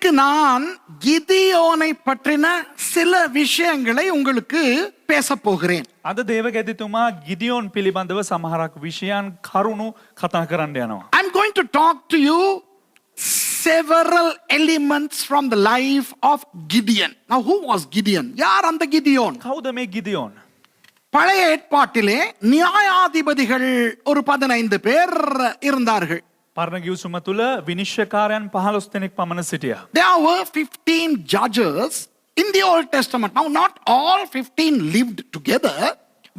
இன்றைக்கு நான் கிதியோனை பற்றின சில விஷயங்களை உங்களுக்கு பேச போகிறேன். අද දේවගැතිතුමා ගිදියෝන් පිළිබඳව සමහරක් විෂයන් කරුණු කතා කරන්න යනවා. I'm going to talk to you several elements from the life of Gideon. Now who was Gideon? யார் அந்த கிதியோன்? කවුද මේ ගිදියෝන්? பழைய ஏற்பாட்டிலே நியாயாதிபதிகள் ஒரு 15 பேர் இருந்தார்கள். පරණ ගිවිසුම තුළ විනිශ්චයකාරයන් 15 දෙනෙක් පමණ සිටියා. There were 15 judges in the Old Testament. Now not all 15 lived together,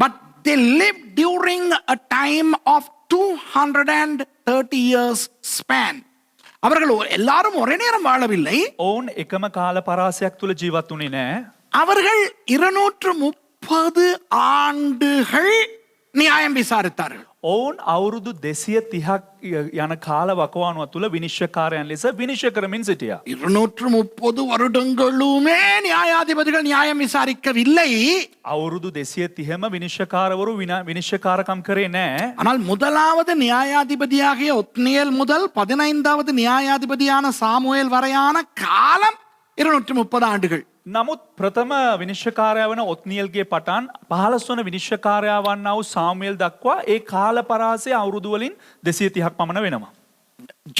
but they lived during a time of 230 years span. அவர்கள் எல்லாரும் ஒரே நேரம் வாழவில்லை. ඔවුන් එකම කාල පරාසයක් තුළ ජීවත් වුණේ නැහැ. அவர்கள் 230 ஆண்டுகள் நியாயம் விசாரித்தார்கள். ඔවුන් අවුරුදු 230ක් යන කාල වකවානුව තුළ විනිශ්චයකාරයන් ලෙස විනිශ්චය කරමින් සිටියා. 230 வருடங்களுமே நியாயாதிபதிகள் நியாயம் விசாரிக்கவில்லை. අවුරුදු 230ම විනිශ්චයකාරවරු විනිශ්චයකාරකම් කරේ නැහැ. ஆனால் முதலாவது நியாயாதிபதியாகிய ஒத்னியேல் முதல் 15வது நியாயாதிபதியான சாமுவேல் வரையான காலம் 230 ஆண்டுகள். නමුත් ප්‍රථම විනිශ්චයකාරයා වන ඔත්නියල්ගේ පටන් 15 වන විනිශ්චයකාරයා වන්නා වූ සාමුවෙල් දක්වා ඒ කාල පරාසය අවුරුදු වලින් 230ක් පමණ වෙනවා.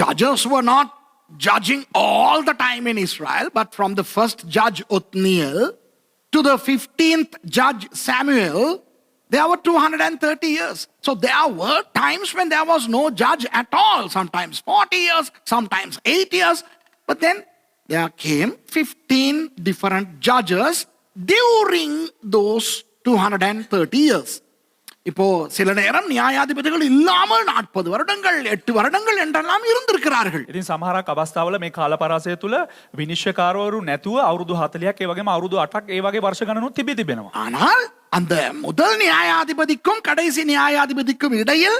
Judges were not judging all the time in Israel, but from the first judge Othniel to the 15th judge Samuel, there were 230 years. So there were times when there was no judge at all, sometimes 40 years, sometimes 8 years, but then there came 15 different judges during those 230 years. இப்போ சில நேரம் நியாயாதிபதிகள் இல்லாமல் 40 வருடங்கள் 8 வருடங்கள் என்றெல்லாம் இருந்திருக்கிறார்கள். ඉතින් සමහරක් අවස්ථාවල මේ කාල පරාසය තුළ විනිශ්චයකාරවරු නැතුව අවුරුදු 40ක් ඒ වගේම අවුරුදු 8ක් ඒ වගේ වර්ෂ ගණනුත් තිබෙනවා. ஆனால் அந்த முதல் நியாயாதிபதிக்கும் கடைசி நியாயாதிபதிக்கும் இடையில்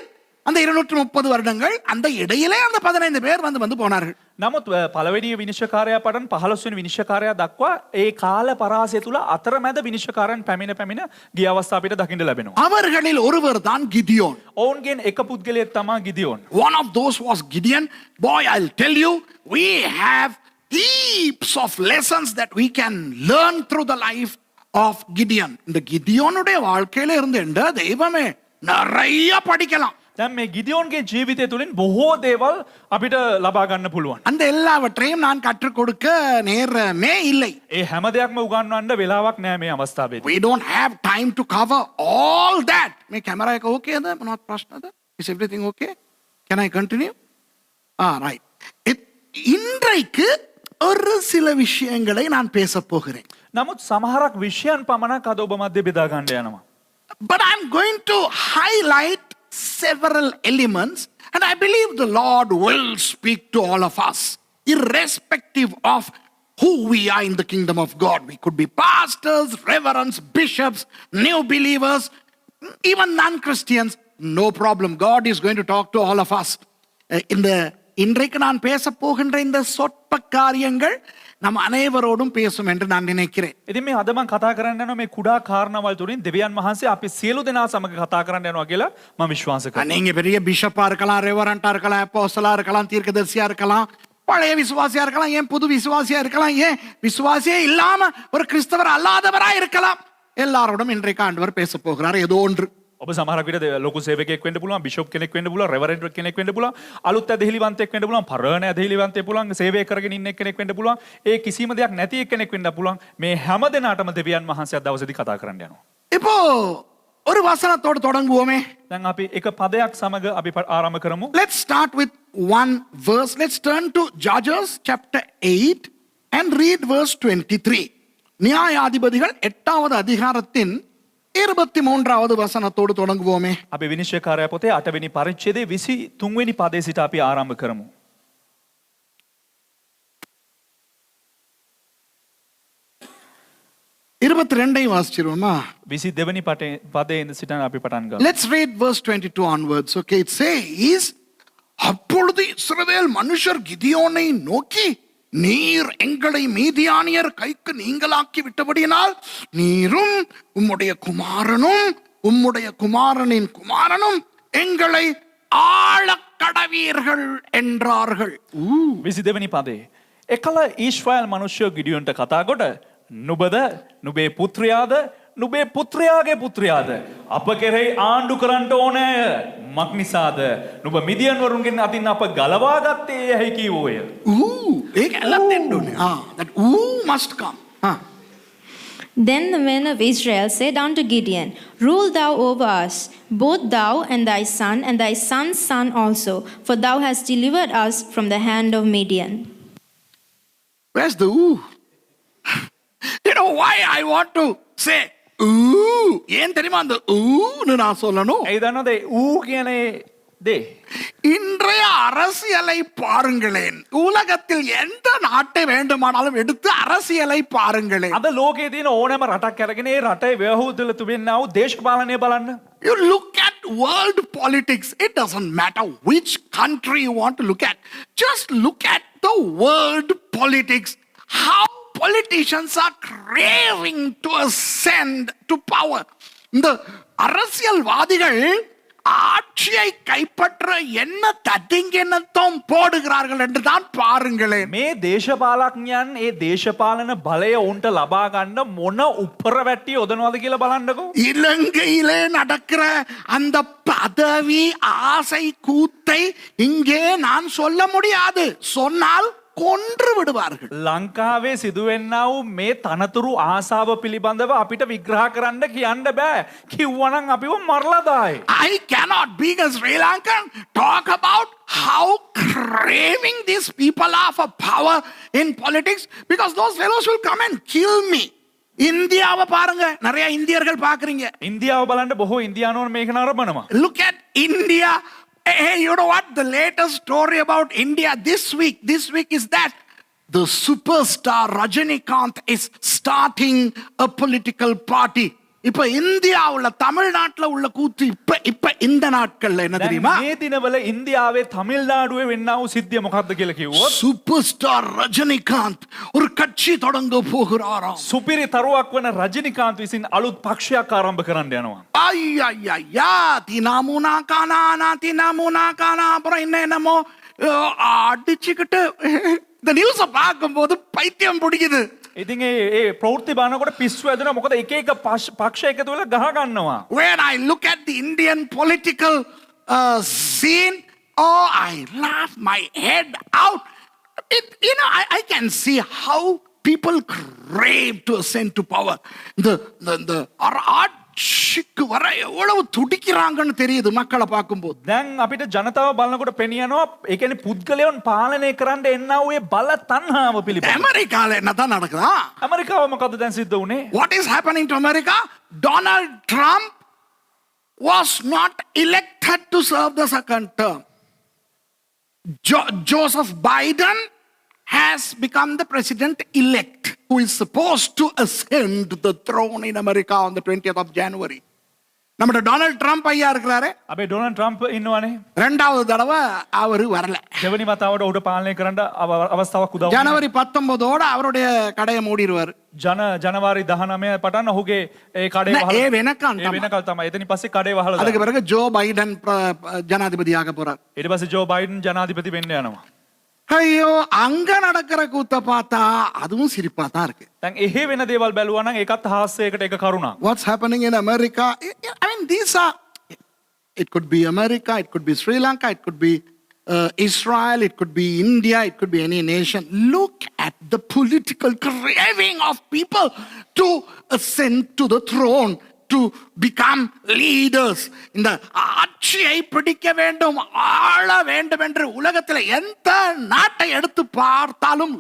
அந்த 230 வருடங்கள் அந்த இடையிலே அந்த 15 பேர் வந்து போனார்கள். නමුත් පළවෙනි විනිශ්චයකාරයා පටන් 15 වෙනි විනිශ්චයකාරයා දක්වා ඒ කාල පරාසය තුළ අතරමැද විනිශ්චයකාරයන් පැමිණ ගිය අවස්ථා අපිට දකින්න ලැබෙනවා. அவர்களில் ஒருவர் தான் கிதியோன். ඔවුන්ගෙන් එක පුද්ගලයෙක් තමයි ගිදියෝන්. One of those was Gideon. Boy, I'll tell you, we have heaps of lessons that we can learn through the life of Gideon. இந்த கிதியோனுடைய வாழ்க்கையில இருந்து தெய்வமே நிறைய படிக்கலாம். දැන් මේ ගිදියෝන්ගේ ජීවිතය තුළින් බොහෝ දේවල් අපිට ලබා ගන්න පුළුවන්. அந்த எல்லாவற்றையும் நான் கற்றுக் கொடுக்க நேரமே இல்லை. ඒ හැම දෙයක්ම උගන්වන්න වෙලාවක් නෑ මේ අවස්ථාවේදී. We don't have time to cover all that. මේ කැමරා එක okay ද? මොනවද ප්‍රශ්නද? Is everything okay? Can I continue? Right. இன்றைக்கு ஒரு சில விஷயங்களை நான் பேச போகிறேன். නමුත් සමහරක් විෂයන් පමණක් අද ඔබ මැද බෙදා ගන්න යනවා. But I'm going to highlight several elements, and I believe the Lord will speak to all of us, irrespective of who we are in the kingdom of God. We could be pastors, reverends, bishops, new believers, even non-Christians. No problem. God is going to talk to all of us. இன்றைக்கு நான் பேச போகின்ற இந்த சொற்ப காரியங்கள் நம் அனைவரோடும் பேசும் என்று நான் நினைக்கிறேன். ඉතින් මේ අද මම කතා කරන්න යනවා මේ කුඩා කාරණාවල් තුලින් දෙවියන් වහන්සේ අපි සියලු දෙනා සමග කතා කරන්න යනවා කියලා මම විශ්වාස කරනවා. நீங்க பெரிய பிஷப்பா இருக்கலாம், ரெவரண்டா இருக்கலாம், அப்போஸ்தலா இருக்கலாம், தீர்க்கதரிசியா இருக்கலாம், பழைய விசுவாசியா இருக்கலாம், ஏன் புது விசுவாசியா இருக்கலாம், ஏன் விசுவாசியே இல்லாம ஒரு கிறிஸ்தவர் அல்லாதவரா இருக்கலாம். எல்லாரோடும் இன்றைக்கு ஆண்டவர் பேச போகிறார் ஏதோ ஒன்று. ඔබ සමහරක් විට ලොකු සේවකයෙක් වෙන්න පුළුවන්, බිෂොප් කෙනෙක් වෙන්න පුළුවන්, රෙවරන්ඩ් කෙනෙක් වෙන්න පුළුවන්, අලුත් ඇදහිලිවන්තයෙක් වෙන්න පුළුවන්, පරණ ඇදහිලිවන්තයෙක් පුළුවන්, සේවය කරගෙන ඉන්න කෙනෙක් වෙන්න පුළුවන්, ඒ කිසිම දෙයක් නැති කෙනෙක් වෙන්න පුළුවන්. මේ හැම දෙනාටම දෙවියන් වහන්සේ අද දවසේදී කතා කරන්න යනවා. இப்போ ஒரு வசனத்தோடு தொடங்குவோமே. දැන් අපි එක පදයක් සමග අපි ආරම්භ කරමු. Let's start with one verse. Let's turn to Judges chapter 8 and read verse 23. நியாயாதிபதிகள் 8வது அதிகாரத்தின் 23வது வசனத்தோடு தொடங்குவோமே. අපි විනිශ්චයකාරයා පොතේ 8 වෙනි පරිච්ඡේදයේ 23 වෙනි පදයේ සිට අපි ආරම්භ කරමු. 22 வாசிச்சிருவோமா? 22 වෙනි පදයේ ඉඳ සිට අපි පටන් ගමු. Let's read verse 22 onwards. Okay, it says, அப்பொழுது இஸ்ரவேல் மனுஷர் கிதியோனை நோக்கி, நீர் எங்களை மீதியானியர் கைக்கு நீங்களாக்கி விட்டபடியினால் நீரும் உம்முடைய குமாரனின் குமாரனும் எங்களை ஆள கடவீர்கள் என்றார்கள். 22 වෙනි පදේ එකල ඊශ්‍රායල් මිනිස්සු ගිඩියොන්ට කතා කොට නුඹද නුඹේ පුත්‍රයාද නුඹේ පුත්‍රයාගේ පුත්‍රයාද අප කෙරෙහි ආණ්ඩු කරන්න ඕනෑ මක් නිසාද නුඹ මිදියන් වරුන්ගෙන් අතින් අප ගලවා ගත්තේ යැයි කීවෝය. ඒක ඇලත් දෙන්න ඕනේ. That must come. Then the men of Israel said unto Gideon, Rule thou over us, both thou and thy son's son also, for thou hast delivered us from the hand of Midian. Where's the ooh? You know why I want to say ooh? ஏன் தெரியுமா அந்த ஊன்னு நான் சொல்லணும்? ඇයි දන්නවද ඌ කියන දේ? இன்றைய அரசியலை பாருங்களேன். உலகத்தில் எந்த நாட்டை வேண்டுமானாலும் எடுத்து அரசியலை பாருங்களேன். අද ලෝකයේ තියෙන ඕනෑම රටක් අරගෙන ඒ රටේ ව්‍යවහෘතල තිබෙනා වූ දේශපාලනය බලන්න. You look at world politics. It doesn't matter which country you want to look at. Just look at the world politics. How politicians are craving to ascend to power. இந்த அரசியல்வாதிகள் ஆட்சியை கைப்பற்ற என்ன தத்திங்கென்னத்தோம் போடுகிறார்கள் என்று தான் பாருங்களேன். මේ දේශපාලඥයන් ඒ දේශපාලන බලය උන්ට ලබා ගන්න මොන උප්පර වැට්ටි යොදනවද කියලා බලන්නකෝ. இலங்கையிலே நடக்கிற அந்த பதவி ஆசை கூத்தை இங்கே நான் சொல்ல முடியாது. சொன்னால் கொன்று விடுவார்கள். ලංකාවේ සිදුවෙන්නා වූ මේ තනතුරු ආසාව පිළිබඳව අපිට විග්‍රහ කරන්න කියන්න බෑ. කිව්වනම් අපිව මරලා දායි. I cannot, being a Sri Lankan, talk about how craving these people are for power in politics, because those fellows will come and kill me. இந்தியாவை பாருங்க, நிறைய இந்தியர்கள் பாக்குறீங்க. ඉන්දියාව බලන්න බොහෝ ඉන්දියානුවෝ මේක නරඹනවා. Look at India. Hey, you know what? The latest story about India this week is that the superstar Rajinikanth is starting a political party. இப்ப இந்தியாவுல தமிழ்நாட்டுல உள்ள கூத்து இப்ப இந்த நாட்கள்ல என்ன தெரியுமா? මේ දිනවල ඉන්දියාවේ තමිල්නාඩුවේ වෙන්නා වූ සිද්ධිය මොකක්ද කියලා කිව්වොත් சூப்பர்ஸ்டார் ரஜினிகாந்த் ஒரு கட்சி தொடங்க போகிறாராம். සුපිරි තරුවක් වන රජිනිකාන්ත් විසින් අලුත් පක්ෂයක් ආරම්භ කරන්න යනවා. ஐயா தினமுனா கானா அப்புறம் என்னமோ அடிச்சுக்கிட்டு இந்த நியூஸ பார்க்கும்போது பைத்தியம் பிடிக்குது. ඉතින් ඒ ප්‍රවෘත්ති බලනකොට පිස්සු ඇදෙනවා. මොකද එක එක පක්ෂ එකතු වෙලා ගහ ගන්නවා. When I look at the Indian political scene, I laugh my head out. I can see how people crave to ascend to power. The ஆட்சிக்கு வர எவ்வளவு துடிக்கிறாங்கன்னு தெரியுது மக்களை பார்க்கும்போது. දැන් අපිට ජනතාව බලනකොට පෙනියනවා ඒ කියන්නේ පුද්ගලයන් පාලනය කරන්න එන්නා වූ ඒ බල තණ්හාව පිළිබඳව. அமெரிக்கால என்னதான் நடக்குதா? ඇමරිකාව මොකද්ද දැන් සිද්ධ වුනේ? What is happening to America? Donald Trump was not elected to serve the second term. Joseph Biden has become the president-elect who is supposed to ascend the throne in America on the 20th of January. நம்மட Donald Trump ஐயா இருக்கிறாரு. අපේ Donald Trump ඉන්නවනේ. ரெண்டாவது தடவை அவரு வரல. දෙවනි වතාවට උඩ පාලනය කරන්න අවස්ථාවක් උදා වුණා. ஜனவரி 19ஓட அவருடைய கடையை மூடிடுவார். ජනවාරි 19 පටන් ඔහුගේ ඒ කඩේ වහලා. ඒ වෙනකන් තමයි. එතනින් පස්සේ කඩේ වහලා. அதுக்கு பிறகு ஜோ பைடன் ஜனாதிபதியாக போறார். ඊට පස්සේ ජෝ බයිඩන් ජනාධිපති වෙන්න යනවා. ஐயோ அங்க நடக்கிற கூத்த பார்த்தா அதுவும் சிரிப்பா தான் இருக்கு. දැන් එහෙ වෙන දේවල් බැලුවා නම් ඒකත් හාස්‍යයකට එක කරුණක්. What's happening in America? I mean, these are, it could be America, it could be Sri Lanka, it could be Israel, it could be India, it could be any nation. Look at the political craving of people to ascend to the throne, to become leaders. இந்த ஆட்சியை பிடிக்க வேண்டும், ஆள வேண்டும் என்று உலகத்தில் எந்த நாட்டை எடுத்து பார்த்தாலும்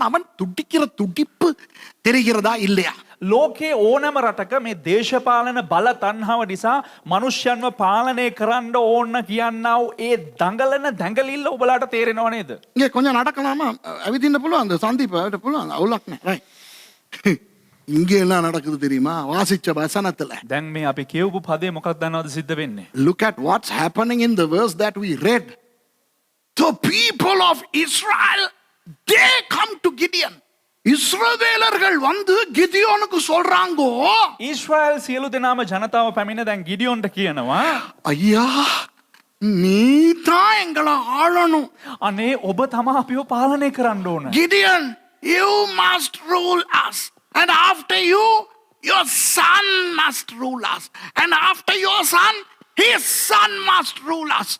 அவன் துடிக்கிற துடிப்பு தெரிகிறதா இல்லையா? ලෝකයේ ඕනෑම රටක මේ දේශපාලන බල තණ්හාව නිසා මනුෂ්‍යයන්ව පාලනය කරන්න ඕන කියන්නා වූ ඒ දඟලන දැඟලිල්ල ඔබලාට තේරෙනව නේද? இங்க கொஞ்சம் நடக்கலாமா? அவிதிන්න පුළුවන් அந்த சந்தீපට පුළුවන් අවුලක් නැහැ. right. இங்க என்ன நடக்குது தெரியுமா? வாசிச்ச வசனத்துல. දැන් මේ අපි කියවපු පදේ මොකක්ද දන්නවද සිද්ධ වෙන්නේ? Look at what's happening in the verse that we read. The people of Israel, they come to Gideon. இஸ்ரவேலர்கள் வந்து கிதியோனுக்கு சொல்றாங்கோ, ඊශ්‍රායල් සියලු දෙනාම ජනතාව පැමිණ දැන් ගිඩියොන්ට කියනවා, ஐயா நீதான் எங்களை ஆளணும். අනේ ඔබ තමා අපිව පාලනය කරන්න ඕන. Gideon, you must rule us. And after you, your son must rule us. And after your son, his son must rule us.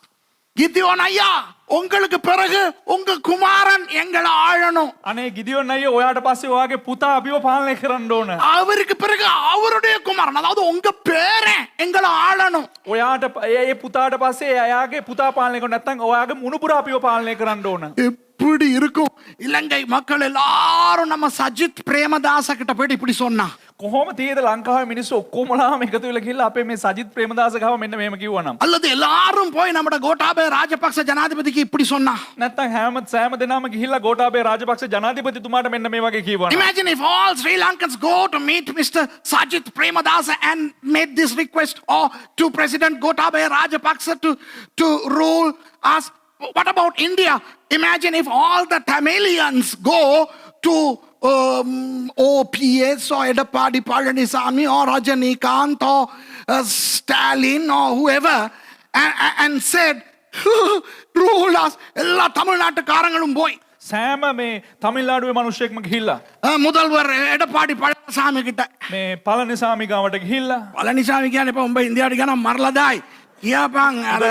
Gideon ஐயா, உங்களுக்கு பிறகு உங்க குமாரன் எங்களை ஆளணும். අනේ ගිදියොන් අයියේ ඔයාට පස්සේ ඔයාගේ පුතා අපිව පාලනය කරන්න ඕන. அவருக்கு பிறகு அவருடைய குமாரன், அதாவது உங்க பேரன் எங்களை ஆளணும். ඔයාට ඒ පුතාට පස්සේ එයාගේ පුතා පාලනය කරන්න නැත්නම් ඔයාගේ මුණුපුර අපිව පාලනය කරන්න ඕන. எப்படி இருக்கும்? இலங்கை மக்கள் எல்லாரும் நம்ம சஜித் பிரேமதாச கிட்ட போயிட்டு இப்படி சொன்னா, කොහොම තියේද ලංකාවේ මිනිස්සු ඔක්කොමලාම එකතු වෙලා ගිහිල්ලා අපේ මේ සජිත් ප්‍රේමදාස ගාව මෙන්න මෙහෙම කිව්වනම්, அல்லது எல்லாரும் போய் நம்ம கோட்டாபய ராஜபக்ச ஜனாதிபதிக்கு இப்படி சொன்னா, නැත්නම් සෑම දෙනාම ගිහිල්ලා ගෝඨාභය රාජපක්ෂ ජනාධිපතිතුමාට මෙන්න මේ වගේ කිව්වනම්, imagine if all Sri Lankans go to meet Mr. Sajith Premadasa and made this request or to President Gotabaya Rajapaksa to rule us. What about India? Imagine if all the Tamilians go to OPS or Edapadi Palanisamy or Rajanikanth or Stalin or whoever and said, rule us. எல்லா தமிழ்நாட்டுக்காரங்களும் போய் සෑම මේ තමිල්නාඩුවේ මිනිස්සෙක්ම ගිහිල්ලා முதல்வர் எடப்பாடி பழனிசாமி கிட்ட, මේ පළනිසාමි ගාවට ගිහිල්ලා, பழனிசாமி කියන්නේ இப்ப උඹ ඉන්දියාවට යන මරලදායි කියාපන් අර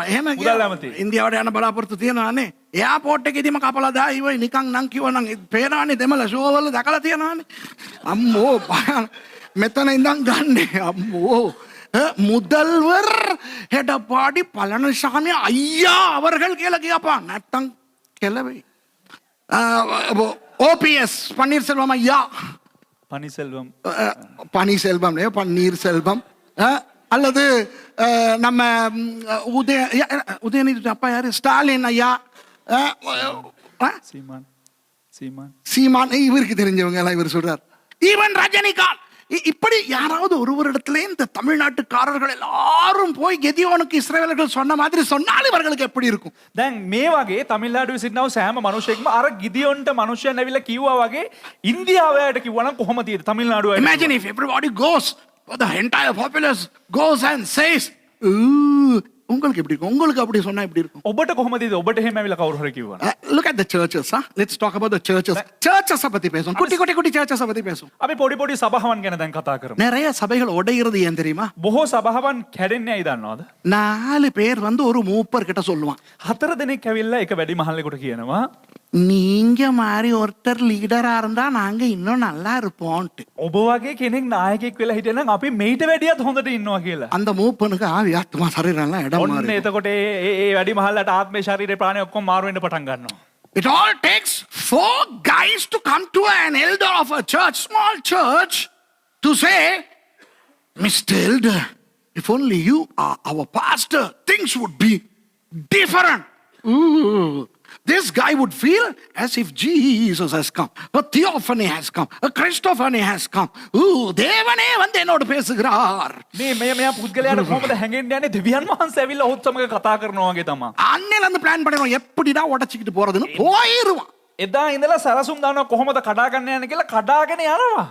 එහෙම මුදල් ඇමති. ඉන්දියාවට යන බලාපොරොත්තු තියෙනවානේ. එයාපෝට් එකේදීම කපලා දායි ඉවයි නිකන් නම් කිව්වනම් පේනවානේ දෙමළ ෂෝ වල දැකලා තියෙනවානේ. අම්මෝ මෙතන ඉඳන් ගන්නේ අම්මෝ. முதல்வர் எடப்பாடி பழனிசாமி ஐயா அவர்கள் කියලා කියපන් නැත්තම් කෙලවෙයි. OPS பன்னீர்செல்வம் ஐயா, පනිසෙල්වම් பன்னீர்செல்வம் பன்னீர்செல்வம் அல்லது நம்ம உதயநிதி அப்பா யாரு, ஸ்டாலின் ஐயா, சீமான் இவருக்கு தெரிஞ்சவங்க எல்லாம் இவர் சொல்றார். ஈவன் ரஜினிகாந்த், இப்படி யாராவது ஒருவரிடத்துல இந்த தமிழ்நாட்டுக்காரர்கள் எல்லாரும் போய் கெதியோனுக்கு இஸ்ரவேலர்கள் சொன்ன மாதிரி சொன்னால் இவர்களுக்கு எப்படி இருக்கும்? දැන් මේ වගේ තමිල්නාඩුවේ සිටිනව සෑම මිනිසෙක්ම අර ගිදියොන්ට මිනිසයන් ඇවිල්ලා කිව්වා වගේ ඉන්දියාවට කිව්වනම් කොහොම තියෙද තමිල්නාඩුවේ? Imagine if everybody goes, the entire populace goes and says, உங்களுக்கு எப்படி இருக்கும்? உங்களுக்கு அப்படி சொன்னா எப்படி இருக்கும்? ඔබට කොහොමද ඉතින් ඔබට එහෙම ඇවිල්ලා කවුරු හරි කිව්වනම්? Look at the churches, huh? Let's talk about the churches. Churches பத்தி பேசுவோம். குட்டி churches பத்தி பேசுவோம். අපි පොඩි සභාවන් ගැන දැන් කතා කරමු. நிறைய சபைகள் உடையிறது ஏன் தெரியுமா? බොහෝ සභාවන් කැඩෙන්නේ ඇයි දන්නවද? 4 பேர் வந்து ஒரு மூப்பர் கிட்ட சொல்லுவான். 4 දෙනෙක් ඇවිල්ලා එක වැඩි මහල්ලෙකුට කියනවා, நீங்க மாதிரி ஒருத்தர் லீடரா இருந்தா நாங்க இன்னும் நல்லா இருப்போம்ட்டு. ඔබ වගේ කෙනෙක් නායකයෙක් වෙලා හිටියනම් අපි මේිට වැඩියත් හොඳට ඉන්නවා කියලා. அந்த மூப்பனுக்கு ஆவி ஆத்மா சரீரம் எல்லாம் இடம் ඔන්න மாறி. එතකොට ඒ වැඩි මහල්ලට ආත්මේ ශරීරේ ප්‍රාණය ඔක්කොම මාරු වෙන්න පටන් ගන්නවා. It all takes 4 guys to come to an elder of a church, small church, to say, Mr. Elder, if only you are our pastor, things would be different. Ooh. This guy would feel as if Jesus has come, a theophany has come, a Christophany has come. தேவனே வந்து என்னோட பேசுகிறார். මෙයා පුද්ගලයාට කොහොමද හැංගෙන්න යන්නේ? දෙවියන් වහන්සේ ඇවිල්ලා ඔහුත් සමග කතා කරනවා වගේ තමයි. அன்னையில இருந்து பிளான் பண்ணிடுவோம், எப்படிடா உடைச்சிக்கிட்டு போறதுன்னு போயிருவான். එදා ඉඳලා සරසුම් දානවා කොහොමද කඩා ගන්න යන්නේ කියලා කඩාගෙන යනවා.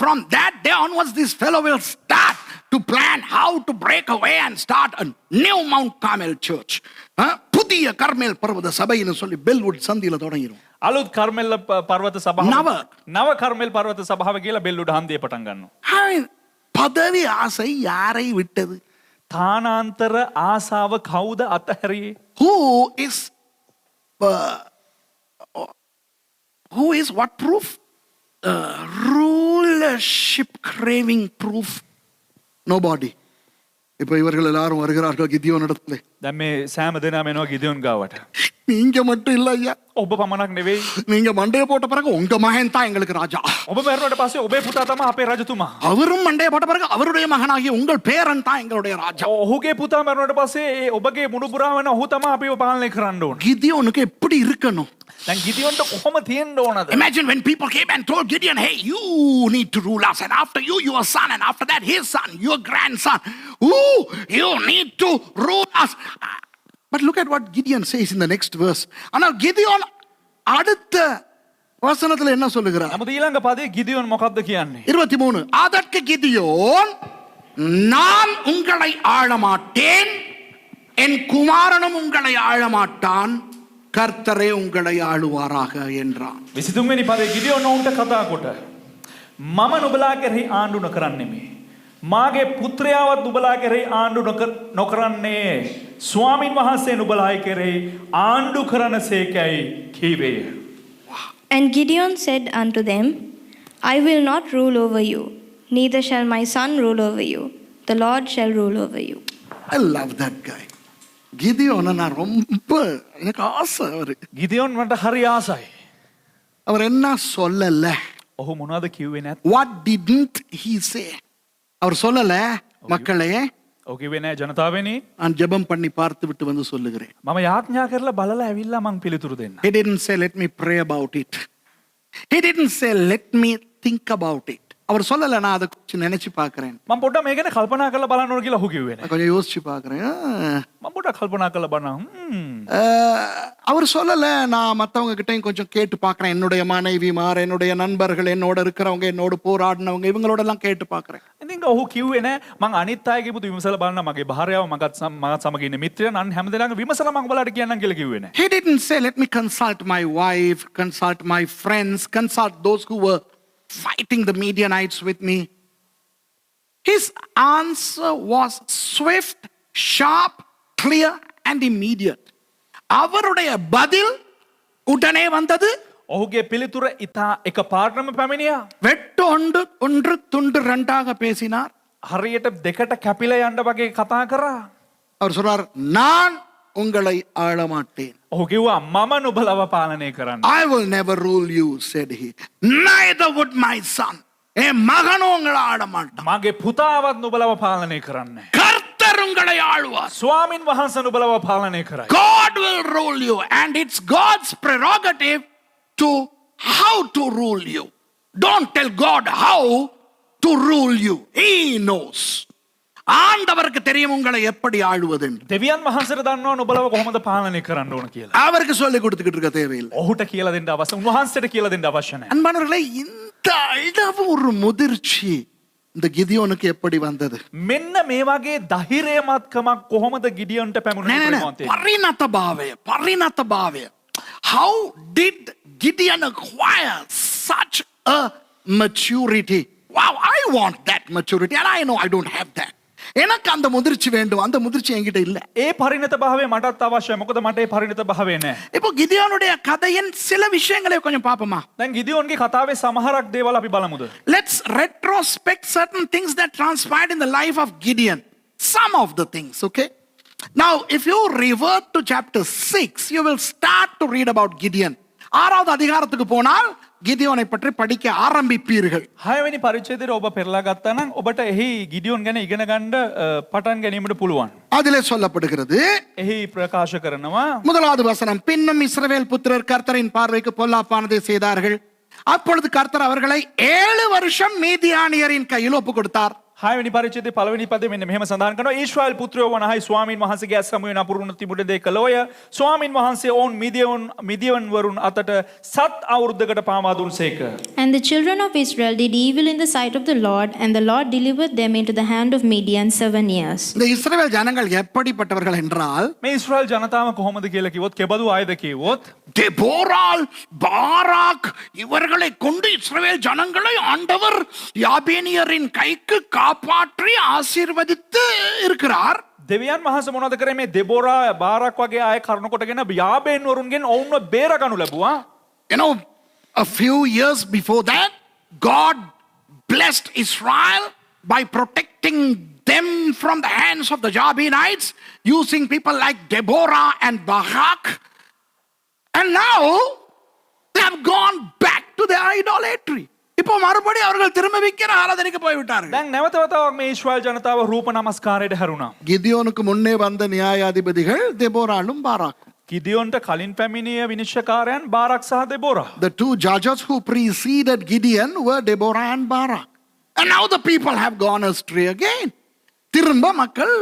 From that day onwards, this fellow will start to plan how to break away and start a new Mount Carmel church. புதிய கர்மேல் பர்வத சபைன்னு சொல்லி பெல்வுட் சந்தியில தொடங்கிரும். අලුත් කර්මෙල් පර්වත සභාව නව කර්මෙල් පර්වත සභාව කියලා බෙල්ලුඩ හන්දිය පටන් ගන්නවා. பதவி ஆசை யாரை விட்டது? තානාන්තර ආසාව කවුද අතහැරියේ? Who is what proof? Rulership craving proof. Nobody. இப்ப இவர்கள் எல்லாரும் வருகிறார்கள் கிதியோன் இடத்துல. දැන් මේ සෑම දෙනාම එනවා ගිදියොන් ගාවට. நீங்க மட்டும் இல்ல ஐயா, ඔබ පමණක් නෙවෙයි. நீங்க மண்டைய போட்ட பிறகு உங்க மகன் தான் எங்களுக்கு ராஜா. ඔබ මැරුණාට පස්සේ ඔබේ පුතා තමයි අපේ රජතුමා. அவரும் மண்டைய போட்ட பிறகு அவருடைய மகனாகிய உங்கள் பேரன் தான் எங்களுடைய ராஜா. ඔහුගේ පුතා මැරුණාට පස්සේ ඔබගේ මුණුපුරා වෙන ඔහු තමයි අපිව පාලනය කරන්න ඕන. கிதியோனுக்கு எப்படி இருக்கணும்? දැන් ගිදියොන්ට කොහොම තියෙන්න ඕනද? Imagine when people came and told Gideon, hey, you need to rule us, and after you, your son, and after that, his son, your grandson. You need to rule us. But look at what Gideon says in the next verse. ஆனால் Gideon அடுத்த வசனத்துல என்ன சொல்லுகிறார்? නමුත් ඊළඟ පදේ ගිදියොන් මොකක්ද කියන්නේ? 23. அதற்கு கிதியோன், நான் உங்களை ஆள மாட்டேன், என் குமாரனும் உங்களை ஆளமாட்டான், கர்த்தரே உங்களை ஆளுவாராக என்றான். 23 වෙනි පදේ ගිඩියෝන් ඔවුන්ට කතා කොට මම නුඹලා කෙරෙහි ආණ්ඩු නොකරන්නෙමි. මාගේ පුත්‍රයාවත් නුඹලා කෙරෙහි ආණ්ඩු නොකරන්නේ. ස්වාමින් වහන්සේ නුඹලා කෙරෙහි ආණ්ඩු කරනසේකයි කීවේය. And Gideon said unto them, I will not rule over you, neither shall my son rule over you. The Lord shall rule over you. I love that guy. கிதியோனை நான் ரொம்ப எனக்கு ஆசை அவரு. ගිඩියෝන් මට හරි ආසයි. அவர் என்ன சொல்லல? ඔහු මොනවද කිව්වේ නැත්? What didn't he say? அவர் சொல்லல, மக்களே ඔහු කිව්වේ නෑ ජනතාවනි நான் ஜெபம் பண்ணி பார்த்து விட்டு வந்து சொல்லுகிறேன். මම යාඥා කරලා බලලා ඇවිල්ලා මං පිළිතුරු දෙන්න. He didn't say let me pray about it. He didn't say let me think about it. அவர் சொல்லல, நான் அதை கொஞ்சம் நினைச்சு பார்க்கிறேன், මම පොඩ්ඩක් මේ ගැන කල්පනා කරලා බලන්න ඕන කියලා ඔහු කිව්වේ නෑ. நான் கொஞ்சம் யோசிச்சு பார்க்கிறேன். මම පොඩ්ඩක් කල්පනා කරලා බලනවා. அவர் சொல்லல, நான் மற்றவங்க கிட்டையும் கொஞ்சம் கேட்டு பார்க்கிறேன். என்னுடைய மனைவிமார், என்னுடைய நண்பர்கள், என்னோட இருக்கிறவங்க, என்னோட போராடினவங்க, இவங்களோட எல்லாம் கேட்டு பார்க்கிறேன். ඉතින් ඔහු කිව්වේ නෑ මං අනිත් අයගේ පුතු විමසලා බලන්න, මගේ භාර්යාව මගත් සමග ඉන්න මිත්‍රයන් අන් හැමදෙනාම විමසලා මං ඔයාලට කියන්නම් කියලා කිව්වේ නෑ. He didn't say let me consult my wife, consult my friends, consult those who were fighting the Midianites with me. His answer was swift, sharp, clear and immediate. அவருடைய பதில் உடனே வந்தது. ඔහුගේ පිළිතුර ඉතා එක පාරටම පැමිණියා. வெட்டு ஒன்று துண்டு ரெண்டாக பேசினார். හරියට දෙකට කැපිලා යන්න වගේ කතා කරා. அவர் சொல்றார், நான் உங்களை ஆளமாட்டேன். ඔහු කිව්වා මම නුඹලව පාලනය කරන්න. I will never rule you, said he. Neither would my son. என் மகனும் உங்களை ஆளமாட்டான். මගේ පුතාවත් නුඹලව පාලනය කරන්නේ. கர்த்தர் உங்களை ஆளுவார். ස්වාමින් වහන්සේ නුඹලව පාලනය කරයි. God will rule you and it's God's prerogative to how to rule you. Don't tell God how to rule you. He knows. ஆண்டவருக்கு தெரியும் உங்களை எப்படி ஆளுவது என்று. දෙවියන් වහන්සේට දන්නවා නුඹලව කොහොමද පාලනය කරන්න ඕන කියලා. அவருக்கு சொல்லி கொடுத்துக்கிட்டு இருக்க தேவையில்லை. ඔහුට කියලා දෙන්න අවශ්‍ය, උන්වහන්සේට කියලා දෙන්න අවශ්‍ය නැහැ. அன்பானவர்களே, இந்த அளவு ஒரு முதிர்ச்சி இந்த கிதியோனுக்கு எப்படி வந்தது? මෙන්න මේ වගේ ධෛර්යමත්කමක් කොහොමද ගිඩියන්ට පැමුණේ? පරිණත භාවය. How did Gideon acquire such a maturity? Wow, I want that maturity and I know I don't have that. எனக்கு அந்த முதிர்ச்சி வேண்டும், அந்த முதிர்ச்சி என்கிட்ட இல்ல. ඒ පරිණත භාවය මටත් අවශ්‍යයි. මොකද මට ඒ පරිණත භාවය නැහැ. இப்போ கிதியோனுடைய கதையின் சில விஷயங்களை கொஞ்சம் பாப்போமா? දැන් ගිඩියෝන්ගේ කතාවේ සමහරක් දේවල් අපි බලමුද? Let's retrospect certain things that transpired in the life of Gideon. Some of the things, okay? Now, if you revert to chapter 6, you will start to read about Gideon. ஆறாவது அதிகாரத்துக்கு போனால் கிதியோனை பற்றி படிக்க ஆரம்பிப்பீர்கள். 6 වෙනි පරිච්ඡේදයට ඔබ පෙරලා ගත්තා නම් ඔබට එහි ගිඩියෝන් ගැන ඉගෙන ගන්න පටන් ගැනීමට පුළුවන්. அதிலே சொல்லப்படுகிறது, එහි ප්‍රකාශ කරනවා முதலாவது வசனம், பின்னும் இஸ்ரவேல் புத்திரர் கர்த்தரின் பார்வைக்கு பொல்லாப்பானதை செய்தார்கள். அப்பொழுது கர்த்தர் அவர்களை 7 வருஷம் மீதியானியரின் கையில் ஒப்பு கொடுத்தார். 6 වෙනි පරිච්ඡේදයේ පළවෙනි පදේ මෙන්න මෙහෙම සඳහන් කරනවා. ඊශ්‍රායෙල් පුත්‍රයෝ වනහයි ස්වාමීන් වහන්සේගේ ඇස් සමුවේ නපුරුණ තිබුණ දේ කළෝය. ස්වාමීන් වහන්සේ ඔවුන් මිදියන් වරුන් අතට 7 අවුරුද්දකට පාවා දුන්සේක. And the children of Israel did evil in the sight of the Lord, and the Lord delivered them into the hand of Midian 7 years. இந்த இஸ்ரவேல் ஜனங்கள் எப்படிப்பட்டவர்கள் என்றால், මේ ඊශ්‍රායෙල් ජනතාව කොහොමද කියලා කිව්වොත්, කෙබඳු ආයද කිව්වොත්, தெபோரால், பாராக் இவர்களை கொண்டு இஸ்ரவேல் ஜனங்களை ஆண்டவர் யாபேனியரின் கைக்கு காப்பாற்றி ஆசீர்வதித்து இருக்கிறார். දෙවියන් වහන්සේ මොනවද කරේ? මේ දෙබෝරා බාරක් වගේ අය කරුණ කොටගෙන යාබේන් වරුන්ගෙන් ඔවුන්ව බේරගනු ලැබුවා. You know, a few years before that, God blessed Israel by protecting them from the hands of the Jabinites, using people like Deborah and Barak. And now they have gone back to their idolatry. இப்போ மறுபடியும் அவர்கள் திரும்ப விக்கிர ஆராதனைக்கு போய் விட்டார்கள். දැන් නැවත වතාවක් මේ ඊශ්‍රායෙල් ජනතාව රූප නමස්කාරයට හැරුණා. கிதியோனுக்கு முன்னே வந்த நியாயாதிபதிகள் தெபோராலும் பாராக்கும். ගිඩියොන්ට කලින් පැමිණිය විනිශ්චයකාරයන් බාරක් සහ දෙබෝරා. The two judges who preceded Gideon were Deborah and Barak. And now the people have gone astray again. திரும்ப மக்கள்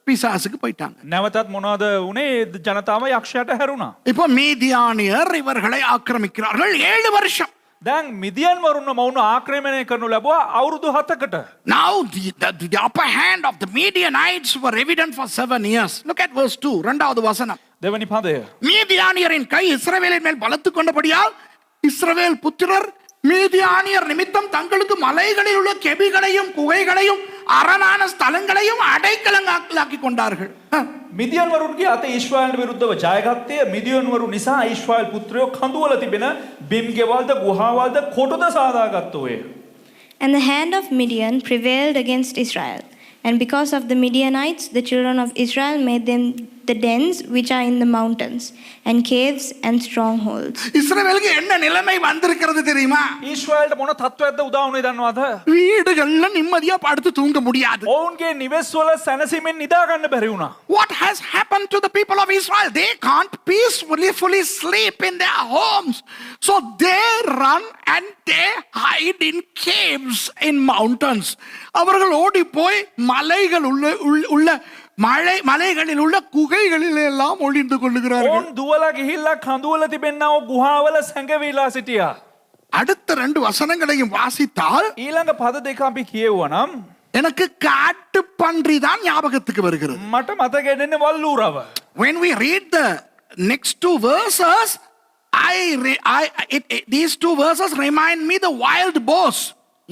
பிசாசுக்கு போயிட்டாங்க. නැවතත් මොනවද උනේ? ජනතාව යක්ෂයාට හැරුණා. இப்போ மீதியானியர் இவர்களை ஆக்கிரமிக்கிறார்கள் 7 வருஷம். දැන් මිදියන් වරුන්න මවුන ආක්‍රමණය කරනු ලැබුවා අවුරුදු 7කට. Now the upper hand of the Midianites were evident for 7 years. Look at verse 2. இரண்டாவது வசனம். දෙවනි පදය. மீதியானியரின் கை இஸ்ரவேலின் மேல் பலத்து கொண்டபடியால் இஸ்ரவேல் புத்திரர் மீதியானியர் நிமித்தம் தங்களுக்கு மலைகளில் உள்ள கெபிகளையும் குகைகளையும் அரணான ஸ்தலங்களையும் அடைக்கலங்களாக்கி கொண்டார்கள். මිදියන් වරුන්ගේ අත ඊශ්‍රායලට විරුද්ධව ජයගත්තේ මිදියන් වරු නිසා ඊශ්‍රායල් පුත්‍රයෝ කඳුවල තිබෙන බිම් ගෙවල්ද ගුහාවල්ද කොටද සාදාගත්තෝය. And the hand of Midian prevailed against Israel. And because of the Midianites, the children of Israel made them the dens which are in the mountains, and caves and strongholds. இஸ்ரவேலுக்கு என்ன நிலைமை வந்திருக்கிறது தெரியுமா? ඊශ්‍රායලට මොන තත්ත්වයක්ද උදා වුනේ දන්නවද? வீடுகள்ல நிம்மதியா படுத்து தூங்க முடியாது. ඔවුන්ගේ නිවෙස්වල සැනසීමෙන් නිදා ගන්න බැරි වුණා. What has happened to the people of Israel? They can't peacefully sleep in their homes. So they run and they hide in caves in mountains. அவர்கள் ஓடி போய் மலைகள் உள்ள மலைகளில் உள்ள குகைகளில் எல்லாம் ஒளிந்து கொள்ளுகிறார்கள். ඔවුන් දුවලා ගිහිල්ලා කඳුවල තිබෙනා වූ ගුහාවල සැඟවිලා සිටියා. அடுத்த 2 வசனங்களையும் வாசித்தால் ඊළඟ පද දෙක අපි කියවනම් எனக்கு காட்டு பன்றி தான் ஞாபகத்துக்கு வருகிறது. මට මතකෙට එන්නේ වල්ලූරව. When we read the next 2 verses, these 2 verses remind me the wild boars.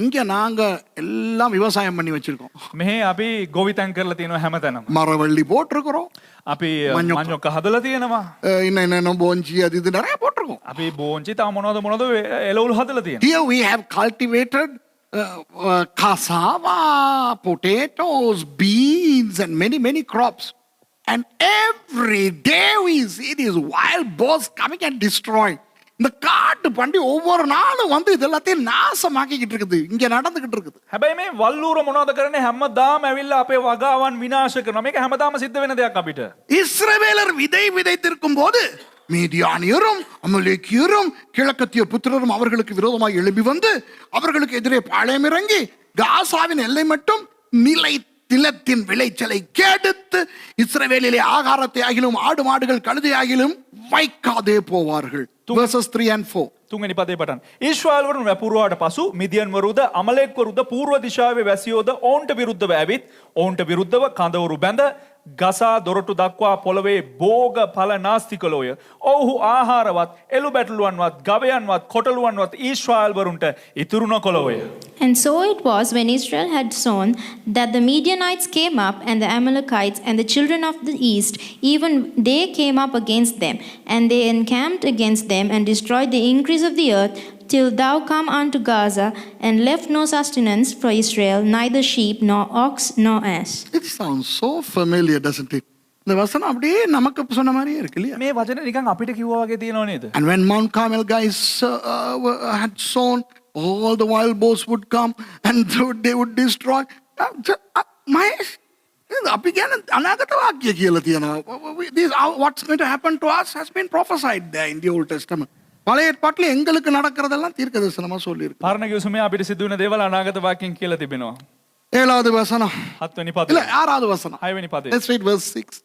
இங்க நாங்க எல்லாம் விவசாயம் பண்ணி வச்சிருக்கோம். මෙහි අපි ගොවිතැන් කරලා තියෙනවා හැමතැනම. மரவள்ளி போட்டிருக்கிறோம். අපි මඤ්ඤොක්ක හදලා තියෙනවා. இன்னும் போஞ்சி அது இது நிறைய போட்டிருக்கோம். අපි බෝංචි තව මොනවද එළවලු හදලා තියෙනවා. Here we have cultivated cassava, potatoes, beans and many crops. And every day we see these wild boars coming and destroying. இந்த காட்டு பண்டி ஒவ்வொரு நாளும் வந்து இதெல்லாத்தையும் நாசமாக்கிக்கிட்டு இருக்குது. இங்க நடந்துகிட்டு இருக்குது. හැබැයි මේ වල්ලූර මොනවද කරන්නේ හැමදාම ඇවිල්ලා අපේ වගාවන් විනාශ කරනවා. මේක හැමදාම සිද්ධ වෙන දෙයක් අපිට. இஸ்ரவேலர் விதை விதைத்திருக்கும் போது மீதியானியரும் அமலேக்கியரும் கிழக்கத்திய புத்திரரும் அவர்களுக்கு விரோதமாக எழும்பி வந்து அவர்களுக்கு எதிரே பாளையம் இறங்கி காசாவின் எல்லை மட்டும் நிலத்தின் விளைச்சலை கெடுத்து இஸ்ரவேலிலே ஆகாரத்தை ஆகிலும் ஆடு மாடுகள் கழுதை ஆகிலும் வைக்காதே போவார்கள். Verses 3 and 4. තුන්වෙනි පදේ පටන්. ඊශ්‍රායල් වරුන් වැපුරුවාට පසු මිදියන් වරුද අමලෙක් වරුද පූර්ව දිශාවේ වැසියෝද ඔවුන්ට විරුද්ධව ඇවිත් ඔවුන්ට විරුද්ධව කඳවුරු බැඳ ගසා දොරටු දක්වා පොළවේ භෝග ඵල නාස්ති කළෝය. ඔව්හු ආහාරවත් එළු බැටළුවන්වත් ගවයන්වත් කොටළුවන්වත් ඊශ්‍රායල් වරුන්ට ඉතුරු නොකළෝය. And so it was when Israel had sown that the Midianites came up, and the Amalekites and the children of the east, even they came up against them, and they encamped against them and destroyed the increase of the earth, till thou come unto Gaza, and left no sustenance for Israel, neither sheep nor ox nor ass. It sounds so familiar, doesn't it? இந்த வசனம் அப்படியே நமக்கு சொன்ன மாதிரியே இருக்கு இல்லையா? මේ වචන නිකන් අපිට කිව්වා වගේ තියෙනව නේද? And when Mount Carmel guys had sown, all the wild boars would come and they would destroy. අපි ගැන අනාගත වාක්‍ය කියලා තියෙනවා. What's going to happen to us has been prophesied there in the Old Testament. பழைய ஏற்பாட்டில் எங்களுக்கு நடக்கிறதெல்லாம் தீர்க்கதரிசனமா சொல்லியிருக்கு. පරණ කිව්සුමේ අපිට සිදු වෙන දේවල් අනාගත වාක්‍යයෙන් කියලා තිබෙනවා. 7வது வசனம். 7වෙනි පදේ. இல்ல 6வது வசனம். 6වෙනි පදේ. Let's read verse 6.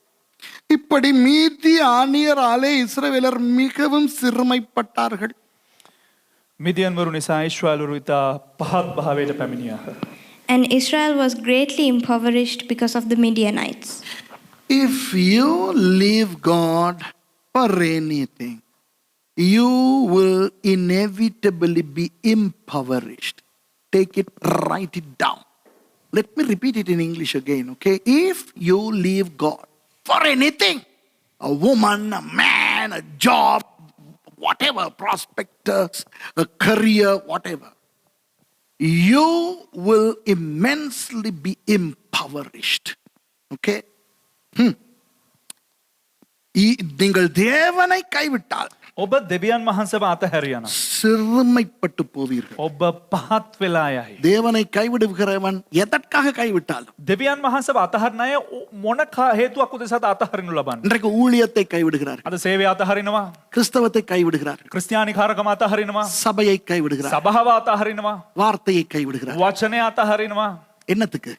இப்படி மீதியானியராலே இஸ்ரவேலர் மிகவும் சிறுமைப்பட்டார்கள். මිදියන් වරු නිසා ඊශ්‍රායල් වරු ඉතා පහත් භාවයට පැමිණියාහ. And Israel was greatly impoverished because of the Midianites. If you leave God for anything, you will inevitably be impoverished. Take it, write it down. Let me repeat it in English again, okay? If you leave God for anything, a woman, a man, a job, whatever, prospectus, a career, whatever, you will immensely be impoverished. Okay? நீங்கள் தேவனை கைவிட்டால் ඔබ දෙවියන් වහන්සේව අතහැරියනම් சிறுமைப்பட்டு போவீர்கள். ඔබ පහත් වෙලා යයි. தேவனை கைவிடுகிறவன் எதற்காக கைவிட்டாலும் දෙවියන් වහන්සේව අතහරින අය මොන හේතුවක් උදෙසාද අතහරිනු ලබන්නේ? இன்றைக்கு ஊழியத்தை கைவிடுகிறார்கள், අද සේවය අතහරිනවා, கிறிஸ்தவத்தை கைவிடுகிறார்கள், ක්‍රිස්තියානිකාරකම අතහරිනවා, சபையை கைவிடுகிறார்கள், සභාව අතහරිනවා, வார்த்தையை கைவிடுகிறார்கள். වචනය අතහරිනවා. என்னத்துக்கு?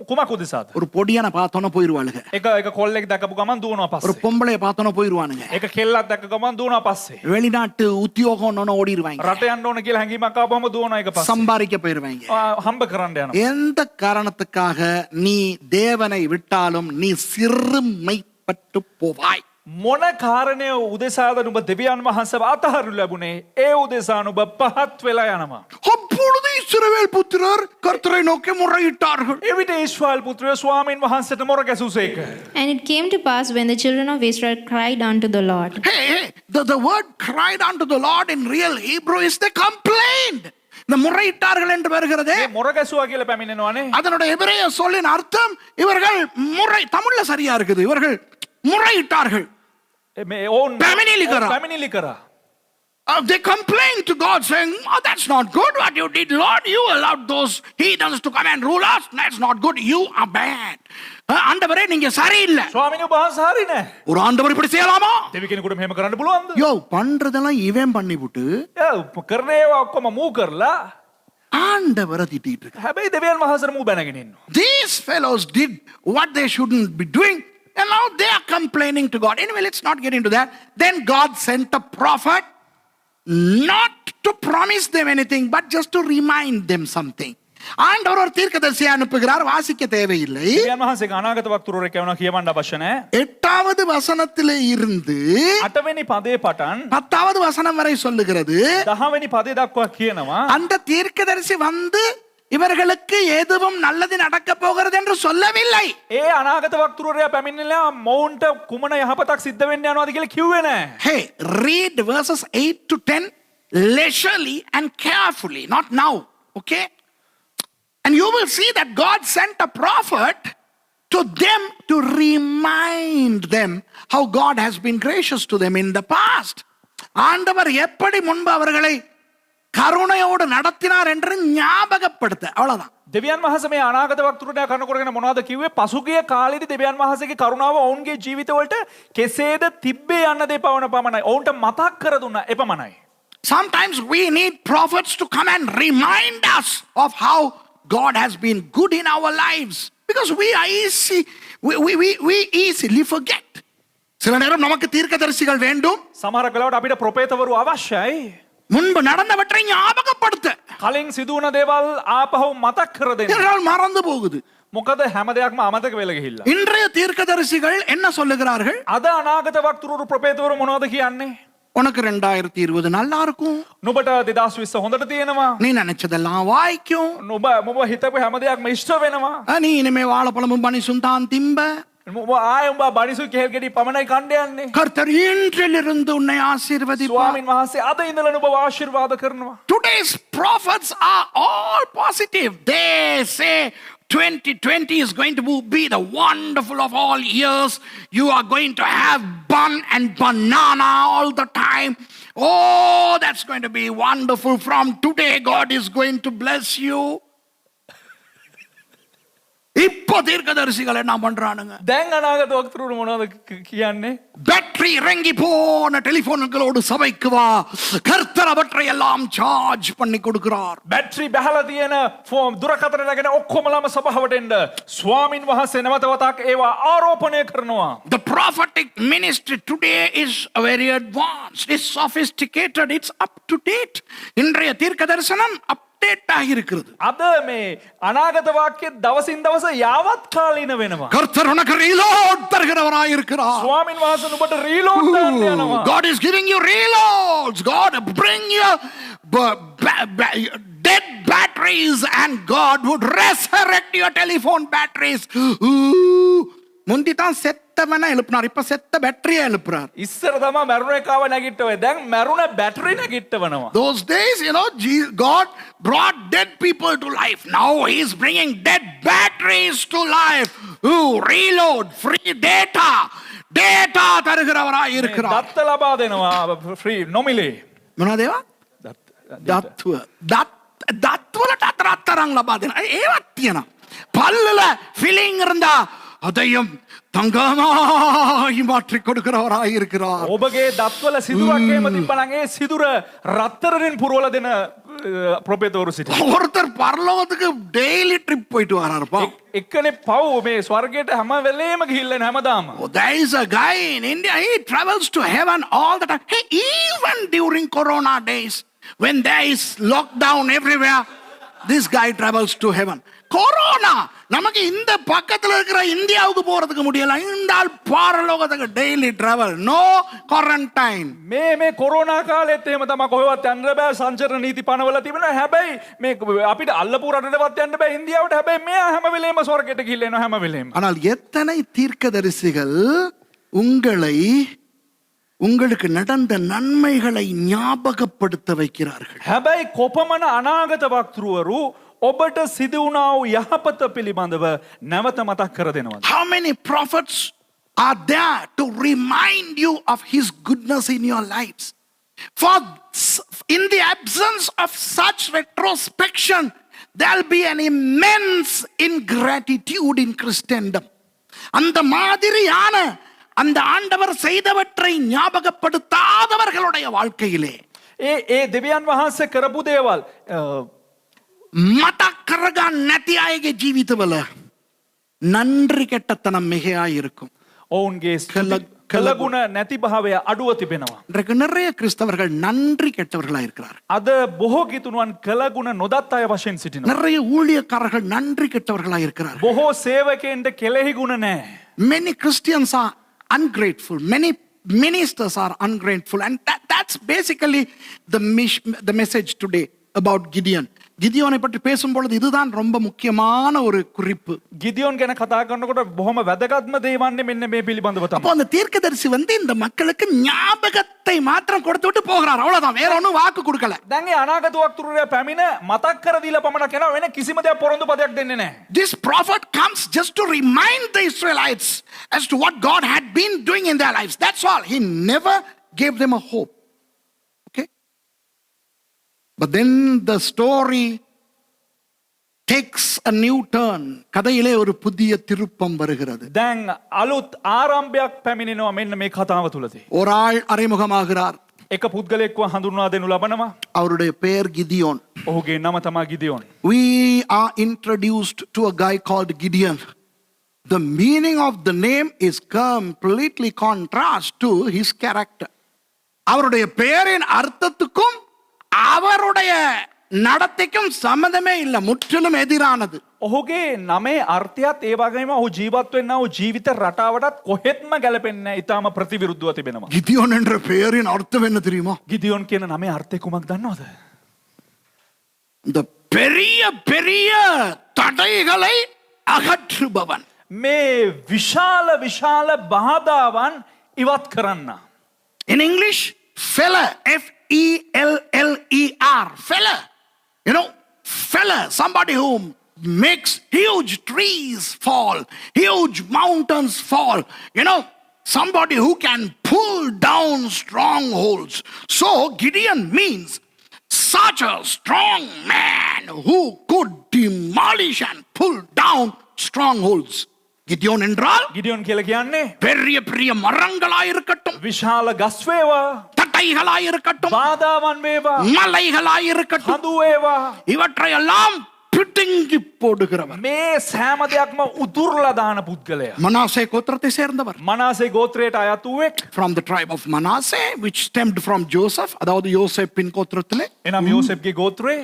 කුමක් උදෙසාද? ஒரு பொடியனை பார்த்தோன்னே போயிருவாளுங்க. එක කොල්ලෙක් දැකපු ගමන් දුවනවා ஒரு පස්සේ. பொம்பளைய பார்த்தோன்னே போயிருவானுங்க. එක කෙල්ලක් දැක්ක ගමන් දුවනවා පස්සේ. வெளிநாட்டு உத்தியோகம்னு ஓடிடுவாங்க. රට යන්න ඕන කියලා හැඟීමක් ආවම දුවනවා එක පස්සේ. சம்பாதிக்க போயிருவாங்க. හම්බ කරන්න යනවා. எந்த காரணத்துக்காக நீ தேவனை விட்டாலும் நீ சிறுமைப்பட்டு போவாய். මොන කාරණය උදෙසාද නුඹ දෙවියන් වහන්සේව අතහරු ලැබුණේ? ඒ උදෙසා නුඹ පහත් වෙලා යනවා. அப்பொழுது இஸ்ரவேல் புத்திரர் கர்த்தரை நோக்கி முறையிட்டார்கள். එවිට ඊශ්‍රායෙල් පුත්‍රයෝ ස්වාමීන් වහන්සේට මොර ගැසුසේක. And it came to pass when the children of Israel cried unto the Lord. Hey, the word cried unto the Lord in real Hebrew is they complained. இந்த முறையிட்டார்கள் என்று வருகிறது. මේ මොර ගැසුවා කියලා පැමිණෙනවානේ. அதனுடைய எபிரேய சொல்லின் அர்த்தம் இவர்கள் முறை, தமிழ்ல சரியா இருக்குது, இவர்கள் முறையிட்டார்கள். මේ ඕන් පැමිණිලි කරා. පැමිණිලි කරා. They complained to God saying, oh, that's not good what you did, Lord. You allowed those heathens to come and rule us. That's not good. You are bad. ஆண்டவரே நீங்க சரியில்லை. ස්වාමීන් වහන්සේ හරි නෑ. ஒரு ஆண்டவர் இப்படி செய்யலாமா? දෙවි කෙනෙකුට මෙහෙම කරන්න පුළුවන්ද? யோ பண்றதெல்லாம் இவன் பண்ணிவிட்டு කරන ඒවා ඔක්කොම මූ කරලා ஆண்டவரை திட்டிட்டு இருக்கான். හැබැයි දෙවියන් වහන්සේට මූ බැනගෙන ඉන්නවා. These fellows did what they shouldn't be doing, and now they are complaining to God. Anyway, let's not get into that. Then God sent a prophet not to promise them anything, but just to remind them something. ஆண்டவர் ஒரு தீர்க்கதரிசியை அனுப்புகிறார், வாசிக்க தேவையில்லை. දෙවියන් වහන්සේගේ අනාගත වක්තුරෙක් කියනවා කියවන්න අවශ්‍ය නැහැ. 8வது வசனத்திலே இருந்து 8 වෙනි පදේ පටන් 10வது வசனம் வரை சொல்லுகிறது. 10 වෙනි පදේ දක්වා කියනවා அந்த தீர்க்கதரிசி வந்து இவர்களுக்கு எதுவும் நல்லது நடக்க போகிறது என்று சொல்லவில்லை. ඒ අනාගත වක්තුරයා පැමිණිලා මොවුන්ට කුමන යහපතක් සිද්ධ වෙන්න යනවාද කියලා කිව්වේ නැහැ. Hey, read verses 8 to 10 leisurely and carefully, not now, okay? And you will see that God sent a prophet to them to remind them how God has been gracious to them in the past. ஆண்டவர் எப்படி முன்பு அவர்களை கருணையோடு நடத்தினார் என்று ஞாபகப்படுத்த, அவ்வளவுதான். දෙවියන් වහන්සේ මේ අනාගත වක්තුරයා කරන කරගෙන මොනවද කිව්වේ? පසුගිය කාලෙදී දෙවියන් වහන්සේගේ කරුණාව ඔවුන්ගේ ජීවිතවලට කෙසේද තිබ්බේ යන්න දෙපවන පමණයි. ඔවුන්ට මතක් කර දුන්නා එපමණයි. Sometimes we need prophets to come and remind us of how God has been good in our lives, because we easily forget. சில நேரம் நமக்கு தீர்க்கதரிசிகள் வேண்டும். සමහර වෙලාවට අපිට ප්‍රොපේතවරු අවශ්‍යයි. முன்பு நடந்தவற்றை ஞாபகப்படுத்த. කලින් සිදු වුණ දේවල් ආපහු මතක් කර දෙන්න. இதனால் மறந்து போகுது. මොකද හැම දෙයක්ම අමතක වෙලා ගිහිල්ලා. இன்றைய தீர்க்கதரிசிகள் என்ன சொல்லுகிறார்கள்? අද අනාගත වක්තුරු ප්‍රොපේතවරු මොනවද කියන්නේ? உனக்கு 2020 நல்லா இருக்கும். නුඹට 2020 හොඳට තියෙනවා. நீ நினைச்சதெல்லாம் வாய்க்கும். නුඹ හිතපු හැම දෙයක්ම ඉෂ්ට වෙනවා. நீ இனிமே வாழைப்பழமும் பனிசும் தான் திம்ப. ආය උඹ බනිසු කෙහෙල් ගෙඩි පමණයි කණ්ඩ යන්නේ. கர்த்தர் இன்றிலிருந்து உன்னை ஆசீர்வதிப்பார். ස්වාමීන් වහන්සේ අද ඉඳලා නුඹව ආශිර්වාද කරනවා. Today's prophets are all positive. They say 2020 is going to be the wonderful of all years. You are going to have bun and banana all the time. Oh, that's going to be wonderful. From today, God is going to bless you. இப்போ தீர்க்கதரிசிகள் என்ன பண்றானுங்க? දැන් අනාගත වක්තුරු මොනවද කියන්නේ? Battery இறங்கி போன டெலிபோன்களோடு சபைக்கு வா, கர்த்தர் அவற்றை எல்லாம் சார்ஜ் பண்ணி கொடுக்கிறார். බැටරි බහලා තියෙන දුරකථන නැගෙන ඔක්කොමලම සභාවට එන්න ස්වාමින් වහන්සේ නැවතවතාවක් ඒවා ආරෝපණය කරනවා. The prophetic ministry today is very advanced, it's sophisticated, it's up to date. இன்றைய தீர்க்க தரிசனம் அப்டேட் ஆகி இருக்கிறது. අද මේ අනාගත වාක්‍ය දවසින් දවස யாவத் කාලීන වෙනවා. கர்த்தர் உனக்கு ரீலோட் தருகிறவராய் இருக்கிறார். ස්වාමින් වහන්සේ නුඹට රීලෝඩ් දාන්න යනවා. God is giving you reloads. God bring you dead batteries and God would resurrect your telephone batteries. முந்தி தான் செத்தவன எழுப்புனார், இப்ப செத்த பேட்டரியை எழுப்புறார். ඉස්සර තමයි මරුණ එකව නැගිට්ටවේ. දැන් මරුණ battery නැගිටවනවා. Those days, God brought dead people to life. Now he is bringing dead batteries to life. Reload, free data தருகிறவராய் இருக்கிறார். දත්ත ලබා දෙනවා ෆ්‍රී නොමිලේ. මොනවද ඒවා? දත්වලට අතරම් ලබා දෙනවා. ඒවත් තියෙනවා. පල්ලල ෆිලිං இருந்தா அதையும் தங்கமாய் மாற்றி கொடுக்கிறவராய் இருக்கிறார். ඔබගේ දත්වල සිදුරක් එහෙම තිබ්බනම් ඒ සිදුර රත්තරනින් පුරවලා දෙන ප්‍රොපේතවරු සිටිනවා. ஒருத்தர் பரலோகத்துக்கு டெய்லி ட்ரிப் போயிட்டு வராருப்பா. එක්කනේ පව් මේ ස්වර්ගයට හැම වෙලේම ගිහිල්ලා හැමදාම. Oh, there is a guy in India, he travels to heaven all the time. Hey, even during Corona days, when there is lockdown everywhere, this guy travels to heaven. Corona! நமக்கு இந்த பக்கத்துல இருக்கிற இந்தியாவுக்கு போறதுக்கு முடியல. இந்த ஆள் பரலோகத்துக்கு டெய்லி டிராவல், நோ குவாரண்டைன். මේ කොරෝනා කාලෙත් එහෙම තමයි කොහෙවත් යන්න බෑ සංචරණ නීති පනවලා තිබෙනවා. හැබැයි මේ අපිට අල්ලපු රටටවත් යන්න බෑ ඉන්දියාවට. හැබැයි මෙයා හැම වෙලේම ස්වර්ගයට ගිහිල්ලා එනවා හැම වෙලේම. ஆனால் எத்தனை தீர்க்கதரிசிகள் உங்களுக்கு நடந்த நன்மைகளை ஞாபகப்படுத்த வைக்கிறார்கள். හැබැයි කොපමණ අනාගත වක්තෘවරු ඔබට සිදු වුණා වූ යහපත පිළිබඳව නැවත මතක් කර දෙනවා. How many prophets are there to remind you of his goodness in your lives? For in the absence of such retrospection, there'll be an immense ingratitude in Christendom. அந்த மாதிரியான அந்த ஆண்டவர் செய்தவற்றை ஞாபகப்படுத்தாதவர்களுடைய வாழ்க்கையிலே ඒ දෙවියන් වහන්සේ කරපු දේවල් මතක් කරගන්න නැති අයගේ ජීවිතවල නன்றி කැටතනම් මෙහෙයා இருக்கும். ඔවුන්ගේ කළගුණ නැති භාවය අඩුව තිබෙනවා. இன்றைக்கு நிறைய கிறிஸ்தவர்கள் நன்றி கெட்டவர்களா இருக்கிறார்கள். අද බොහෝ ගිතුණුවන් කළගුණ නොදත් අය වශයෙන් සිටිනවා. நிறைய ஊழியக்காரர்கள் நன்றி கெட்டவர்களா இருக்கிறார்கள். බොහෝ සේවකයන්ට කෙලෙහි ගුණ නැහැ. Many Christians are ungrateful. Many ministers are ungrateful. And that's basically the message today about Gideon. கிதியோனை பற்றி பேசும்பொழுது இதுதான் ரொம்ப முக்கியமான ஒரு குறிப்பு. ගිදියොන් ගැන කතා කරනකොට බොහොම වැදගත්ම දේ වන්නේ මෙන්න මේ පිළිබඳව තමයි. அப்போ அந்த தீர்க்கதரிசி இந்த மக்களுக்கு ஞாபகத்தை மாத்திரம் கொடுத்து விட்டு போகிறார். அவ்வளவுதான், வேற ஒண்ணும் வாக்கு கொடுக்கல. දැන් ඒ අනාගත වක්තෘරයා පැමිණ මතක් කර දීලා පමණක් යනවා. වෙන කිසිම දෙයක් පොරොන්දු පදයක් දෙන්නේ නැහැ. This prophet comes just to remind the Israelites as to what God had been doing in their lives. That's all. He never gave them a hope. But then the story takes a new turn. கதையிலே ஒரு புதிய திருப்பம் வருகிறது. දැන් අලුත් ආරම්භයක් පැමිණෙනවා මෙන්න මේ කතාව තුලදී. ஒரு ஆள் அறிமுகமாகிறார். එක පුද්ගලෙක්ව හඳුන්වා දෙනු ලබනවා. அவருடைய பெயர் கிதியோன். ඔහුගේ නම තමයි ගිදියොන්. We are introduced to a guy called Gideon. The meaning of the name is completely contrast to his character. அவருடைய பெயரின் அர்த்தத்துக்கும் அவருடைய நடத்தைக்கும் சம்பந்தமே இல்ல, முற்றிலும் எதிரானது. ඔහුගේ නමේ අර්ථයත් ඒ වගේම ඔහු ජීවත් වෙන්නා වූ ජීවිත රටාවටත් කොහෙත්ම ගැලපෙන්නේ නැහැ. ඊටාම ප්‍රතිවිරුද්ධව තිබෙනවා. கிதியோன் என்ற பெயரின் அர்த்தம் என்ன தெரியுமா? ගිදියොන් කියන නමේ අර්ථය කුමක්ද දන්නවද? இந்த பெரிய பெரிய தடைகளை அகற்றுபவன். මේ විශාල විශාල බාධාවන් ඉවත් කරන්න. In English, feller, F-E-L-L-E-R, feller. You know, feller, somebody who makes huge trees fall, huge mountains fall. You know, somebody who can pull down strongholds. So Gideon means such a strong man who could demolish and pull down strongholds. Gideon என்றால் ගිදියොන් කියලා කියන්නේ பெரிய பெரிய மரங்களாய் இருக்கட்டும், විශාල ගස් වේවා, தட்டைகளாய் இருக்கட்டும், බාධාවන් වේවා, மலைகளாய் இருக்கட்டும், හඳු වේවා, இவற்றையெல்லாம் பிடுங்கி போடுகிறவர். මේ සෑම දෙයක්ම උදුරලා දාන පුද්ගලයා. மனாசே கோத்திரத்தை சேர்ந்தவர். මනාසේ ගෝත්‍රයට අයත් වූවෙක්. From the tribe of Manasseh, which stemmed from Joseph, அதாவது யோசேப்பின் கோத்திரத்திலே. එනම් යෝසෙෆ්ගේ ගෝත්‍රේ.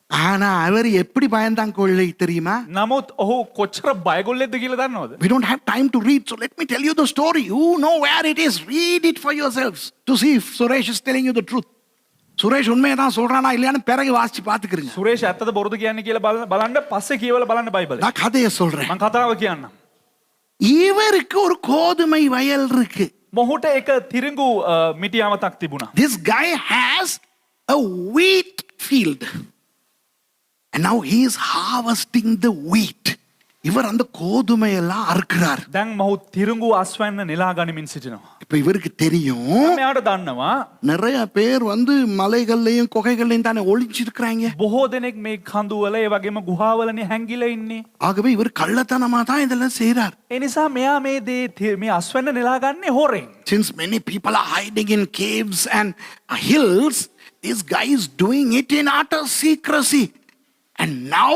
ஆனா அவர் எப்படி பயந்தாங்க கொள்ளை தெரியுமா? නමුත් ඔහු කොච්චර බයගොල්ලෙක්ද කියලා දන්නවද? We don't have time to read, so let me tell you the story. You know where it is. Read it for yourselves to see if Suresh is telling you the truth. Suresh உண்மையை தான் சொல்றானா இல்லையான்னு பிறகு வாசிச்சு பாத்துக்கிறீங்க. සුරේෂ් ඇත්තද බොරුද කියන්නේ කියලා බලන්න පස්සේ කියවලා බලන්න බයිබලේ. நான் கதையை சொல்றேன். මම කතාව කියන්නම්. இவருக்கு ஒரு கோதுமை வயல் இருக்கு. මොහුට එක තිරිඟු මිටියාවතක් තිබුණා. This guy has a wheat field. And now he is harvesting the wheat. இவர் அந்த கோதுமை எல்லாம் அறுக்கிறார். දැන් මොහු තිරිඟු අස්වැන්න නෙලා ගනිමින් සිටිනවා. இப்ப இவருக்கு தெரியும் මෙයාට දන්නවා நிறைய பேர் வந்து மலைகள்லயும் குகைகள்லயும் தானே ஒளிஞ்சிருக்கிறாங்க. බොහෝ දෙනෙක් මේ කඳුවල ඒ වගේම ගුහාවලනේ හැංගිලා ඉන්නේ. ஆகவே இவர் கள்ளத்தனமா தான் இதெல்லாம் செய்றார். ඒ නිසා මෙයා මේ අස්වැන්න නෙලා ගන්නේ හොරෙන්. Since many people are hiding in caves and hills, this guy is doing it in utter secrecy. And now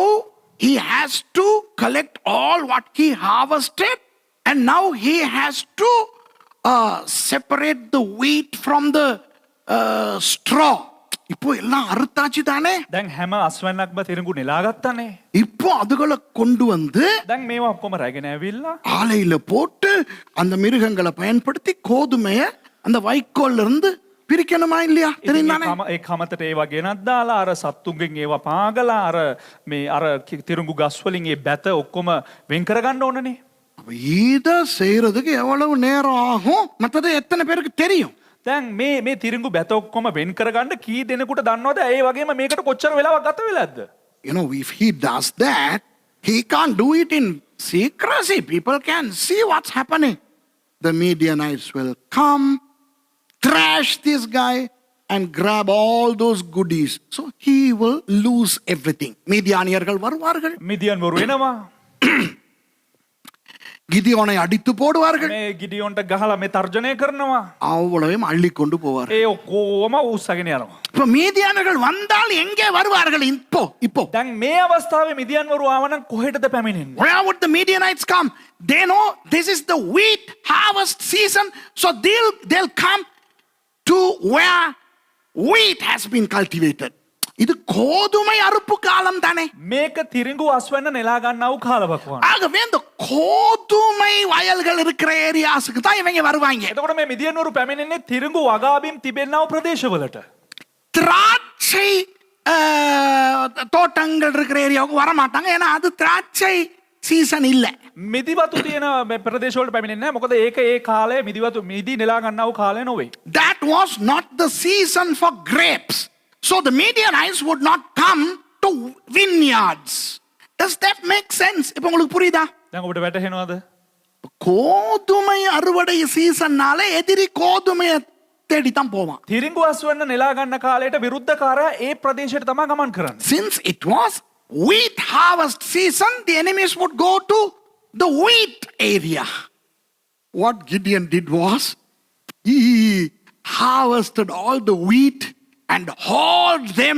he has to collect all what he harvested, and now he has to separate the wheat from the straw. இப்போ எல்லாம் அறுத்தாச்சு தானே. දැන් හැම අස්වැන්නක්ම තිරඟු නෙලා ගත්තානේ. இப்போ அதுகளை கொண்டு வந்து දැන් මේවා ඔක්කොම රැගෙන ඇවිල්ලා ஆலையில போட்டு அந்த மிருகங்களை பயன்படுத்தி கோதுமைய அந்த வைக்கோல்ல இருந்து பிரிக்கணுமா இல்லையா? தெரியுதானே? ඒ කමතට ඒවා ගෙනත් දාලා අර සත්තුන්ගෙන් ඒවා පාගලා අර තිරඟු ගස් වලින් ඒ බැත ඔක්කොම වෙන් කරගන්න ඕනනේ. இத செய்யறதுக்கு எவ்வளவு நேரம் ஆகும்? மத்தது எத்தனை பேருக்கு தெரியும்? දැන් මේ තිරඟු බැත ඔක්කොම වෙන් කරගන්න කී දෙනෙකුට දන්නවද? ඒ වගේම මේකට කොච්චර වෙලාවක් ගත වෙලාද? You know, if he does that, he can't do it in secrecy. People can see what's happening. The Midianites will come, trash this guy, and grab all those goodies. So he will lose everything. மிதியானியர்கள் வருவார்கள், මිදියන් වරු එනවා. கிதியோனை அடித்து போடுவார்கள், මේ ගිඩියොන්ට ගහලා මේ තර්ජනය කරනවා. அவ்வளவையும் அள்ளி கொண்டு போவார்கள். ඒ ඔක්කොම උස්සගෙන යනවා. இப்ப மீதியானர்கள் வந்தால் எங்கே வருவார்கள்? இப்போ දැන් මේ අවස්ථාවේ මිදියන් වරු ආවනම් කොහෙටද පැමිණෙන්නේ? where would the Midianites come? They know this is the wheat harvest season, so they'll come to where wheat has been cultivated. இது கோதுமை அறுப்பு காலம் தானே. මේක තිරිඟු අස්වැන්න නෙලා ගන්නව කාලයක් වань. ஆகவே இந்த கோதுமை வயல்கள் இருக்கிற ஏரியாஸ்க்கு தான் இவங்க வருவாங்க. එතකොට මේ මිදියන් වරු පැමිණෙන්නේ තිරිඟු වගාබිම් තිබෙනව ප්‍රදේශවලට. திராட்சை தோட்டங்கள் இருக்கிற ஏரியாவுக்கு வர மாட்டாங்க, ஏன்னா அது திராட்சை சீசன் இல்ல. මිදිවතු තියෙන ප්‍රදේශවලට පැමිණෙන්නේ නැහැ. මොකද ඒක ඒ කාලේ මිදි නෙලා ගන්නව කාලය නොවේ. That was not the season for grapes. So the Midianites would not come to vineyards. Does that make sense? இப்ப உங்களுக்கு புரியுதா? දැන් ඔබට වැටහෙනවද? கோதுமை அறுவடை சீசன்னால எதிரி கோதுமையை தேடி தான் போவான். තිරිඟු අස්වැන්න නෙලා ගන්න කාලයට විරුද්ධකාරයා ඒ ප්‍රදේශයට තමයි ගමන් කරන්නේ. Since it was wheat harvest season, the enemies would go to the wheat area. What Gideon did was, he harvested all the wheat and hauled them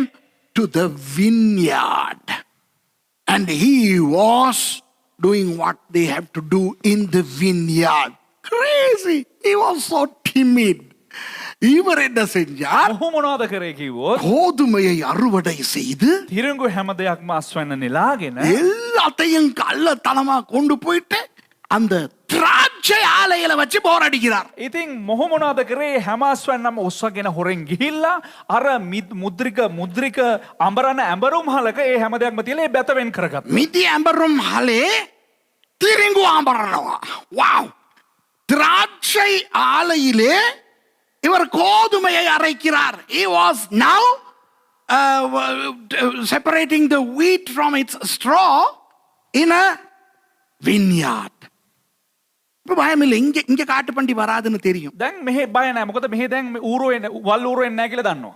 to the vineyard. And he was doing what they have to do in the vineyard. Crazy. He was so timid. இவர் என்ன செஞ்சார்? ඔහු මොනවද කරේ කිව්වොත් கோதுமையை அறுவடை செய்து තිරිඟු හැම දෙයක්ම අස්වැන්න නෙලාගෙන எல்லாத்தையும் கள்ளத்தனமா கொண்டு போயிட்டு அந்த திராட்சை ஆலையில வச்சு போர் அடிக்கிறார். ඉතින් මොහු මොනවද කරේ? හැම අස්වැන්නම ඔස්සගෙන හොරෙන් ගිහිල්ලා අර මුද්‍රික අඹරන ඇඹරුම් හලක ඒ හැම දෙයක්ම තියලා ඒ බැත වෙන් කරගත්තා. மிதி அம்பரும் ஹலே திரிங்கு ஆம்பரனவா. வாவ். திராட்சை ஆலையிலே இவர் கோதுமையை அரைக்கிறார். He was now separating the wheat from its straw in a vineyard. இப்போ பயமில்லை, இங்க காட்டு பண்டி வராதுன்னு தெரியும். දැන් මෙහෙ බය නැහැ. මොකද මෙහෙ දැන් ඌරෝ එන්නේ වල් ඌරෝ එන්නේ නැහැ කියලා දන්නවා.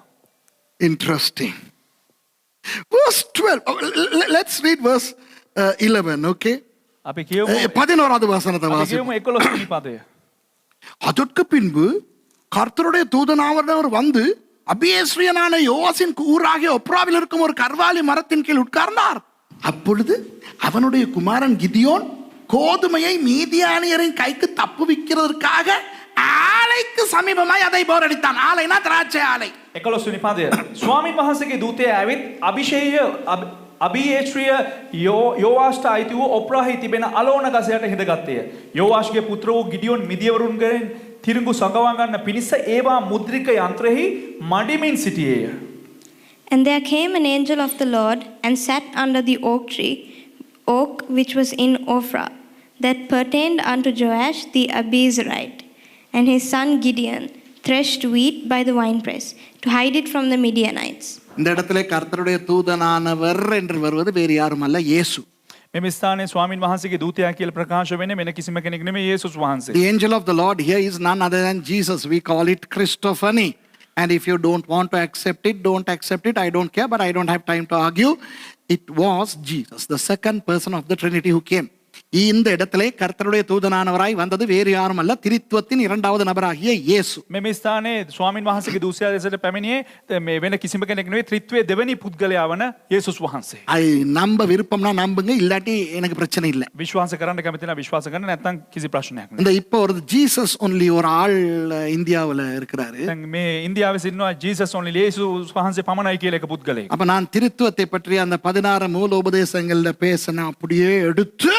Interesting. Verse 12. Let's read verse 11, okay? අපි කියමු 11வது வசனத்தை අපි வாசிப்போம். කියමු 11 වෙනි පදය. அதற்கு பின்பு கர்த்தருடைய தூதனானவர் வந்து அபியேஸ்ரியனான யோவாசின் ஊராகிய ஒப்ராவில் இருக்கும் ஒரு கர்வாலி மரத்தின் கீழ் உட்கார்ந்தார். அப்பொழுது அவனுடைய குமாரன் கிதியோன் கோதுமையை மீதியானியரின் கைக்கு தப்புவிக்கிறதற்காக ஆலைக்கு சமீபமாய் அதை போரடித்தான். ஆலைனா திராட்சை ஆலை. 11 වෙනි පදය. ස්වාමීන් වහන්සේගේ දූතයා ඇවිත් අබියේශ්‍රිය යෝවාෂ්ට අයිති වූ ඔප්‍රාහි තිබෙන අලෝන ගසයට හිඳගත්තේය. යෝවාෂ්ගේ පුත්‍ර වූ ගිඩියොන් මිදියවරුන්ගෙන් තිරිඟු සඟවා ගන්න පිණිස ඒවා මුද්‍රික යන්ත්‍රෙහි මඩිමින් සිටියේය. And there came an angel of the Lord and sat under the oak which was in Ophrah, that pertained unto Joash the Abiezrite, and his son Gideon threshed wheat by the winepress to hide it from the Midianites. இந்த இடத்துல கர்த்தருடைய தூதனானவர் என்று வருவது வேறு யாரும் அல்ல, இயேசு. මෙම ස්ථානයේ ස්වාමින් වහන්සේගේ දූතයා කියලා ප්‍රකාශ වෙන්නේ වෙන කිසිම කෙනෙක් නෙමෙයි යේසුස් වහන්සේ. The angel of the Lord here is none other than Jesus. We call it Christophany. And if you don't want to accept it, don't accept it. I don't care, but I don't have time to argue. It was Jesus, the second person of the Trinity who came. இந்த இடத்திலே கர்த்தருடைய தூதனானவராய் வந்தது வேறு யாரும் அல்ல, திரித்துவத்தின் இரண்டாவது நபராகிய இயேசு. මෙම ස්ථානයේ ස්වාමින් වහන්සේගේ දූතයා ලෙසට පැමිණියේ මේ වෙන කිසිම කෙනෙක් නෙවෙයි ත්‍රිත්වයේ දෙවෙනි පුද්ගලයා වන යේසුස් වහන්සේ. நம்ப விருப்பம்னா நம்புங்க, இல்லாட்டி எனக்கு பிரச்சனை இல்லை. විශ්වාස කරන්න කැමති නම් විශ්වාස කරන්න, නැත්නම් කිසි ප්‍රශ්නයක් නැහැ. இந்த இப்போ ஒரு ஜீசஸ் ஒன்லி ஒரு ஆள் இந்தியாவுல இருக்கிறாரு. දැන් මේ ඉන්දියාවේ සිටිනවා ජීසස් ඔන්ලි යේසුස් වහන්සේ පමණයි කියලා එක පුද්ගලයෙක්. அப்ப நான் திருத்துவத்தை பற்றி அந்த 16 மூல உபதேசங்கள்ல பேசின அப்படியே எடுத்து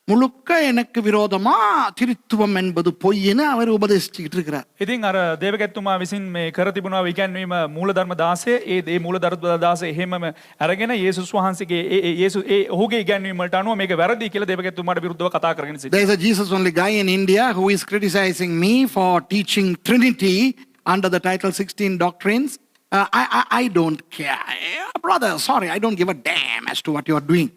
முழுக்க எனக்கு விரோதமா திருத்துவம் என்பது பொய்ன்னு அவர் உபதேசிச்சுக்கிட்டு இருக்கிறார். ඉතින් අර දේවගැත්තුමා විසින් මේ කර තිබුණා ඉගැන්වීම මූලධර්ම 16 ඒ මූලධර්ම 16 එහෙමම අරගෙන යේසුස් වහන්සේගේ ඔහුගේ ඉගැන්වීම වලට අනුව මේක වැරදි කියලා දේවගැත්තුමාට විරුද්ධව කතා කරගෙන සිටියා. There is a Jesus only guy in India who is criticizing me for teaching Trinity under the title 16 doctrines. I don't care. Brother, sorry, I don't give a damn as to what you are doing.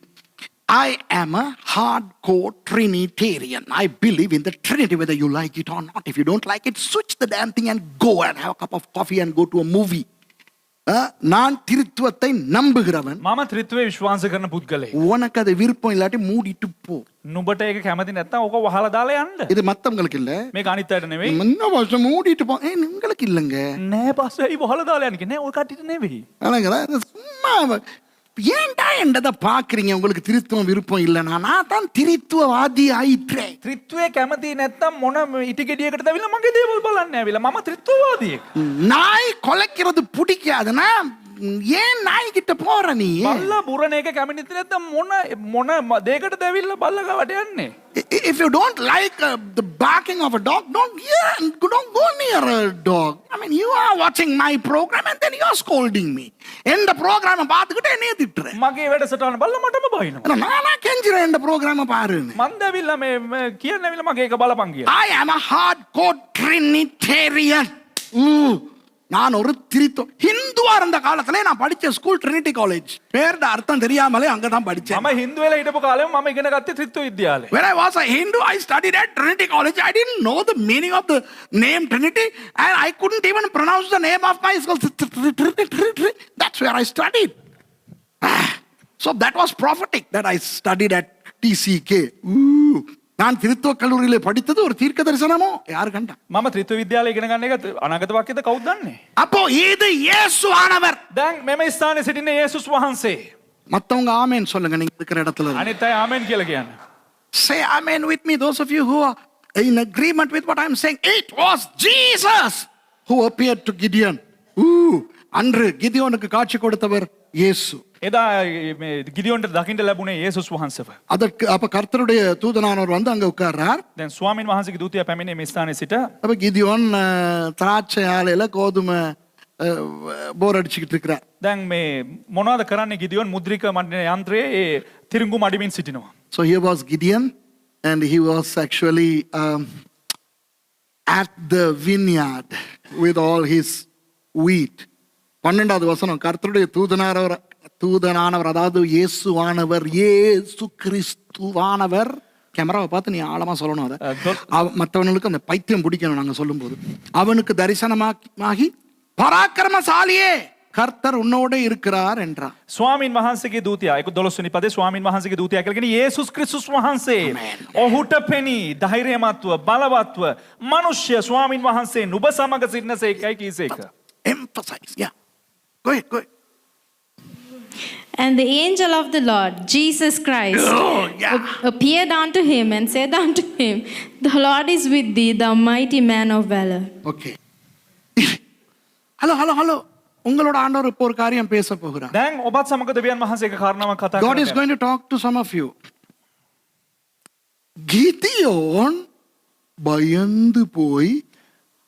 I am a hardcore Trinitarian. I believe in the Trinity whether you like it or not. If you don't like it, switch the damn thing and go and have a cup of coffee and go to a movie. நான் திருத்துவத்தை நம்புகிறவன். මම ත්‍රිත්වයේ විශ්වාස කරන පුද්ගලයෙක්. உனக்கு அது விருப்பம் இல்லாட்டி மூடிட்டு போ. නුඹට ඒක කැමති නැත්නම් ඕක වහලා දාලා යන්න. இது மத்தவங்களுக்கு இல்ல. මේක අනිත් අයට නෙවෙයි. என்ன வருஷம் மூடிட்டு போ. உங்களுக்கு இல்லங்க. නෑ පස්සේ වහලා දාලා යන්න කියන්නේ ඔය කට්ටියට නෙවෙයි. அலங்கடா சும்மா ஏன்டா என்னத பாக்குறீங்க? உங்களுக்கு திருத்துவம் விருப்பம் இல்லைனா நான் தான் திருத்துவவாதி ஆயிற்றேன். ත්‍රිත්වයේ කැමති නැත්නම් මොන ඉටිගෙඩියකටද ඇවිල්ලා මගේ දේවල් බලන්න ඇවිල්ලා මම ත්‍රිත්වවාදියෙක්. நாய் கொலைக்கிறது பிடிக்காதுன்னா ஏன் நாய் கிட்ட போற நீ? බල්ලා බුරණ එක කැමති නැත්නම් මොන දෙයකටද ඇවිල්ලා බල්ලා ගාවට යන්නේ? If you don't like the barking of a dog, don't go near a dog. I mean, you are watching my program and then you are scolding me. இந்த program பார்த்துக்கிட்டு என்னைய திட்டுற. මගේ වැඩසටහන බලලා මටම බයිනවා. நானா கெஞ்சுறேன் இந்த program பாருன்னு. මන්ද ඇවිල්ලා මේ කියන්න ඇවිල්ලා මගේ එක බලපන් කියලා. I am a hardcore Trinitarian. நான் ஒரு ஹிந்துவா இருந்த காலத்துல நான் படிச்ச ஸ்கூல் ட்ரினிட்டி காலேஜ். பேரோட அர்த்தம் தெரியாமலே அங்கதான் படிச்சேன். මම හින්දු වෙලා හිටපු කාලෙම මම ඉගෙන ගත්තේ ත්‍රිත්ව විද්‍යාලේ. When I was a Hindu, I studied at Trinity College. I didn't know the meaning of the name Trinity, and I couldn't even pronounce the name of my school. That's where I studied. So that was prophetic that I studied at TCK. நான் திருத்துவ கல்லூரியில படித்தது ஒரு தீர்க்க தரிசனமோ யாரு கண்டா? මම ත්‍රිත්ව විද්‍යාලේ ඉගෙන ගන්න එක අනාගත වාක්‍යද කවුද දන්නේ? அப்போ இது இயேசுவானவர். දැන් මෙම ස්ථානයේ සිටින යේසුස් වහන්සේ. மத்தவங்க ஆமென் சொல்லுங்க நீங்க இருக்கிற இடத்துல. අනිත් අය ආමෙන් කියලා කියන්න. Say amen with me, those of you who are in agreement with what I'm saying. It was Jesus who appeared to Gideon. அன்று கிதியோனுக்கு காட்சி கொடுத்தவர் இயேசு. එදා මේ ගිදියොන්ට දකින්න ලැබුණේ යේසුස් වහන්සේව. அதற்கு அப்ப கர்த்தருடைய தூதனானவர் வந்து அங்க உட்கார்றார். දැන් ස්වාමීන් වහන්සේගේ දූතයා පැමිණේ මේ ස්ථානයේ සිට. அப்ப கிதியோன் திராட்சை ஆலையில கோதுமை போர் அடிச்சுக்கிட்டு இருக்கிறார். දැන් මේ මොනවද කරන්නේ ගිදියොන් මුද්‍රික මණ්ඩල යන්ත්‍රයේ තිරිඟු මඩමින් සිටිනවා. So here was Gideon and he was actually at the vineyard with all his wheat. 12வது வசனம், கர்த்தருடைய தூதனானவர் அதாவது இயேசுவானவர், இயேசு கிறிஸ்துவானவர். கேமராவை பார்த்து நீ ஆழமா சொல்லணும். அதை மற்றவனுக்கு அந்த பைத்தியம் பிடிக்கணும் நாங்க சொல்லும் போது. அவனுக்கு தரிசனமாகி பராக்கிரமசாலியே கர்த்தர் உன்னோட இருக்கிறார் என்றார். ස්වාමීන් වහන්සේගේ දූතයා 12 වෙනි පදේ ස්වාමීන් වහන්සේගේ දූතයා කියලා කියන්නේ යේසුස් ක්‍රිස්තුස් වහන්සේ ඔහුට පෙනී ධෛර්යමත්ව බලවත්ව මනුෂ්‍ය ස්වාමීන් වහන්සේ නුඹ සමග සිටිනසේකයි කීසේක. Emphasize. Yeah. Go ahead. And the angel of the Lord, Jesus Christ, appeared unto him and said unto him, The Lord is with thee, thou mighty man of valor. Okay. Hello. உங்களோட ஆண்டவர் இப்போ ஒரு காரியம் பேச போகிறார். දැන් ඔබත් සමග දෙවියන් වහන්සේ එක කාරණාවක් කතා God is කරනවා. going to talk to some of you. Gideon பயந்து போய்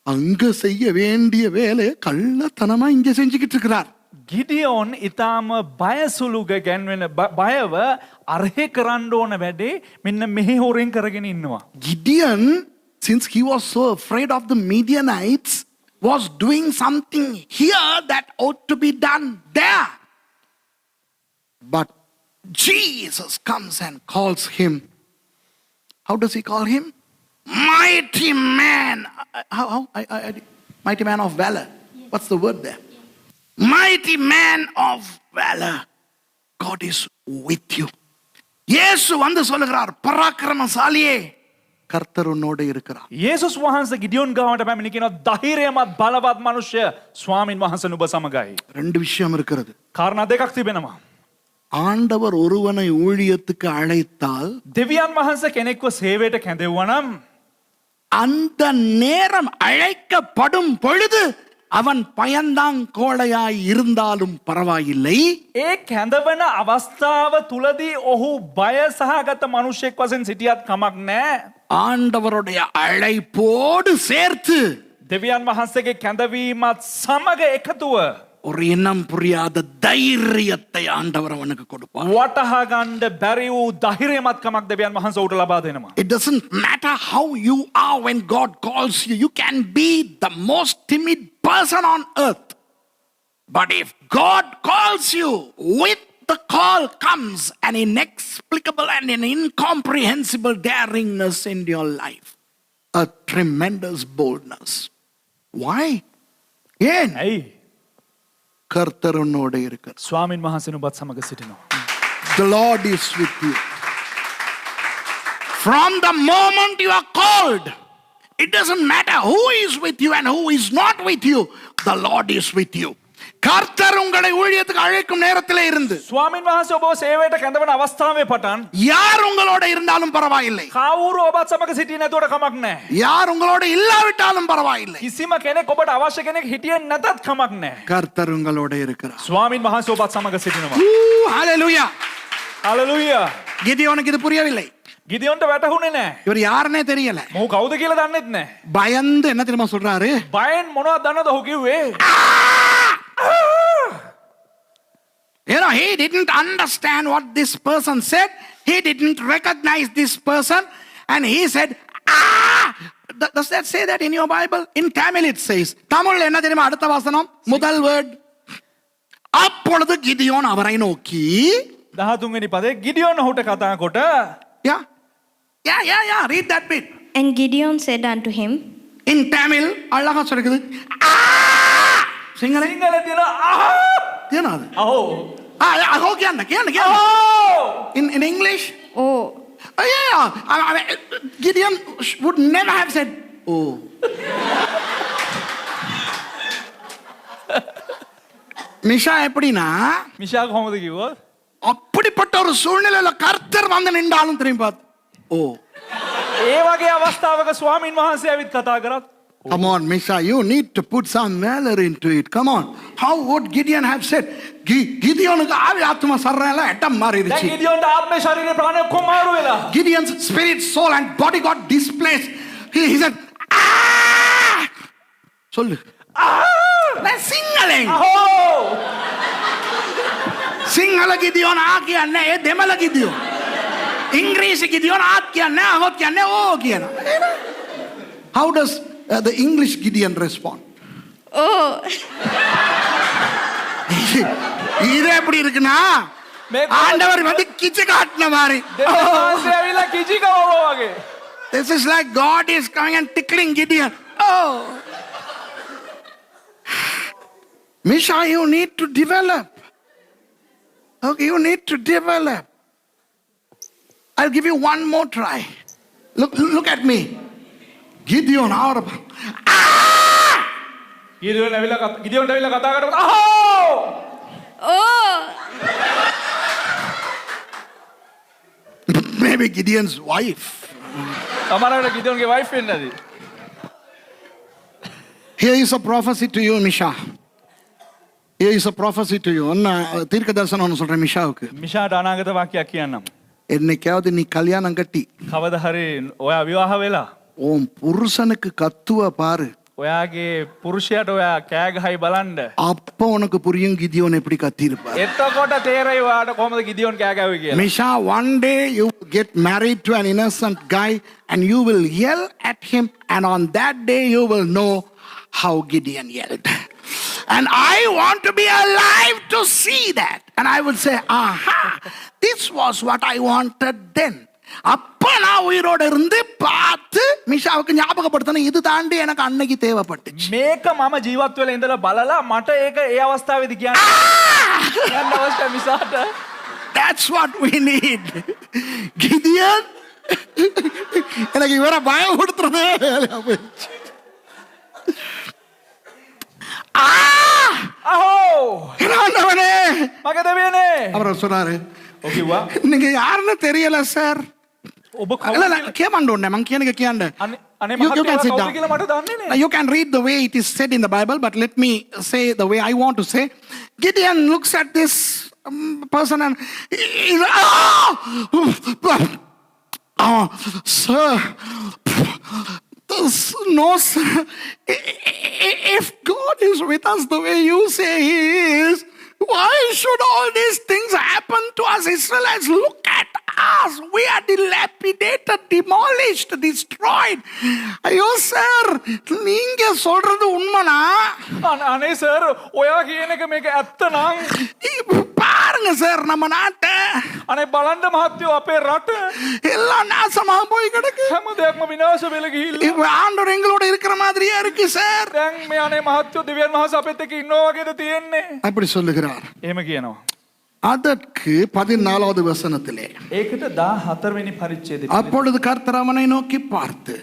அங்க செய்ய வேண்டிய வேலையை கள்ளத்தனமா இங்க செஞ்சுக்கிட்டு இருக்கிறார். ගිඩියොන් ඊටාම බයසුළුක ගැන්වෙන බයව අරහෙ කරන්න ඕන වැඩේ මෙන්න මෙහි හොරෙන් කරගෙන ඉන්නවා. Gideon, since he was so afraid of the Midianites, was doing something here that ought to be done there. But Jesus comes and calls him. How does he call him? Mighty man. Mighty man of valor. What's the word there? Mighty man of valor. God is with you. இயேசு வந்து சொல்லுகிறார், பராக்கிரமசாலியே, கர்த்தர் உன்னோடு இருக்கிறார். යේසුස් වහන්සේ ගිඩියොන් ගාවට පැමිණ කියනවා, ධෛර්යමත් බලවත් මනුෂ්‍ය ස්වාමින් වහන්සේ නුඹ සමගයි. ரெண்டு விஷயம் இருக்கிறது. කාරණා දෙකක් තිබෙනවා. ஆண்டவர் ஒருவனை ஊழியத்துக்கு அழைத்தால் දෙවියන් වහන්සේ කෙනෙක්ව සේවයට කැඳෙවුවා නම් அந்த நேரம் அழைக்கப்படும் பொழுது அவன் பயந்தாங்கோழையாய் இருந்தாலும் பரவாயில்லை. ඒ කැඳවන අවස්ථාව තුලදී ඔහු බය සහගත මනුෂ්‍යෙක් වශයෙන් සිටියත් කමක් නැහැ. ஆண்டவருடைய அழைப்போடு சேர்த்து දෙවියන් වහන්සේගේ කැඳවීමත් සමග එකතුව ஒரு இனம் புரியாத தைரியத்தை ஆண்டவர் அவனுக்கு கொடுப்பார். වටහා ගන්න බැරි වූ ධෛර්යමත්කමක් දෙවියන් වහන්සේ උට ලබා දෙනවා. It doesn't matter how you are when God calls you. You can be the most timid person on earth. But if God calls you, with the call comes an inexplicable and an incomprehensible daringness in your life. A tremendous boldness. Why? ஏன்? ඇයි? கர்த்தர் உன்னோடு இருக்கிறார். ස්වාමින් වහන්සේ නුඹත් සමග සිටිනවා. The Lord is with you. From the moment you are called, it doesn't matter who is with you and who is not with you. The Lord is with you. கர்த்தர் உங்களை ஊழியத்துக்கு அழைக்கும் நேரத்திலே இருந்து ස්වාමින් වහන්සේ ඔබව සේවයට කැඳවන අවස්ථාවේ පටන් யார் உங்களோட இருந்தாலும் பரவாயில்லை. කවුරු ඔබත් සමග සිටියේ නැතුවට කමක් නැහැ. யார் உங்களோட இல்லாவிட்டாலும் பரவாயில்லை. කිසිම කෙනෙක් ඔබට අවශ්‍ය කෙනෙක් හිටියේ නැතත් කමක් නැහැ. கர்த்தர் உங்களோட இருக்கிறார். ස්වාමින් වහන්සේ ඔබත් සමග සිටිනවා. ஹalleluya. හalleluya. கிதியோனுக்கு இது புரியவில்லை. ගිදියොන්ට වැටහුනේ නැහැ. இவர் யாருன்னே தெரியல. මොහු කවුද කියලා දන්නෙත් නැහැ. பயந்து என்ன தெரியுமா சொல்றாரு? බයෙන් මොනවද දන්නවද ඔහු කිව්වේ? You know, he didn't understand what this person said. He didn't recognize this person. And he said, ah! Does that say that in your Bible? In Tamil it says. Tamil என்ன தெரியுமா அடுத்த வசனம்? முதல் word. அப்பொழுது கிதியோன் அவரை நோக்கி 13 වෙනි පදේ ගිදියොන් ඔහුට කතා කොට Yeah. Read that bit. And Gideon said unto him, In Tamil, அழகா சொல்லுது. சிங்கள සිංහල තියෙනවා என்ன அது? අහෝ அஹோ කියන්න. In English? Oh, I mean, Gideon would never have said, oh. மிஷா எப்படின்னா මිෂා කොහොමද කිව්වොත් அப்படிப்பட்ட ஒரு சூழ்நிலையில கர்த்தர் வந்து நின்றாலும் திரும்பி பார்த்து ஓ. ඒ වගේ අවස්ථාවක ස්වාමින් වහන්සේ ඇවිත් කතා කරත් Come on, Misha, you need to put some valor into it. Come on. How would Gideon have said? Gideon's ආවේ ආත්ම සරණල ඇටම් මාරිරිචි. දැන් ගිදියොන්ට ආත්මේ ශරීරේ ප්‍රාණය කොහොම මාරු වෙලා Gideon's spirit, soul and body got displaced. He said, ah! சொல்லு. நான் සිංහලෙන්. අහෝ සිංහල ගිදියොන් ආ කියන්නේ ඒ දෙමළ ගිදියොන්. ඉංග්‍රීසි ගිදියොන් ආත් කියන්නේ අහොත් කියන්නේ ඕ කියන. How does the English Gideon respond? oh, இது எப்படி இருக்குன்னா ஆண்டவர் வந்து கிச்சு காட்டின மாதிரி. දෙවියන් වහන්සේ ඇවිල්ලා කිචි කවවෝ වගේ This is like God is coming and tickling Gideon. Oh. Misha, you need to develop. Okay, you need to develop. I'll give you one more try. Look at me. Gideon out of ගිදියොන් ඇවිල්ලා කතා කරනකොට අහෝ oh, maybe Gideon's wife. සමහරවිට ගිදියොන්ගේ wife වෙන්න ඇති Here is a prophecy to you, Misha. Here is a prophecy to you. தீர்க்க தரிசனம் ஒன்று சொல்றேன் மிஷாவுக்கு. මිෂාට අනාගත වාක්‍යයක් කියන්නම්. என்னைக்காவது நீ கல்யாணம் கட்டி කවද හරි ඔයා විවාහ වෙලා உன் புருஷனுக்கு கத்துவ பாரு. ඔයාගේ පුරුෂයාට ඔයා කෑ ගහයි බලන්න. அப்ப உனக்கு புரியும் கிதியோன் எப்படி கத்திருப்பார். එතකොට තේරෙයි ඔයාට කොහොමද ගිදියොන් කෑ ගැහුවේ කියලා. Misha, one day you get married to an innocent guy and you will yell at him, and on that day you will know how Gideon yelled. And I want to be alive to see that. And I would say, aha, this was what I wanted then. அப்ப நான் உயிரோட இருந்து பார்த்து மிஷாவுக்கு ஞாபகப்படுத்தணும், இது தாண்டி எனக்கு அன்னைக்கு தேவைப்பட்டுச்சு. මේක මම ජීවත් වෙලා ඉඳලා බලලා මට ඒක ඒ අවස්ථාවේදී කියන්න අවශ්‍යයි මිසාට. That's what we need. Gideon எனக்கு இவரை பயப்படுத்துறதே வேலையா போச்சு. අහෝ ஆண்டவனே, මගේ දෙවියනේ. அவர் சொன்னாரு, ඔව් කිව්වා நீங்க யாருன்னு தெரியல சார். ඔබ இல்ல இல்ல கேமண்டோன்னே මං කියන එක කියන්න. අනේ You මහත්තයා can sit කවුද down. කියලා මට දන්නේ Now, නෑ. you can read the way it is said in the Bible, but let me say the way I want to say. Gideon looks at this person and he's, sir, no, sir. If God is with us the way you say He is, why should all these things happen to us Israelites? Look at us. We are dilapidated, demolished, destroyed. ஐயோ sir, நீங்க சொல்றது உண்மைனா? අනේ sir ඔයා කියන එක මේක ඇත්ත නම් பாருங்க சார், நம்ம நாட்டை අනේ බලන්න මහත්තයෝ අපේ රට எல்லாம் நாசமா போய் கிடக்கு. හැම දෙයක්ම විනාශ වෙලා ගිහිල්ලා. இப்ப ஆண்டவர் எங்களோட இருக்கிற மாதிரியே இருக்கு சார். දැන් මේ අනේ මහත්තයෝ දෙවියන් වහන්සේ අපිත් එක්ක ඉන්නවා වගේද තියෙන්නේ. அப்படி சொல்லுகிறார். එහෙම කියනවා. அதற்கு 14வது வசனத்திலே, ඒකට 14 වෙනි පරිච්ඡේදෙ. அப்பொழுது கர்த்தர் அவனை நோக்கி பார்த்து,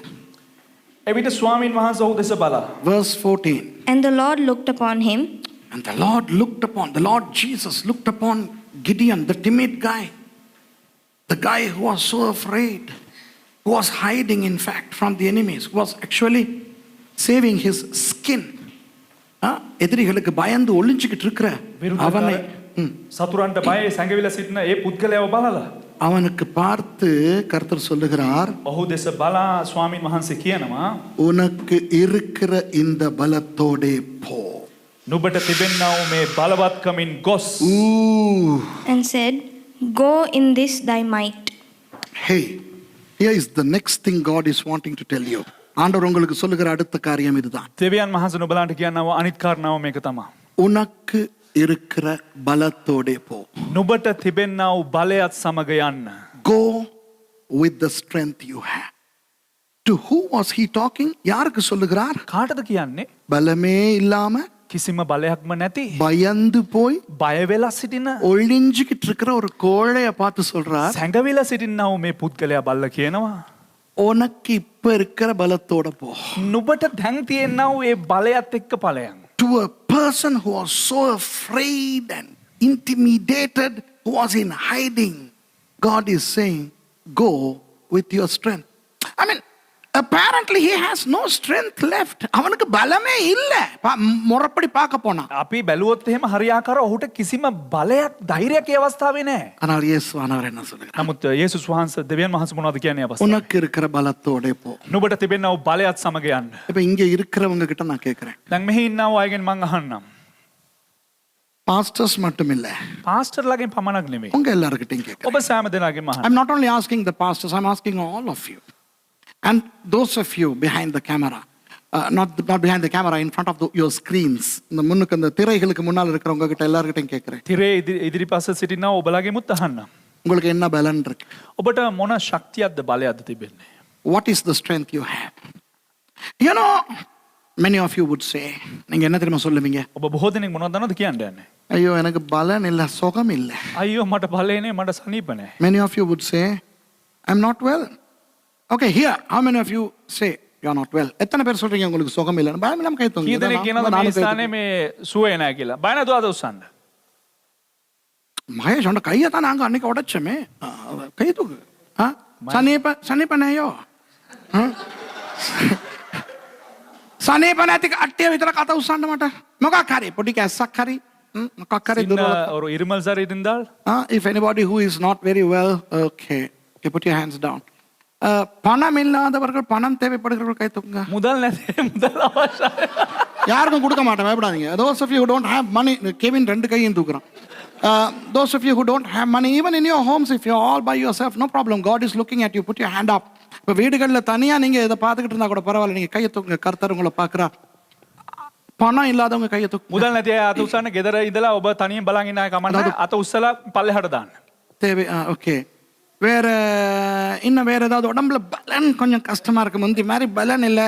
එවිට ස්වාමීන් වහන්සේ ඔහු දෙස බලා. verse 14. And the Lord looked upon him, And the Lord Jesus looked upon Gideon, the timid guy, the guy who was so afraid, who was hiding in fact from the enemies, who was actually saving his skin. எதிரிகளுக்கு பயந்து ஒளிஞ்சிக்கிட்டு இருக்கிற அவனை සතුරන්ට බය සැඟවිලා සිටින ඒ පුද්ගලයාව බලලා அவனுக்கு பார்த்து கர்த்தர் சொல்லுகிறார், ඔහු දෙස බලා ස්වාමීන් වහන්සේ කියනවා உனக்கு இருக்கிற இந்த பலத்தோடே போ. නුඹට තිබෙන්නා වූ මේ බලවත්කමින් ගොස්. Ooh. and said, Go in this thy might. Hey, here is the next thing God is wanting to tell you. ஆண்டவர் உங்களுக்கு சொல்லுகிற அடுத்த காரியம் இதுதான். දෙවියන් වහන්සේ නුඹලාට කියනවා අනිත් කාරණාව මේක තමයි. உனக்கு இருக்கிற பலத்தோடே போ. නුඹට තිබෙන්නා වූ බලයත් සමග යන්න. Go with the strength you have. To who was he talking? யாருக்கு சொல்லுகிறார்? කාටද කියන්නේ? பலமே இல்லாம කිසිම බලයක්ම නැති பயந்து போய் බය වෙලා සිටින ஒளிஞ்சிக்கிட்டு இருக்கிற ஒரு கோழைய பார்த்து சொல்றார், සැඟවිලා සිටිනා වූ මේ පුද්ගලයා බල්ලා කියනවා உனக்கு இப்ப இருக்கிற பலத்தோட போ. නුඹට දැන් තියෙනා වූ ඒ බලයත් එක්ක ඵලයන්. To a person who was so afraid and intimidated, who was in hiding, God is saying, go with your strength. I mean, apparently he has no strength left. அவனுக்கு பலமே இல்ல. முறப்படி பார்க்க போனா. අපි බැලුවොත් එහෙම හරියාකාර ඔහුට කිසිම බලයක් ධෛර්යයක් ඒ අවස්ථාවේ නැහැ. ஆனால் இயேசுவானவர் என்ன சொல்லுகிறார்? නමුත් යේසුස් වහන්සේ දෙවියන් වහන්සේ මොනවද කියන්නේ අවස්ථාව? உனக்கு இருக்கிற பலத்தோட போ. නුඹට තිබෙනා වූ බලයත් සමග යන්න. இப்ப இங்க இருக்கிறவங்க கிட்ட நான் கேக்குறேன். දැන් මෙහි ඉන්නා වූ අයගෙන් මං අහන්නම්. பாஸ்டர்ஸ் மட்டும் இல்ல, පාස්ටර්ලාගෙන් පමණක් නෙමෙයි. உங்க எல்லார்கிட்டயும் கேக்குறேன். ඔබ සෑම දෙනාගෙන්ම අහන්න. I'm not only asking the pastors, I'm asking all of you. And those of you behind the camera, not behind the camera, in front of your screens, இந்த முன்னுக்கு அந்த திரைகளுக்கு முன்னால் இருக்கிறவங்க கிட்ட எல்லார்கிட்டயும் கேக்குறேன். තිරේ ඉදිරිපස්ස සිටිනා ඔබලාගෙමුත් අහන්න. உங்களுக்கு என்ன பலன் இருக்கு? ඔබට මොන ශක්තියක්ද බලයක්ද තිබෙන්නේ? What is the strength you have? You know, many of you would say, நீங்க என்ன தெரியுமா சொல்லுவீங்க? ඔබ බොහෝ දෙනෙක් මොනවද දන්නවද කියන්න යන්නේ? ஐயோ எனக்கு பலன் இல்ல, சுகம் இல்ல. අයියෝ මට බලේ නෑ, මට සනීප නෑ. Many of you would say, I'm not well. Okay, here, how many of you say you are not well? எத்தனை பேர் சொல்றீங்க உங்களுக்கு சுகம் இல்லைன்னு? பயம் இல்லாம கை தூக்குங்க. කී දෙනෙක් කියනවද මේ ස්ථානේ මේ සුවේ නෑ කියලා? බය නැතුව අත උස්සන්න. மகேஷ் உண்ட கையை தான் நாங்க அன்னைக்கு உடைச்சோமே. கை தூக்கு. சனீப நையோ. සනීප නැති කට්ටිය විතර කත උස්සන්න මට. මොකක් හරි පොඩි කැස්සක් හරි මොකක් හරි දුරවලක්. ஒரு இருமல் சார் இருந்தால் If anybody who is not very well, okay, put your hands down. பணம் இல்லாதவர்கள், பணம் தேவைப்படுகிறவர்கள் கை தூக்குங்க. முதல் முதல் அவசியம் யாருக்கும் கொடுக்க மாட்டேன், பயப்படாதீங்க. Those of you who don't have money, Kevin ரெண்டு கையும் தூக்குறான். Those of you who don't have money, even in your homes, if you're all by yourself, no problem. God is looking at you. Put your hand up. இப்போ வீடுகளில் தனியாக நீங்கள் இதை பார்த்துக்கிட்டு இருந்தால் கூட பரவாயில்ல, நீங்கள் கையை தூக்குங்க. கர்த்தர் உங்களை பார்க்குறா. பணம் இல்லாதவங்க கையை தூக்கு. මුදල් නැති අය අත උස්සන්න. ගෙදර ඉඳලා ඔබ තනියෙන් බලන් ඉන්න අය කමන්නේ අත උස්සලා පල්ලෙහාට දාන්න. தேவை ஓகே. வேற இன்னும் வேற ஏதாவது உடம்புல பலன் கொஞ்சம் கஷ்டமா இருக்கு, முந்தி மாதிரி பலன் இல்ல,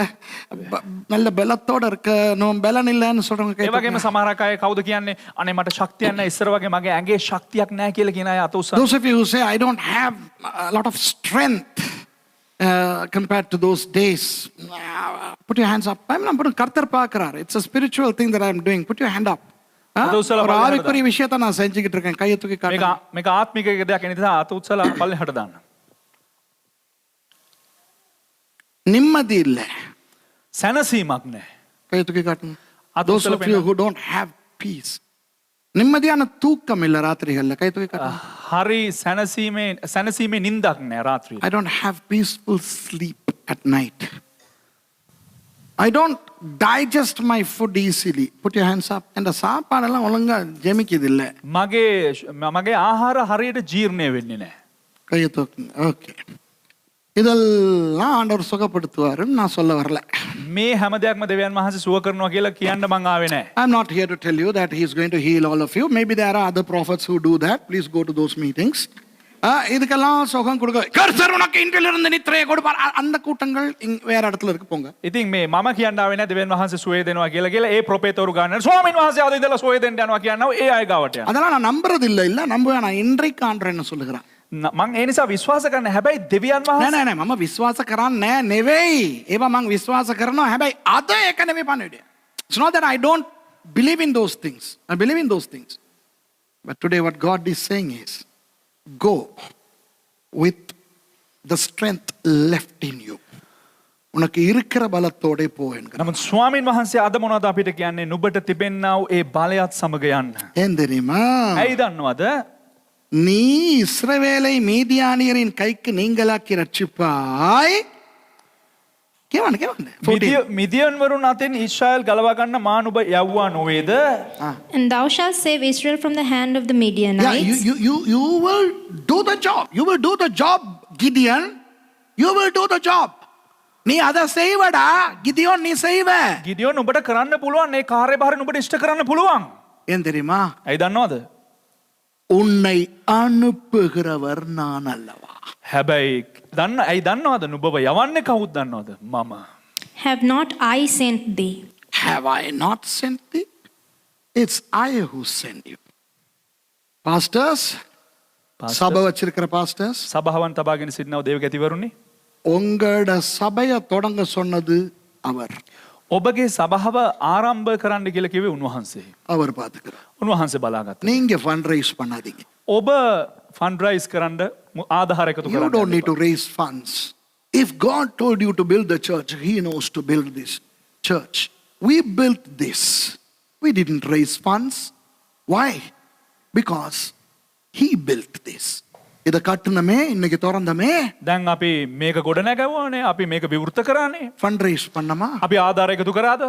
நல்ல பலத்தோட இருக்கணும், பலன் இல்லைன்னு சொல்றவங்க ඒ වගේම සමහරක් අය කවුද කියන්නේ අනේ මට ශක්තියක් නැහැ ඉස්සර වගේ මගේ ඇඟේ ශක්තියක් නැහැ කියලා කියන අය අත උස්සන්න. Those of you who say I don't have a lot of strength compared to those days, put your hands up. I'm not கர்த்தர் பார்க்கறார். It's a spiritual thing that I'm doing. Put your hand up. ஒரு ஆவிக்குரிய விஷயத்தை நான் செஞ்சுக்கிட்டு இருக்கேன். கையை தூக்கி காட்டுங்க. මේක ආත්මික දෙයක් ඒ නිසා අත උස්සලා පල්ලෙහාට දාන්න. நிம்மதி இல்ல, සැනසීමක් නැහැ. கையை தூக்கி காட்டுங்க. අත Those උස්සලා of you who don't have peace, நிம்மதியான தூக்கம் இல்ல ராத்திரிகள்ல, கையை தூக்கி காட்டுங்க. හරි සැනසීමේ නිින්දක් නැහැ රාත්‍රියේ. I don't have peaceful sleep at night. I don't digest my food easily. Put your hands up. And சாப்பாடெல்லாம் ஒழுங்கா ஜெமிக்குது இல்ல. මගේ ආහාර හරියට ජීර්ණය වෙන්නේ නැහැ. கையை தூக்குங்க. ஓகே. இதெல்லாம் ஆண்டவர் சுகப்படுத்துவாருன்னு நான் சொல்ல வரல. මේ හැම දෙයක්ම දෙවියන් වහන්සේ සුව කරනවා කියලා කියන්න මං ආවේ නැහැ. I'm not here to tell you that he is going to heal all of you. Maybe there are other prophets who do that. Please go to those meetings. இதுக்கெல்லாம் சுகம் கொடுக்க கர்த்தர் உனக்கு இன்றிலிருந்து நித்திரையை கொடுப்பார், அந்த கூட்டங்கள் வேற இடத்துல இருக்கு, போங்க. ඉතින් මේ මම කියන්න ආවේ නැහැ දෙවියන් වහන්සේ සුවය දෙනවා කියලා ඒ ප්‍රොපේතවරු ගන්න ස්වාමීන් වහන්සේ ආද ඉඳලා සුවය දෙන්න යනවා කියනවා ඒ අය ගාවට යනවා. அதெல்லாம் நான் நம்புறது இல்ல நம்புவேன். நான் இன்றைக்கு ஆண்டவர் என்ன சொல்லுகிறான். මං ඒ නිසා විශ්වාස කරන්න. හැබැයි දෙවියන් වහන්සේ නෑ මම විශ්වාස කරන්නේ නෙවෙයි. ඒවා මං විශ්වාස කරනවා. හැබැයි අද ඒක නෙවෙයි පණිවිඩය. It's not that I don't believe in those things. I believe in those things. But today what God is saying is, go with the strength left in you. உனக்கு இருக்கிற பலத்தோட போ என்கிறார். නමුත් ස්වාමීන් වහන්සේ අද මොනවද අපිට කියන්නේ? නුඹට තිබෙන්නා වූ ඒ බලයත් සමග යන්න. ஏன் தெரியுமா? ඇයි දන්නවද? நீ இஸ்ரவேலை மீதியானியரின் கைக்கு நீங்களாக்கி ரட்சிப்பாய். கேவன මිදියන් වරුන් අතෙන් ඊශ්‍රායල් ගලවා ගන්න මා නුඹ යවුවා නොවේද? And thou shalt save Israel from the hand of the Midianites. you will do the job. You will do the job, Gideon. You will do the job. நீ அதை செய்வடா கிதியோன், நீ செய்வ. ගිඩියෝන් නුඹට කරන්න පුළුවන්. ඒ කාර්යභාරය නුඹට ඉෂ්ට කරන්න පුළුවන්. ஏன் தெரியுமா? ඇයි දන්නවද? உன்னை அனுப்புகிறவர் நான் அல்லவா. හැබැයි ඇයි දන්නවද? නුඹව යවන්නේ කවුද දන්නවද? මම. Have not I sent thee? Have I not sent thee? It's I who sent you. Pastors, சபை வச்சிருக்கிற pastors, සභාවන් තබාගෙන සිටිනව දේවගතිවරුනි, உங்களோட சபையை தொடங்க சொன்னது அவர். ඔබගේ සභාව ආරම්භ කරන්න කියලා කිව්වේ උන්වහන්සේ. அவர் பாத்துக்கிறார். උන්වහන්සේ බලාගත්තා. நீங்க ஃபண்ட் ரைஸ் பண்ணாதீங்க. ඔබ ෆන්ඩ් රයිස් කරන්න ආධාර එකතු You කරන්න. don't need to raise funds. If God told you to build the church, he knows to build this church. We built this. We didn't raise funds. Why? Because he built this. இத கட்டணமே, இன்னைக்கு திறந்தமே. දැන් අපි මේක ගොඩ නැගවුවානේ. අපි මේක විවෘත කරානේ. Fund raise பண்ணமா? අපි ආධාර එකතු කරාද?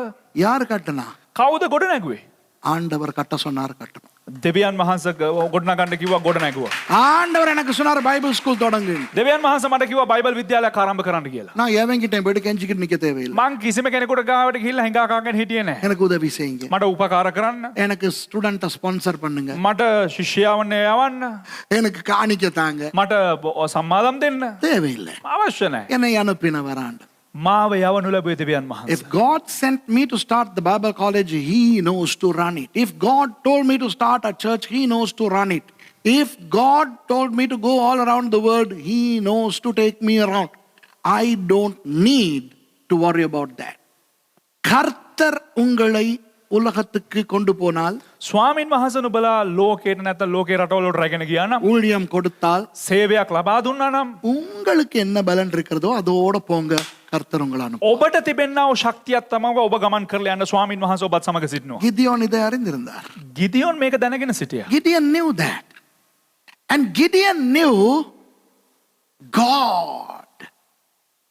யார் கட்டனா? කවුද ගොඩ නැගුවේ? ஆண்டவர் கட்ட சொன்னார், கட்டணும். දෙවියන් වහන්සේ ගොඩ නගන්න කිව්වා, ගොඩ නැගුවා. ஆண்டவர் எனக்கு சொன்னார் பைபிள் ஸ்கூல் தொடங்கு. දෙවියන් වහන්සේ මට කිව්වා බයිබල් විද්‍යාලයක් ආරම්භ කරන්න කියලා. நான் எவங்கிட்ட போய் கெஞ்சிக்கிட்டு நிக்க தேவையில்லை. මං කිසිම කෙනෙකුට ගාවට ගිහිල්ලා හිඟා කාගෙන හිටියේ නැහැ. எனக்கு உதவி செய்யுங்க. මට උපකාර කරන්න. எனக்கு ஸ்டூடண்ட்ட ஸ்பான்சர் பண்ணுங்க. මට ශිෂ්‍යයවන්න යවන්න. எனக்கு காணிக்க தாங்க. මට සම්මාදම් දෙන්න. தேவையில்லை. අවශ්‍ය නැහැ. என்னை அனுப்பினவர் ஆண்டவர். මාව යවනු ලැබුවේ දෙවියන් වහන්සේ. If God sent me to start the Bible college, he knows to run it. If God told me to start a church, he knows to run it. If God told me to go all around the world, he knows to take me around. I don't need to worry about that. கர்த்தர் உங்களை உலகத்துக்கு கொண்டு போனால், ස්වාමින් වහන්සේ නුඹලා ලෝකේට නැත්නම් ලෝකේ රටවල වලට රැගෙන ගියා නම්, ஊழியம் கொடுத்தால், සේවයක් ලබා දුන්නා නම්, உங்களுக்கு என்ன பலன் இருக்கிறதோ அதோட போங்க. கர்த்தர் உங்களை அனுப்புவார். ඔබට තිබෙනා වූ ශක්තියක් තමයි ඔබ ගමන් කරලා යන්න ස්වාමින් වහන්සේ ඔබත් සමග සිටිනවා. கிதியோன் இதை அறிந்திருந்தார். ගිදියෝන් මේක දැනගෙන සිටියා. Gideon knew that. And Gideon knew God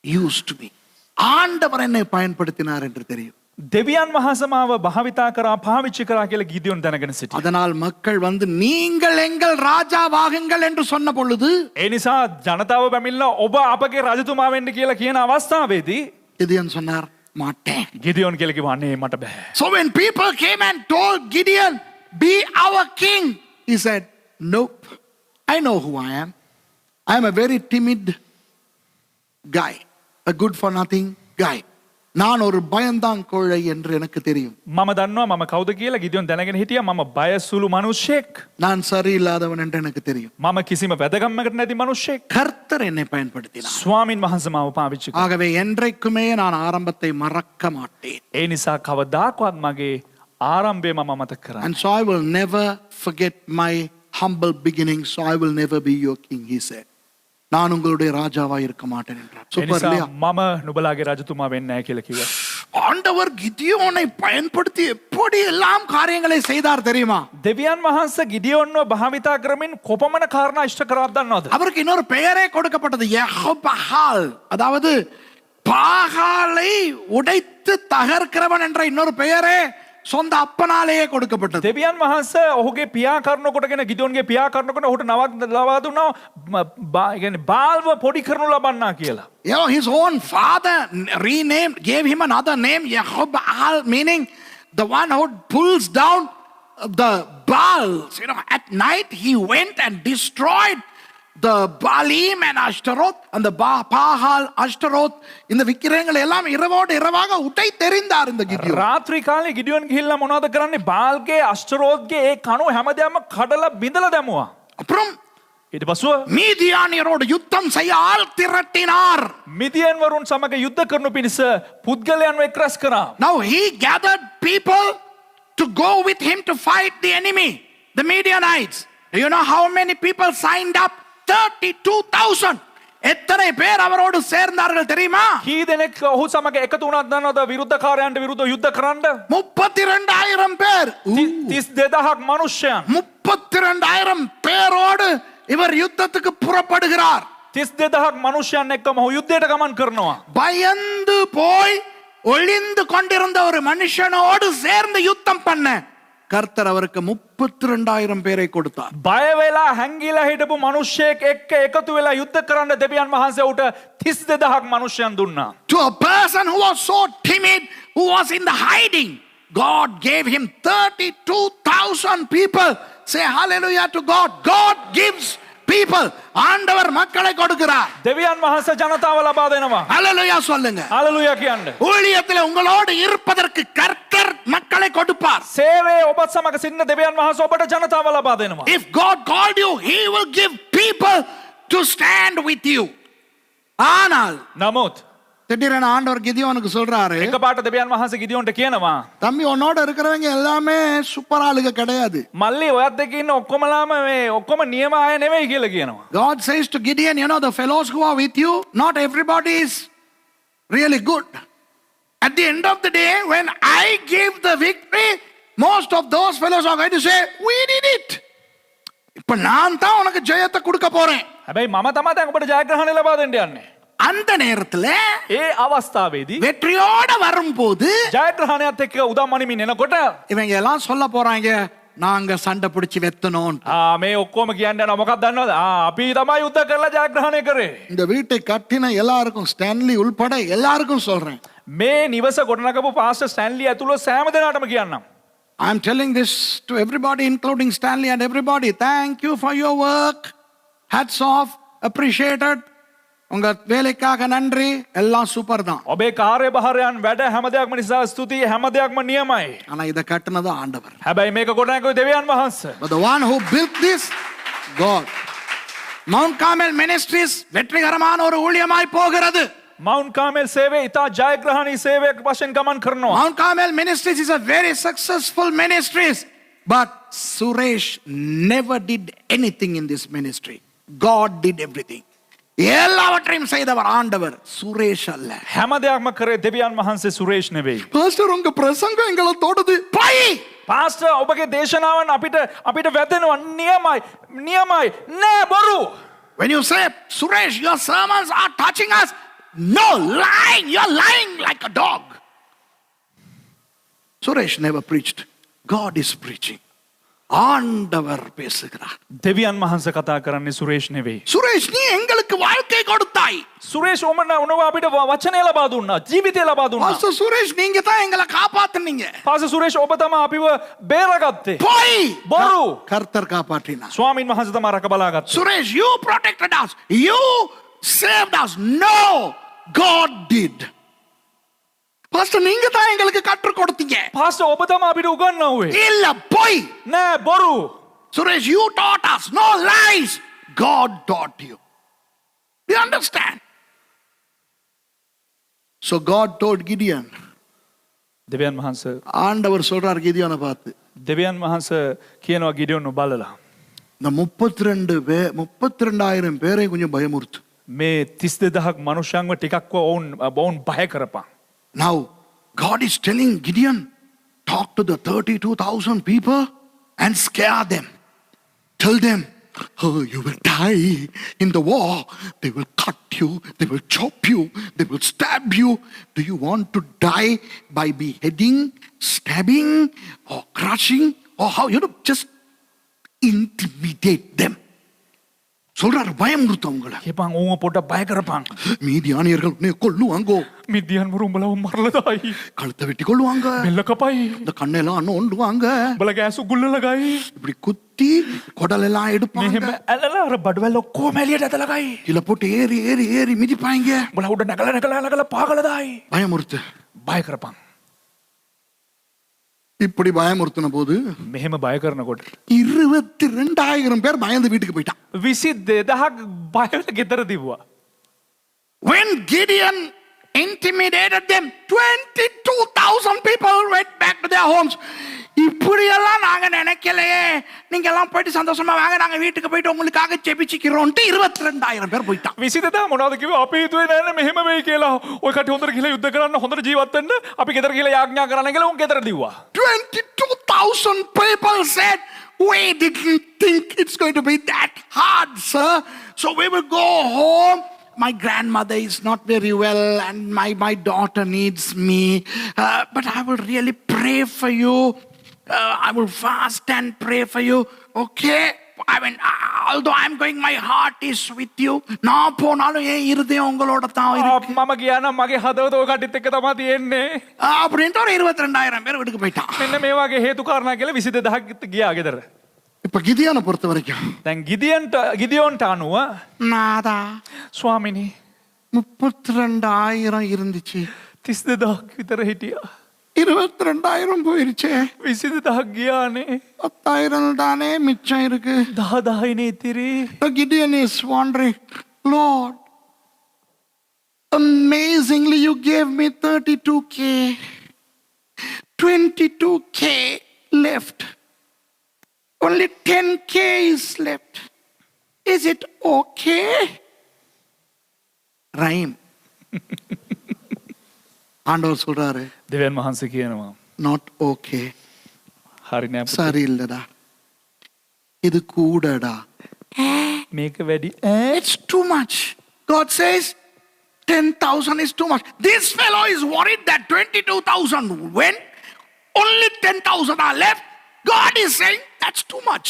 used me. ஆண்டவர் என்னை பயன்படுத்தினார் என்று தெரியும். දෙවියන් වහන්සේ මාව භාවිතා කරා, පාවිච්චි කරා කියලා ගිදියෝන් දැනගෙන සිටියා. அதனால் மக்கள் வந்து நீங்கள் எங்கள் ராஜாவாகுங்கள் என்று சொன்ன பொழுது, ඒ නිසා ජනතාව පැමිණලා ඔබ අපගේ රජතුමා වෙන්න කියලා කියන අවස්ථාවේදී கிதியோன் சொன்னார், மாட்டேன். ගිදියොන් කියලා කිව්වා අනේ මට බෑ. So when people came and told Gideon, be our king, he said, nope, I know who I am. I am a very timid guy, a good for nothing guy. நான் ஒரு பயந்தான் கோழை என்று எனக்கு தெரியும். මම දන්නවා මම කවුද කියලා ගිදියොන් දැනගෙන හිටියා මම බයසුළු මිනිහෙක්. நான் சரியில்லாதவன் என்று எனக்கு தெரியும். මම කිසිම වැදගම්මකට නැති මිනිහෙක්. கர்த்தர் என்னை பயன்படுத்தினார். ස්වාමින් වහන්සේ මාව පාවිච්චි කළා. ஆகவே என்றைக்குமே நான் ஆரம்பத்தை மறக்க மாட்டேன். ඒ නිසා කවදාකවත් මගේ ආරම්භය මම මතක කරන්නේ. And so I will never forget my humble beginning, so I will never be your king, he said. நான் உங்களுடைய ராஜாவா இருக்க மாட்டேன் என்றார். ඒ சூப்பர் නිසා இல்லையா? මම නුඹලාගේ රජතුමා වෙන්නේ නැහැ කියලා කිව්වා. ஆண்டவர் கிதியோனை பயன்படுத்தி எப்படி எல்லாம் காரியங்களை செய்தார் தெரியுமா? දෙවියන් වහන්සේ ගිදියොන්ව භාවිතා කරමින් කොපමණ කාරණා ඉෂ්ට කරවද දන්නවද? அவருக்கு இன்னொரு பெயரே கொடுக்கப்பட்டது, யெகோபஹால். அதாவது பாகாலை உடைத்து தகர்க்கிறவன் என்ற இன்னொரு பெயரே சொந்த அப்பனாலேயே கொடுக்கப்பட்டது. දෙවියන් වහන්සේ ඔහුගේ පියා කරන කොටගෙන ගිදියොන්ගේ පියා කරන කොට ඔහුට නවක් ලබා දුන්නා කියන්නේ බාල්ව පොඩි කරනු ලබන්නා කියලා. You know, his own father renamed, gave him another name, Yehobahal, meaning the one who pulls down the Baals. You know, at night he went and destroyed the Baalim and Ashtaroth and the Bahal, Ashtaroth. இந்த விக்கிரகங்கள் எல்லாம் இரவோடு இரவாக உடை தெரிந்தார் இந்த கிதியோன். රාත්‍රී කාලේ ගිදියොන් ගිහිල්ලා මොනවද කරන්නේ? බාල්ගේ අෂ්ටරෝත්ගේ ඒ කණු හැමදේම කඩලා බිඳලා දැමුවා. அப்புறம் ඊට පස්ව மீதியானியரோடு யுத்தம் செய்ய ஆள் திரட்டினார். මිදියන් වරුන් සමග යුද්ධ කරනු පිණිස පුද්ගලයන්ව එක්රැස් කරා. Now he gathered people to go with him to fight the enemy, the Midianites. Do you know how many people signed up? 32,000. எத்தனை பேர் அவரோடு சேர்ந்தார்கள் தெரியுமா? කී දෙනෙක් ඔහු සමග එකතු වුණාද දන්නවද විරුද්ධකාරයන්ට විරුද්ධව යුද්ධ කරන්න? 32,000 பேர். 32,000ක් මිනිස්සයන්. 32,000 பேரோடு இவர் யுத்தத்துக்கு புறப்படுகிறார். 32,000ක් මිනිස්සයන් එක්කම ඔහු යුද්ධයට ගමන් කරනවා. பயந்து போய் ஒளிந்து கொண்டிருந்த ஒரு மனுஷனோடு சேர்ந்து யுத்தம் பண்ண கர்த்தர் அவருக்கு 32,000 பேரை கொடுத்தார். බය වෙලා හැංගිලා හිටපු මිනිස්සෙක් එක්ක එකතු වෙලා යුද්ධ කරන්න දෙවියන් වහන්සේ උට 32,000ක් මිනිස්සයන් දුන්නා. To a person who was so timid, who was in the hiding, God gave him 32,000 people. Say hallelujah to God. God gives people. ஆண்டவர் மக்களை கொடுக்கிறார். දෙවියන් වහන්සේ ජනතාව ලබා දෙනවා. ஹalleluya சொல்லுங்க. හalleluya කියන්න. ஊழியத்தில் உங்களோடு இருப்பதற்கு கர்த்தர் மக்களை கொடுப்பார். සේවයේ ඔබත් සමග සිටින දෙවියන් වහන්සේ ඔබට ජනතාව ලබා දෙනවා. If God called you, he will give people to stand with you. ஆனால் නමුත් திடீரென ஆண்டவர் கிதியோனுக்கு சொல்றாரு, එකපාරට දෙවියන් වහන්සේ ගිදියොන්ට කියනවා தம்பி உன்னோட இருக்கிறவங்க எல்லாமே சூப்பர் ஆளுங்க கிடையாது. මල්ලි ඔයත් එක්ක ඉන්න ඔක්කොමලාම මේ ඔක්කොම නියම අය නෙවෙයි කියලා කියනවා. God says to Gideon, you know, the fellows who are with you, not everybody is really good. At the end of the day, when I give the victory, most of those fellows are going to say, we did it. இப்ப நான் தான் உனக்கு ஜெயத்தை கொடுக்க போறேன். හැබැයි මම තමයි දැන් ඔබට ජයග්‍රහණය ලබා දෙන්න යන්නේ. அந்த நேரத்துல ඒ අවස්ථාවේදී வெற்றியோட வரும்போது ජයග්‍රහණයත් එක්ක උදම් මනිමින් එනකොට இவங்க எல்லாம் சொல்ல போறாங்க, நாங்க சண்டை பிடிச்சு வெத்தணும். මේ ඔක්කොම කියන්න යනවා මොකක්ද දන්නවද? අපි තමයි යුද්ධ කරලා ජයග්‍රහණය කරේ. இந்த வீட்டை கட்டின எல்லாருக்கும், ஸ்டான்லி உள்பட எல்லாருக்கும் சொல்றேன். මේ නිවස ගොඩනගපු පාස්ටර් ස්ටැන්ලි ඇතුළු සෑම දෙනාටම කියන්නම්. I am telling this to everybody, including Stanley and everybody. Thank you for your work. Hats off. Appreciated. உங்க வேலைக்காக நன்றி. எல்லாம் சூப்பர் தான். ඔබේ කාර්යභාරයන් වැඩ හැම දෙයක්ම නිසා ස්තුතියි. හැම දෙයක්ම නියමයි. ஆனா இத கட்டினது ஆண்டவர். හැබැයි මේක ගොඩනගපු දෙවියන් වහන්සේ. But the one who built this, God. Mount Carmel Ministries வெற்றிகரமான ஒரு ஊழியமாய் போகிறது. මවුන්ට් කාමෙල් සේවය ඉතා ජයග්‍රහණී සේවයක් වශයෙන් ගමන් කරනවා. Mount Carmel Ministries is a very successful ministries, but Suresh never did anything in this ministry. God did everything. எல்லாவற்றையும் செய்தவர் ஆண்டவர், சுரேஷ் அல்ல. හැම දෙයක්ම කරේ දෙවියන් වහන්සේ, සුරේෂ් නෙවෙයි. பாஸ்டர் உங்க பிரசங்கம் எங்களை தொடுது. போய் පාස්ටර් ඔබගේ දේශනාවන් අපිට වැදෙනවා. නියමයි නෑ බොරු. When you say, Suresh, your sermons are touching us, no, lying, you're lying like a dog. Suresh never preached. God is preaching. ஆண்டவர் பேசுகிறார். දෙවියන් වහන්සේ කතා කරන්නේ සුරේෂ් නෙවෙයි. சுரேஷ், நீ எங்களுக்கு வாழ்க்கை கொடுத்தாய். සුරේෂ් ඔබ අපිට වචනය ලබා දුන්නා, ජීවිතය ලබා දුන්නා. பாஸ்டர் சுரேஷ், நீங்க தான் எங்களை காப்பாத்துனீங்க. පාස සුරේෂ් ඔබ තමයි අපිව බේරගත්තේ. போய் බොරු. கர்த்தர் காப்பாற்றினார். ස්වාමීන් වහන්සේ තමයි රැක බලාගත්තේ. Suresh, you protected us, you saved us. No, God did. Pastor, நீங்க தான் எங்களுக்கு கற்றுக் கொடுத்தீங்க. පාස්ටර් ඔබ තමයි අපිට උගන්වුවේ. இல்ல, போய். නෑ බොරු. Suresh, you taught us. No lies. God taught you. You understand? So God told Gideon. දෙවියන් වහන්සේ ஆண்டவர் சொல்றார் கிதியோனை பார்த்து, දෙවියන් වහන්සේ කියනවා ගිඩියොන් බලලා இந்த 32,000 பேரை கொஞ்சம் பயமுறுத்து. මේ 32000ක් මනුෂ්‍යයන්ව ටිකක්ව ඔවුන් බය කරපන්. Now, God is telling Gideon, talk to the 32,000 people and scare them. Tell them, oh, you will die in the war. They will cut you, they will chop you, they will stab you. Do you want to die by beheading, stabbing, or crushing? Or how? You know, just intimidate them. சொல்றாரு, பயமுறுத்து அவங்கள. කියපන් ඕව පොඩ්ඩක් බය කරපන්. மீதியானியர்கள் உன்னை கொல்லுவாங்கோ. මිදියන් වරු උඹලව මරලදායි. கழுத்தை வெட்டி கொள்ளுவாங்க. බෙල්ල කපයි. இந்த கண்ணெல்லாம் நோண்டுவாங்க. උඹලගේ ඇස් උගුල්ලලා ගයි. இப்படி குத்தி குடலெல்லாம் எடுப்பாங்க. මෙහෙම ඇලලා අර බඩවැල් ඔක්කොම එළියට ඇදලා ගයි. கீழே போட்டு ஏறி ஏறி ஏறி மிதிப்பாங்க. උඹලා උඩ නැගලා පාගලා දායි. பயமுறுத்து. බය කරපන්. இப்படி பயமுறுத்தின போது මෙහෙම බය කරනකොට 22,000 பேர் பயந்து வீட்டுக்கு போயிட்டான். 22000ක් බයල ගෙදර දිව්වා. When Gideon intimidated them, 22,000 people went back to their homes. இப்படியெல்லாம் நாங்க நினைக்கலையே, நீங்க எல்லாம் போயிட்டு சந்தோஷமா வாங்க, நாங்க வீட்டுக்கு போயிட்டு உங்களுக்காக ஜெபிச்சுக்கிறோம்ட்டு 22,000 பேர் போயிட்டான். 22000 මොනවද කිව්වේ? අපි හිතුවේ නෑනේ මෙහෙම වෙයි කියලා. ඔය කටි හොඳට ගිහලා යුද්ධ කරන්න, හොඳට ජීවත් වෙන්න අපි ගෙදර ගිහලා යාඥා කරන්න කියලා උන් ගෙදර දිව්වා. 22,000 people said, we didn't think it's going to be that hard, sir. So we will go home. My grandmother is not very well and my daughter needs me. But I will really pray for you. I will fast and pray for you. Okay? I mean, although I'm going, my heart is with you. நான் போனாலும் என் இருதயம் உங்களோட தான் இருக்கு. මම ගියා නම් මගේ හදවත ඔය කටිත් එක්ක තමයි තියෙන්නේ. அப்படின்ட்டு ஒரு 22,000 பேர் வீட்டுக்கு போயிட்டான். මෙන්න මේ වගේ හේතු කාරණා කියලා 22000ක් ගියා ගෙදර. இப்ப கிதியோனை பொறுத்த வரைக்கும், දැන් ගිදියොන්ට අනුව நாதா ස්වාමිනී 32,000 இருந்துச்சு, 32000ක් විතර හිටියා. 22,000 போயிருச்சே, 22000ක් ගියානේ. 10,000 தானே மிச்சம் இருக்கு. 10000නේ ඉතිරි. Gideon is wondering, Lord, amazingly you gave me 32K, 22K left, only 10K is left. Is it okay? Rhyme. ஆண்டவர் சொல்றாரு, දෙවියන් වහන්සේ කියනවා not okay. හරි නෑ පුතේ. சரியில்லடா, இது கூடடா. මේක වැඩි. It's too much. God says 10,000 is too much. This fellow is worried that 22,000 went, only 10,000 are left. God is saying that's too much.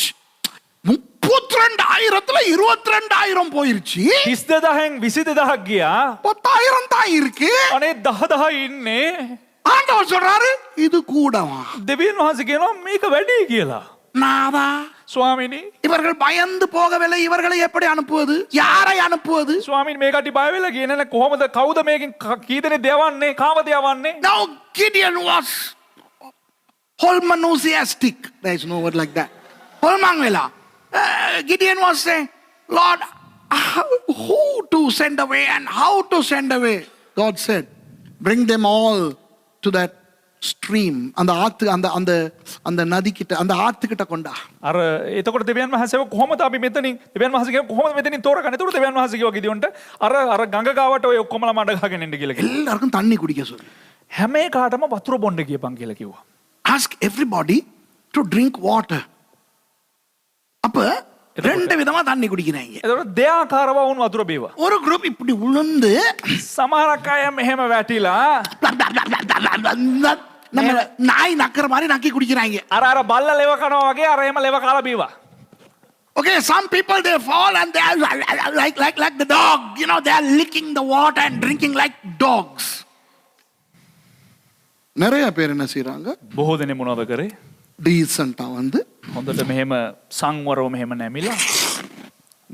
32,000ல 22,000 போயிருச்சு. 32000න් 22000ක් ගියා. 10,000 தான் இருக்கு. අනේ 10000 ඉන්නේ. ஆண்டவர் சொல்றாரு, இது கூடவா? දෙවියන් වහන්සේ කියනවා මේක වැඩි කියලා. நாதா, ස්වාමිනී இவர்கள் பயந்து போகவில்லை, இவர்களை எப்படி அனுப்புவது? யாரை அனுப்புவது? ස්වාමිනී මේ කටි බය වෙලා ගියේ නෑ. කොහොමද කවුද මේකෙන් කී දෙනෙක් දෙවන්නේ? කාමද යවන්නේ? Now Gideon was holmanusiastic. There is no word like that. Holmangvela. Gideon was saying, Lord, who to send away and how to send away? God said, bring them all to that stream. அந்த ஆத்து அந்த நதி கிட்ட, அந்த ஆத்து கிட்ட கொண்டா. අර එතකොට දෙවියන් වහන්සේව කොහොමද අපි මෙතනින් දෙවියන් වහන්සේ කියව කොහොමද මෙතනින් තෝරගන්නේ? එතකොට දෙවියන් වහන්සේ කිව්වා ගිදියොන්ට අර ගඟ ගාවට ඔය ඔක්කොමලා මඩ ගහගෙන එන්න කියලා කිව්වා. எல்லாருக்கும் தண்ணி குடிக்க சொல்லு. හැම එකටම වතුර බොන්න කියපන් කියලා කිව්වා. Ask everybody to drink water. அப்ப ரெண்டு விதமா தண்ணி குடிக்கிறாங்க. එතකොට දෙආකාරව වුණ වතුර බීවා. ஒரு group இப்படி உளுந்து සමහරක් අය මෙහෙම වැටිලා நம்ம நாய் நக்கிற மாதிரி நக்கி குடிக்கிறாங்க. අර බල්ල ලෙව කනවා වගේ අර එහෙම ලෙව කාලා බීවා. Okay, some people they fall and they are like the dog, you know, they are licking the water and drinking like dogs. நிறைய பேர் என்ன செய்றாங்க? බොහෝ දෙනෙක් මොනවද කරේ? டீசன்ட்டா வந்து හොඳට මෙහෙම සංවරව මෙහෙම නැමිලා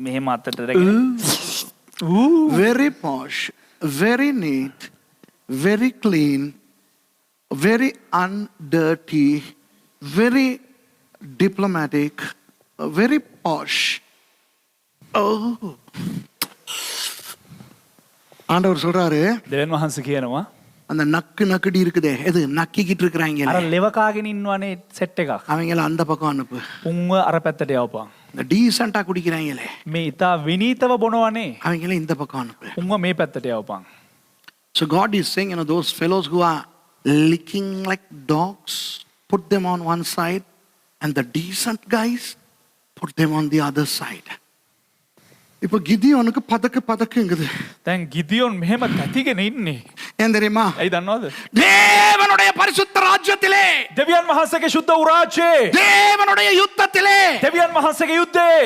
මෙහෙම අතට රැගෙන very posh, very neat, very clean, very undirty, very diplomatic, very posh. Oh. ஆண்டவர் சொல்றாரு, දෙවියන් වහන්සේ කියනවා அந்த நக்குடி இருக்குதே, எது நக்கிக்கிட்டு අර இருக்கிறாங்க, ලෙව කාගෙන ඉන්නවනේ සෙට් එකක්. அவங்கள அந்த பக்கம் அனுப்பு. උන්ව අර පැත්තට යවපන්. இந்த டீசெண்டா குடிக்கிறாங்களே, මේ ඉතා විනීතව බොනවනේ. அவங்கள இந்த பக்கம் அனுப்பு. උන්ව මේ පැත්තට යවපන්. So God is saying, you know, those fellows who are licking like dogs, put them on one side, and the decent guys, put them on the other side. இப்போ கிதியோனுக்கு பதக்குங்குது. දැන් ගිදියොන් මෙහෙම තැතිගෙන ඉන්නේ. ஏன் தெரியுமா? ඇයි දන්නවද? தேவனுடைய பரிசுத்த ராஜ்யத்திலே, දෙවියන් වහන්සේගේ ශුද්ධ උරාජ්‍යයේ, தேவனுடைய யுத்தத்திலே, දෙවියන් වහන්සේගේ යුද්ධයේ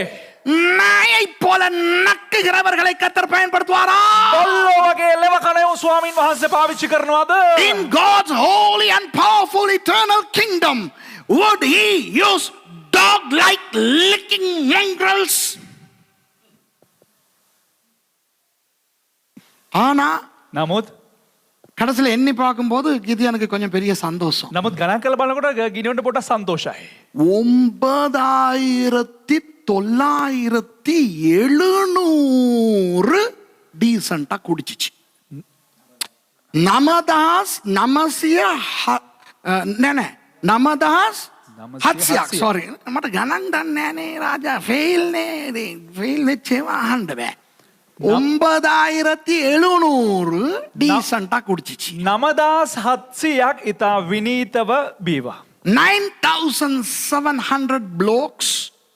நாயை போல நக்குகிறவர்களை கர்த்தர் பயன்படுத்துவாரா? බල්ලෝ වගේ ලෙව කණයෝ ස්වාමින් වහන්සේ පාවිච්චි කරනවාද? In God's holy and powerful eternal kingdom, would he use dog-like licking mongrels? ஆனா නමුත් கடைசியில் எண்ணி பார்க்கும்போது கிதியோனுக்கு கொஞ்சம் பெரிய சந்தோஷம். නමුත් ගණන් කරලා බලනකොට ගිනියොන්ට පොඩ්ඩක් සන්තෝෂයි. 9,970 டீசெண்டா குடிச்சிச்சு. නමදහස් 900 sorry මට ගණන් දන්නේ නෑනේ රාජා, ෆේල් වෙච්චේම අහන්න බෑ. 9,700 டீசெண்டா குடிச்சிச்சு. 9,700ක් ඉතා විනීතව බීවා. 9,700 blokes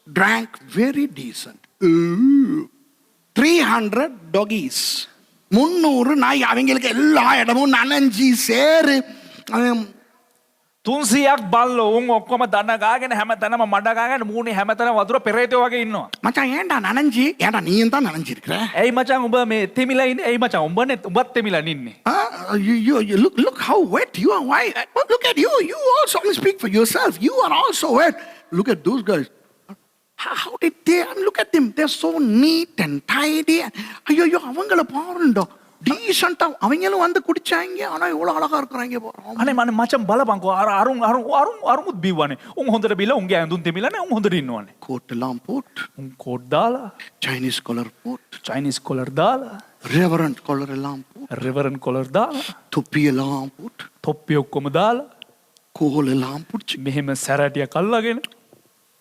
drank very decent. 300 doggies, 300 நாய், அவங்களுக்கு எல்லா இடமும் நனைஞ்சி சேரு. 300ක් බල්ලෝ උන් ඔක්කොම දන ගාගෙන හැමතැනම මඩ ගාගෙන මූණේ හැමතැනම වතුර පෙරේතෝ වගේ ඉන්නවා. மச்சான் ஏன்டா நனைஞ்சி? ஏன்டா நீயும் தான் நனைஞ்சிருக்கிற? ඇයි මචං උඹ මේ තෙමිලා ඉන්නේ? ඇයි මචං උඹත් තෙමිලා ඉන්නේ? You look how wet you are. Why? Look at you. You also speak for yourself. You are also wet. Look at those guys. How did they? Look at them. They're so neat and tidy. ஐயோ அவங்கள பாருண்டா, டீசெண்டா அவங்களும் வந்து குடிச்சாங்க. ஆனா இவ்வளவு அழகா இருக்கிறாங்க பாரு. අනේ මචං බලපන්කෝ අරුමුත් බීවනේ. උන් හොඳට බීලා උන්ගේ ඇඳුම් තෙමිලානේ උන් හොඳට ඉන්නවනේ. கோட் எல்லாம் போட்டு, උන් කෝට් දාලා, Chinese collar போட்டு, චයිනීස් කොලර් දාලා, reverend collar எல்லாம் போட்டு, රෙවරන් කොලර් දාලා, தொப்பி எல்லாம் போட்டு, තොප්පි ඔක්කොම දාලා, கோல் எல்லாம் பிடிச்சி, මෙහෙම සැරටියක් අල්ලගෙන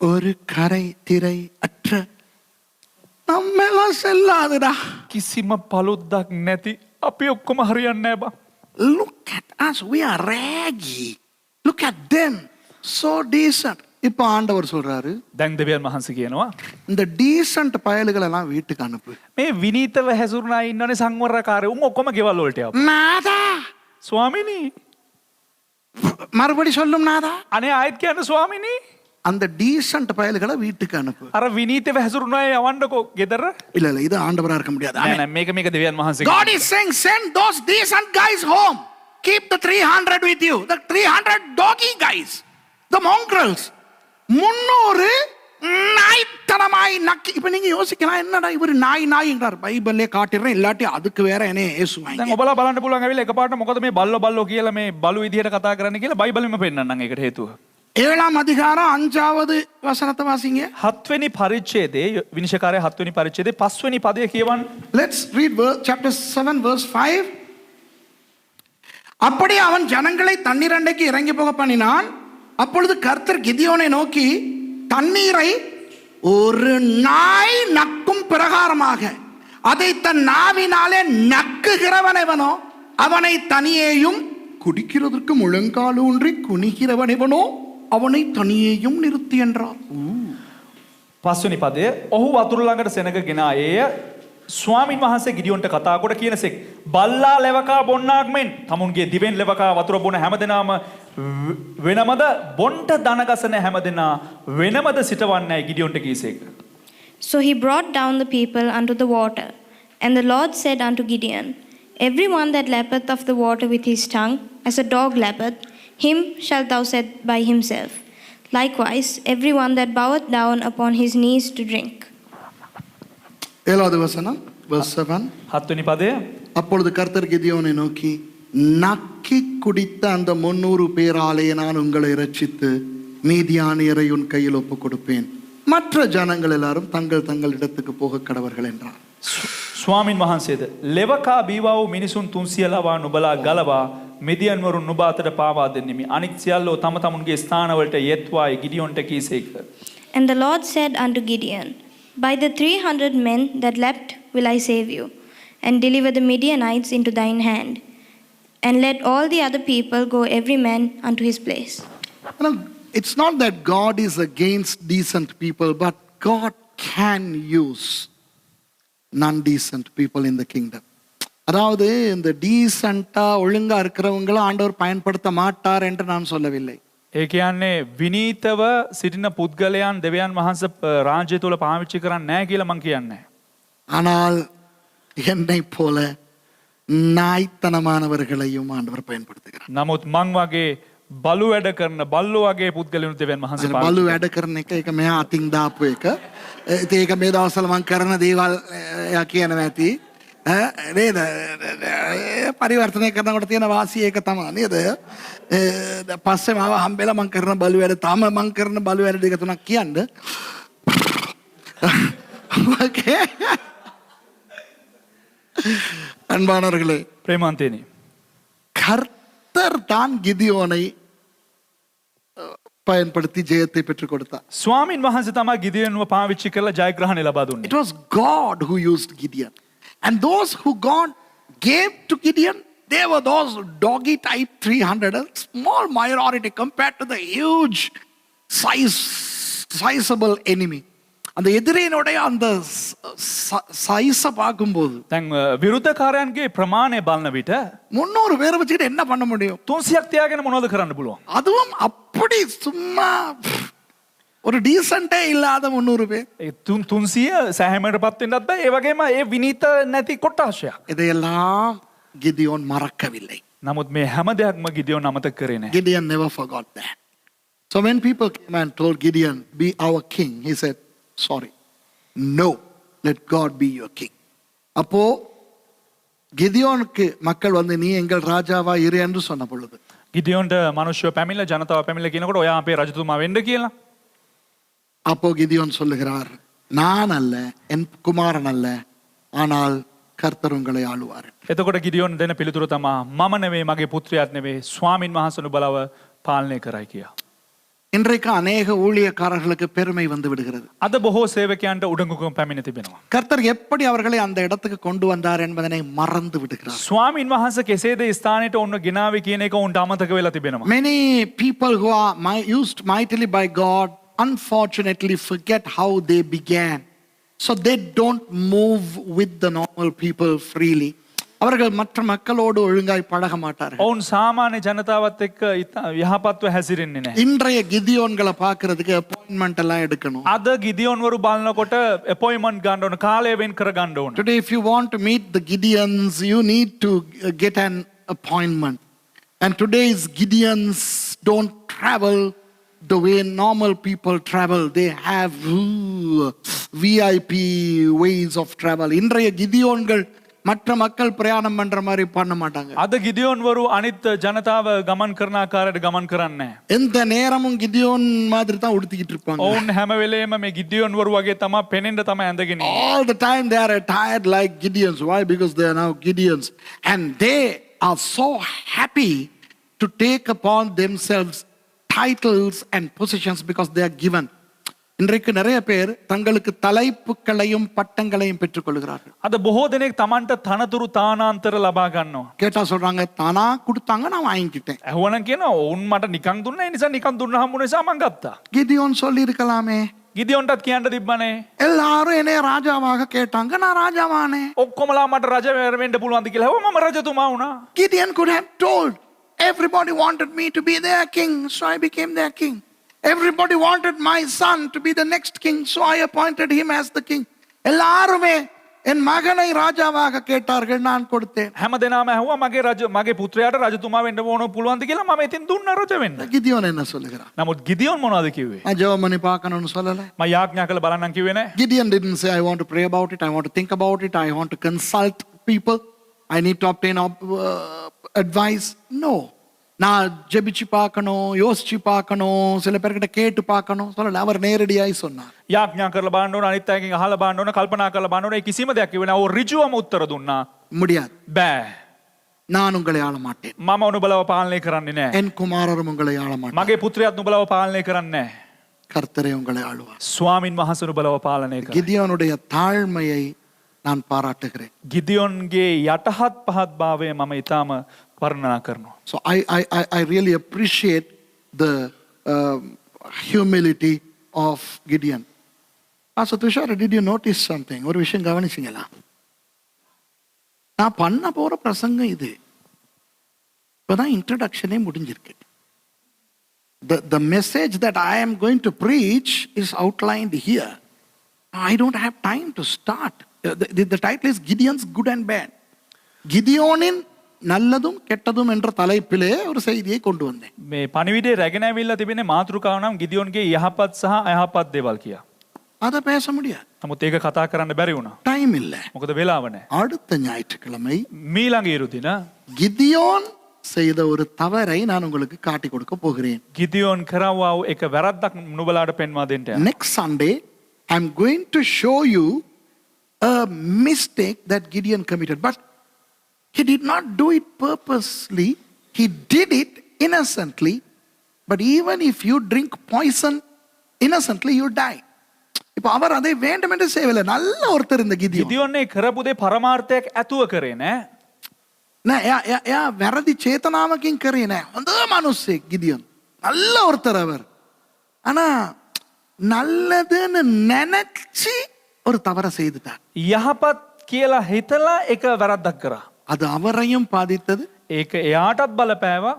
ஒரு கரை திரை அற்ற நம்மெல்லாம் செல்லாதுடா. කිසිම පළුද්දක් නැති අපි ඔක්කොම හරියන්නේ නැහැ බං. Look at us, we are raggy. Look at them, so decent. இப்போ ஆண்டவர் சொல்றாரு, දැන් දෙවියන් වහන්සේ කියනවා இந்த டீசன்ட் பயலுகளை எல்லாம் வீட்டுக்கு அனுப்பு. මේ විනීතව හැසිරුණා ඉන්නවනේ සංවරකාරය උන් ඔක්කොම ගෙවල් වලට යවපන්. நாதா, ස්වාමිනී மறுபடி சொல்லும் நாதா, අනේ ආයෙත් කියන්න ස්වාමිනී அந்த டீசன்ட் பயலுகளை வீட்டுக்கு அனுப்பு. අර විනීතව හැසිරුණා යවන්නකෝ ගෙදර. இல்ல இது ஆண்டவரா இருக்க முடியாது. නෑ නෑ මේක දෙවියන් වහන්සේ. God is saying, send those decent guys home. Keep the 300 with you. The 300 doggy guys, the mongrels. 300 நாய்த்தனமாய் நக்கி. இப்ப நீங்க யோசிக்கலாம், என்னடா இவர் நாய்ங்கிறார். பைபிள்லே காட்டிடுறேன், இல்லாட்டி அதுக்கு வேற என்ன ஏசுவாங்க. දැන් ඔබලා බලන්න පුළුවන් ඇවිල්ලා එකපාරට මොකද මේ බල්ලෝ කියලා මේ බලු විදියට කතා කරන්න කියලා බයිබලෙම පෙන්නන්නම් ඒකට හේතුව. 7ாம் அதிகாரம் 5வது வசனத்தை வாசிங்க. 7වෙනි පරිච්ඡේදයේ විනිශ්චයකාරය 7වෙනි පරිච්ඡේදයේ 5වෙනි පදය කියවන්න. Let's read chapter 7 verse 5. அப்படி அவன் ஜனங்களை தண்ணீர் அண்டைக்கு இறங்கி போக பண்ணினான். அப்பொழுது கர்த்தர் கிதியோனை நோக்கி, தண்ணீரை ஒரு நாய் நக்கும் பிரகாரமாக அதை தன் நாவினாலே நக்குகிறவனெவனோ அவனை தனியேயும், குடிக்கிறதற்கு முழங்காலூன்றி குனிகிறவனெவனோ அவனை தனியேயும் நிறுத்தி என்றார். 5වෙනි පදය ඔහු වතුර ළඟට සෙනග ගෙන ආයේය. ස්වාමින් වහන්සේ ගිඩියොන්ට කතා කොට කියනසෙක් බල්ලා ලෙවකා බොන්නාක් මෙන් තමුන්ගේ දිවෙන් ලෙවකා වතුර බොන හැමදෙනාම වෙනමද බොන්ට දනගසන හැමදෙනා වෙනමද සිටවන්නයි ගිඩියොන්ට කීසේක. So he brought down the people unto the water. And the Lord said unto Gideon, Every one that lappeth of the water with his tongue, as a dog lappeth, him shalt thou set by himself. Likewise, every one that boweth down upon his knees to drink. ஏழாவது வசனம் verse 7. හත්වෙනි පදය அப்பொழுது கர்த்தர் கிதியோனை நோக்கி நக்கி குடித்த அந்த 300 பேராலே நான் உங்களை இரட்சித்து மீதியானியரை உன் கையில் ஒப்பு கொடுப்பேன், மற்ற ஜனங்கள் எல்லாரும் தங்கள் தங்கள் இடத்துக்கு போக கடவர்கள் என்றார். ස්වාමින් වහන්සේද ලෙවකා බීවා වූ මිනිසුන් 300 ලවා නුබලා ගලවා මිදියන් වරුන් නුබ අතට පාවා දෙන්නෙමි. අනික් සියල්ලෝ තම තමුන්ගේ ස්ථානවලට යෙත්වායි ගිඩියොන්ට කීසේක. And the Lord said unto Gideon, By the 300 men that leapt will I save you, and deliver the Midianites into thine hand. And let all the other people go every man unto his place. Now, it's not that God is against decent people, but God can use non-decent people in the kingdom. அதாவது இந்த டீசெண்டா ஒழுங்கா இருக்கிறவங்கள ஆண்டவர் பயன்படுத்த மாட்டார் என்று நான் சொல்லவில்லை. ඒ කියන්නේ විනීතව සිටින පුද්ගලයන් දෙවියන් වහන්සේ රාජ්‍ය තුල පාවිච්චි කරන්නේ නැහැ කියලා මම කියන්නේ. ஆனால் என்னை போல நாய்த்தனமானவர்களையும் ஆண்டவர் பயன்படுத்துகிறார். නමුත් මං වගේ බලු වැඩ කරන බල්ලෝ වගේ පුද්ගලයන් දෙවියන් වහන්සේ බලු වැඩ කරන එක ඒක මෙහා අතින් දාපු එක. ඉතින් ඒක මේ දවස්වල මම කරන දේවල් එයා කියනවා ඇති. නේද? පරිවර්තනය කරනකොට තියෙන වාසිය ඒක තමයි නේද? පස්සේ මාව හම්බෙලා මම කරන බලු වැඩ තාම මම කරන බලු වැඩ දෙක තුනක් කියන්න. ஓகே. அன்பானவர்களே, ප්‍රේමන්තේනි கர்த்தர் தான் கிதியோனை பயன்படுத்தி ஜெயத்தை பெற்றுக் கொடுத்தார். ස්වාමින් වහන්සේ තමයි ගිදියන්ව පාවිච්චි කරලා ජයග්‍රහණය ලබා දුන්නේ. It was God who used Gideon. And those who God gave to Gideon, they were those doggy type 300, a small minority compared to the huge sizable enemy. அந்த எதிரியினுடைய அந்த சைஸை பார்க்கும்போது දැන් විරුද්ධකාරයන්ගේ ප්‍රමාණය බලන විට 300 பேரை வச்சுக்கிட்டு என்ன பண்ண முடியும்? 300ක් තියාගෙන මොනවද කරන්න පුළුවන්? அதுவும் அப்படி சும்மா ஒரு டீசென்ட்டே இல்லாத 300 பேர். ඒ 300 සෑහීමකටපත් වෙන්නත් බෑ. ඒ වගේම ඒ විනීත නැති කොටාශයක්. இதையெல்லாம் கிதியோன் மறக்கவில்லை. නමුත් මේ හැම දෙයක්ම ගිදියෝන් අමතක කරේ නැහැ. Gideon never forgot that. So when people came and told Gideon, be our king, he said, sorry, no, let God be your king. அப்போ கிதியோனுக்கு மக்கள் வந்து நீ எங்கள் ராஜாவா இரு என்று சொன்ன பொழுது ගිදියෝන්ට මිනිස්සු පැමිණලා ජනතාව පැමිණලා කියනකොට ඔයා අපේ රජතුමා වෙන්න කියලා. அப்போ கிதியோன் சொல்லுகிறார், நான் அல்ல, என் குமாரன் அல்ல, ஆனால் கர்த்தர் உங்களை ஆளுவார். එතකොට ගිදියෝන් දෙන පිළිතුර තමයි මම නෙවෙයි මගේ පුත්‍රයාත් නෙවෙයි ස්වාමින් වහන්සේ නුඹලව පාලනය කරයි කියලා. இன்றைக்கு அநேக ஊழியக்காரர்களுக்கு பெருமை வந்து விடுகிறது. අද බොහෝ සේවකයන්ට උඩඟුකම් පැමිණ තිබෙනවා. கர்த்தர் எப்படி அவர்களை அந்த இடத்துக்கு கொண்டு வந்தார் என்பதனை மறந்து விடுகிறார். ස්වාමින් වහන්සේ කෙසේද ස්ථානෙට ඔන්න ගෙනාවේ කියන එක උන්ට අමතක වෙලා තිබෙනවා. Many people who are used mightily by God unfortunately forget how they began. So they don't move with the normal people freely. அவர்கள் மற்ற மக்களோடு ஒழுங்காய் பழக மாட்டார்கள். ඔවුන් සාමාන්‍ය ජනතාවත් එක්ක යහපත්ව හැසිරෙන්නේ නැහැ. இன்றைய கிதியோன்களை பார்க்கிறதுக்கு அப்பாயின்மெண்ட் எல்லாம் எடுக்கணும். අද ගිදියෝන් වරු බලනකොට අපොයින්ට්මන්ට් ගන්න ඕන, කාලය වෙන් කර ගන්න ඕන. Today if you want to meet the Gideons, you need to get an appointment. And today's Gideons don't travel the way normal people travel. They have VIP ways of travel. இன்றைய கிதியோன்கள் மற்ற மக்கள் பிரயாணம் பண்ற மாதிரி பண்ண மாட்டாங்க. අද ගිදියෝන් වරු අනිත් ජනතාව ගමන් කරන ආකාරයට ගමන් කරන්නේ නැහැ. எந்த நேரமும் கிதியோன் மாதிரி தான் உடுத்திக்கிட்டு இருப்பாங்க. ඔවුන් හැම වෙලේම මේ ගිදියෝන් වරු වගේ තමයි පෙනෙන්න තමයි ඇඳගෙන ඉන්නේ. All the time they are attired like Gideons. Why? Because they are now Gideons. And they are so happy to take upon themselves titles and positions because they are given. இன்றைக்கு நிறைய பேர் தங்களுக்கு தலைப்புகளையும் பட்டங்களையும் பெற்றுக் கொள்கிறார்கள். අද බොහෝ දෙනෙක් Tamanට තනතුරු තානාන්තර ලබා ගන්නවා. கேட்டா சொல்றாங்க தானா கொடுத்தாங்க நான் வாங்கிக்கிட்டேன். ඇහුවනම් කියනවා ඔවුන් මට නිකන් දුන්නා ඒ නිසා නිකන් දුන්න හම්බු නිසා මං ගත්තා. கிதியோன் சொல்லி இருக்கலாமே, ගිදියොන්ටත් කියන්න තිබ්බනේ. எல்லாரும் என்னைய ராஜாவாக கேட்டாங்க, நான் ராஜாவானே. ඔක්කොමලා මට රජ වෙන්න පුළුවන්ද කියලා ඇහුවා මම රජතුමා වුණා. Gideon could have told, everybody wanted me to be their king, so I became their king. Everybody wanted my son to be the next king, so I appointed him as the king. எல்லாருமே என் மகனை ராஜாவாக கேட்டார்கள், நான் கொடுத்தேன். හැම දෙනාම ඇහුවා මගේ පුත්‍රයාට රජතුමා වෙන්න ඕන පුළුවන්ද කියලා මම ඉතින් දුන්නා රජ වෙන්න. கிதியோன் என்ன சொல்லுகிறான்? නමුත් ගිදියොන් මොනවද කිව්වේ? நான் ஜெபம் பண்ணி பார்க்கணும்னு சொல்லல. මම යාඥා කළ බලන්නම් කිව්වේ නෑ. Gideon didn't say, I want to pray about it, I want to think about it, I want to consult people, I need to obtain advice. No. நான் ஜெபிச்சு பார்க்கணும், யோசிச்சு பார்க்கணும், சில பேர்கிட்ட கேட்டு பார்க்கணும் சொல்லல. அவர் நேரடியாய் சொன்னார். යාඥා කරලා බලන්න ඕන, අනිත් අයගෙන් අහලා බලන්න ඕන, කල්පනා කරලා බලන්න ඕන. ඒ කිසිම දෙයක් කිව්වේ නෑ. ਉਹ ඍජුවම උත්තර දුන්නා. முடியாது. බෑ. நான் உங்களை ஆள மாட்டேன். මම නුඹලව පාලනය කරන්නේ නෑ. என் குமாரரும் உங்களை ஆள மாட்டார். මගේ පුත්‍රයාත් නුඹලව පාලනය කරන්නේ නෑ. கர்த்தரே உங்களை ஆளுவார். ස්වාමින් වහන්සේ නුඹලව පාලනය කරයි. கிதியோனுடைய தாழ்மையை நான் பாராட்டுகிறேன். ගිදියොන්ගේ යටහත් පහත් භාවය මම ඊටාම වර්ණනා කරනවා. So I really appreciate the humility of Gideon. Pastor Tushar, did you notice something? ஒரு விஷயம் கவனிச்சீங்களா? நான் பண்ண போற பிரசங்கம் இது. இப்பதான் இன்ட்ரோடக்ஷனே முடிஞ்சிருக்கு. The message that I am going to preach is outlined here. I don't have time to start. The title is Gideon's Good and Bad. கிதியோனின் நல்லதும் கெட்டதும் என்ற தலைப்பிலே ஒரு செய்தியை கொண்டு வந்தேன். මේ පණිවිඩේ රැගෙන ඇවිල්ලා තිබෙන්නේ මාතෘකාව නම් ගිදියොන්ගේ යහපත් සහ අයහපත් දේවල් කියා. அதை பேச முடியாது. නමුත් ඒක කතා කරන්න බැරි වුණා. டைம் இல்ல. මොකද වෙලාව නැහැ. அடுத்த ஞாயிற்றுக்கிழமை මීළඟ ඉරු දින கிதியோன் செய்த ஒரு தவறை நான் உங்களுக்கு காட்டி கொடுக்க போகிறேன். ගිදියොන් කරවවා වූ එක වැරද්දක් නුඹලාට පෙන්වා දෙන්න යනවා. Next Sunday I'm going to show you a mistake that Gideon committed, but he did not do it purposely. He did it innocently. But even if you drink poison innocently, you die. இப்போ அவர் அதை வேண்டும் என்று செய்யவில்லை. நல்ல ஒருத்தர் இந்த கிதியோன். ගිදියොන්නේ කරපු දේ පරමාර්ථයක් ඇතුව කරේ නෑ. එයා වැරදි චේතනාවකින් කරේ නෑ. හොඳ මිනිස්සෙක් ගිදියොන්. நல்ல ஒருத்தர் அவர். ஆனா நல்லதுன்னு நினைச்சு ஒரு தவறை செய்துட்டார். යහපත් කියලා හිතලා එක වැරද්දක් කරා. அது அவரையும் பாதித்தது, ඒක එයාටත් බලපෑවා,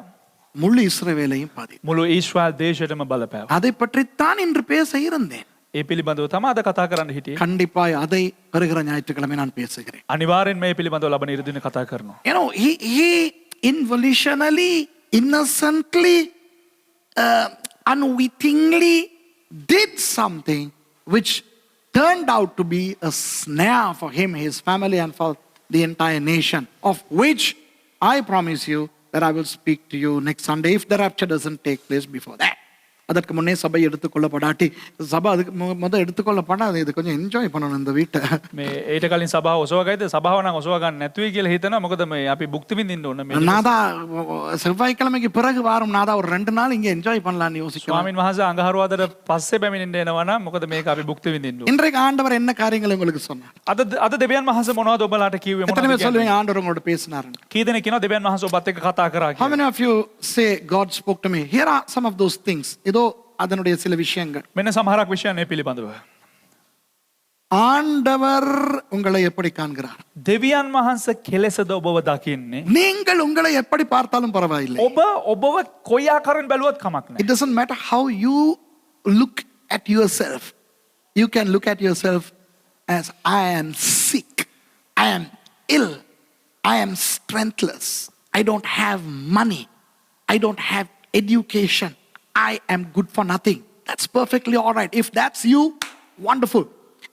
முழு இஸ்ரவேலையும் பாதித்தது. මුළු ඊශ්‍රායල් දේශයටම බලපෑවා. அதை பற்றித்தான் இன்று பேச இருந்தேன். ඒ පිළිබඳව තමයි අද කතා කරන්න හිටියේ. கண்டிப்பாய் அதை வருகிற ஞாயிற்றுக்கிழமை நான் பேசுகிறேன். අනිවාර්යෙන් මේ පිළිබඳව ලබන ඉරු දින කතා කරනවා. You know, he involutionally, innocently, unwittingly did something which turned out to be a snare for him, his family, and for the entire nation, of which I promise you that I will speak to you next Sunday if the rapture doesn't take place before that. அதற்கு முன்னே சபை எடுத்துக்கொள்ளப்படாட்டி, சபை அதுக்கு முதல் எடுத்துக்கொள்ளப்படாது. இது கொஞ்சம் enjoy பண்ணணும் இந்த வீட்டை. මේ ඊට කලින් සභාව ඔසවගයිද? සභාව නම් ඔසව ගන්න නැතුයි කියලා හිතනවා. මොකද මේ අපි භුක්ති විඳින්න ඕන මේ. நாதா செவ்வாய்க்கிழமைக்கு பிறகு வாரம் நாதா ஒரு 2 நாள் இங்க என்ஜாய் பண்ணலாம்னு யோசிக்கிறோம். ස්වාමින් වහන්සේ අඟහරුවාදට පස්සේ පැමිණෙන්න එනවා නම් මොකද මේක අපි භුක්ති විඳින්න ඕන. இன்றைக்கு ஆண்டவர் என்ன காரியங்களை உங்களுக்கு சொன்னார்? අද දෙවියන් වහන්සේ මොනවද ඔබලාට කිව්වේ? எத்தனை பேர் මොනවද சொல்லுவீங்க ஆண்டவர் உங்களோட பேசினாருன்னு? කී දෙනෙක් කියනවා දෙවියන් වහන්සේ ඔබත් එක්ක කතා කරා How කියලා? many of you say God spoke to me? Here are some of those things. இதோ அதனுடைய சில விஷயங்கள். මෙන්න සමහරක් විෂයන් මේ පිළිබඳව. ஆண்டவர் உங்களை எப்படி காண்கிறார்? දෙවියන් වහන්සේ කෙලෙසද ඔබව දකින්නේ? நீங்கள் உங்களை எப்படி பார்த்தாலும் பரவாயில்லை. ඔබව කොයි ආකාරයෙන් බැලුවත් කමක් නැහැ. It doesn't matter how you look at yourself. You can look at yourself as I am sick, I am ill, I am strengthless, I don't have money, I don't have education, I am good for nothing. That's perfectly all right. If that's you, wonderful.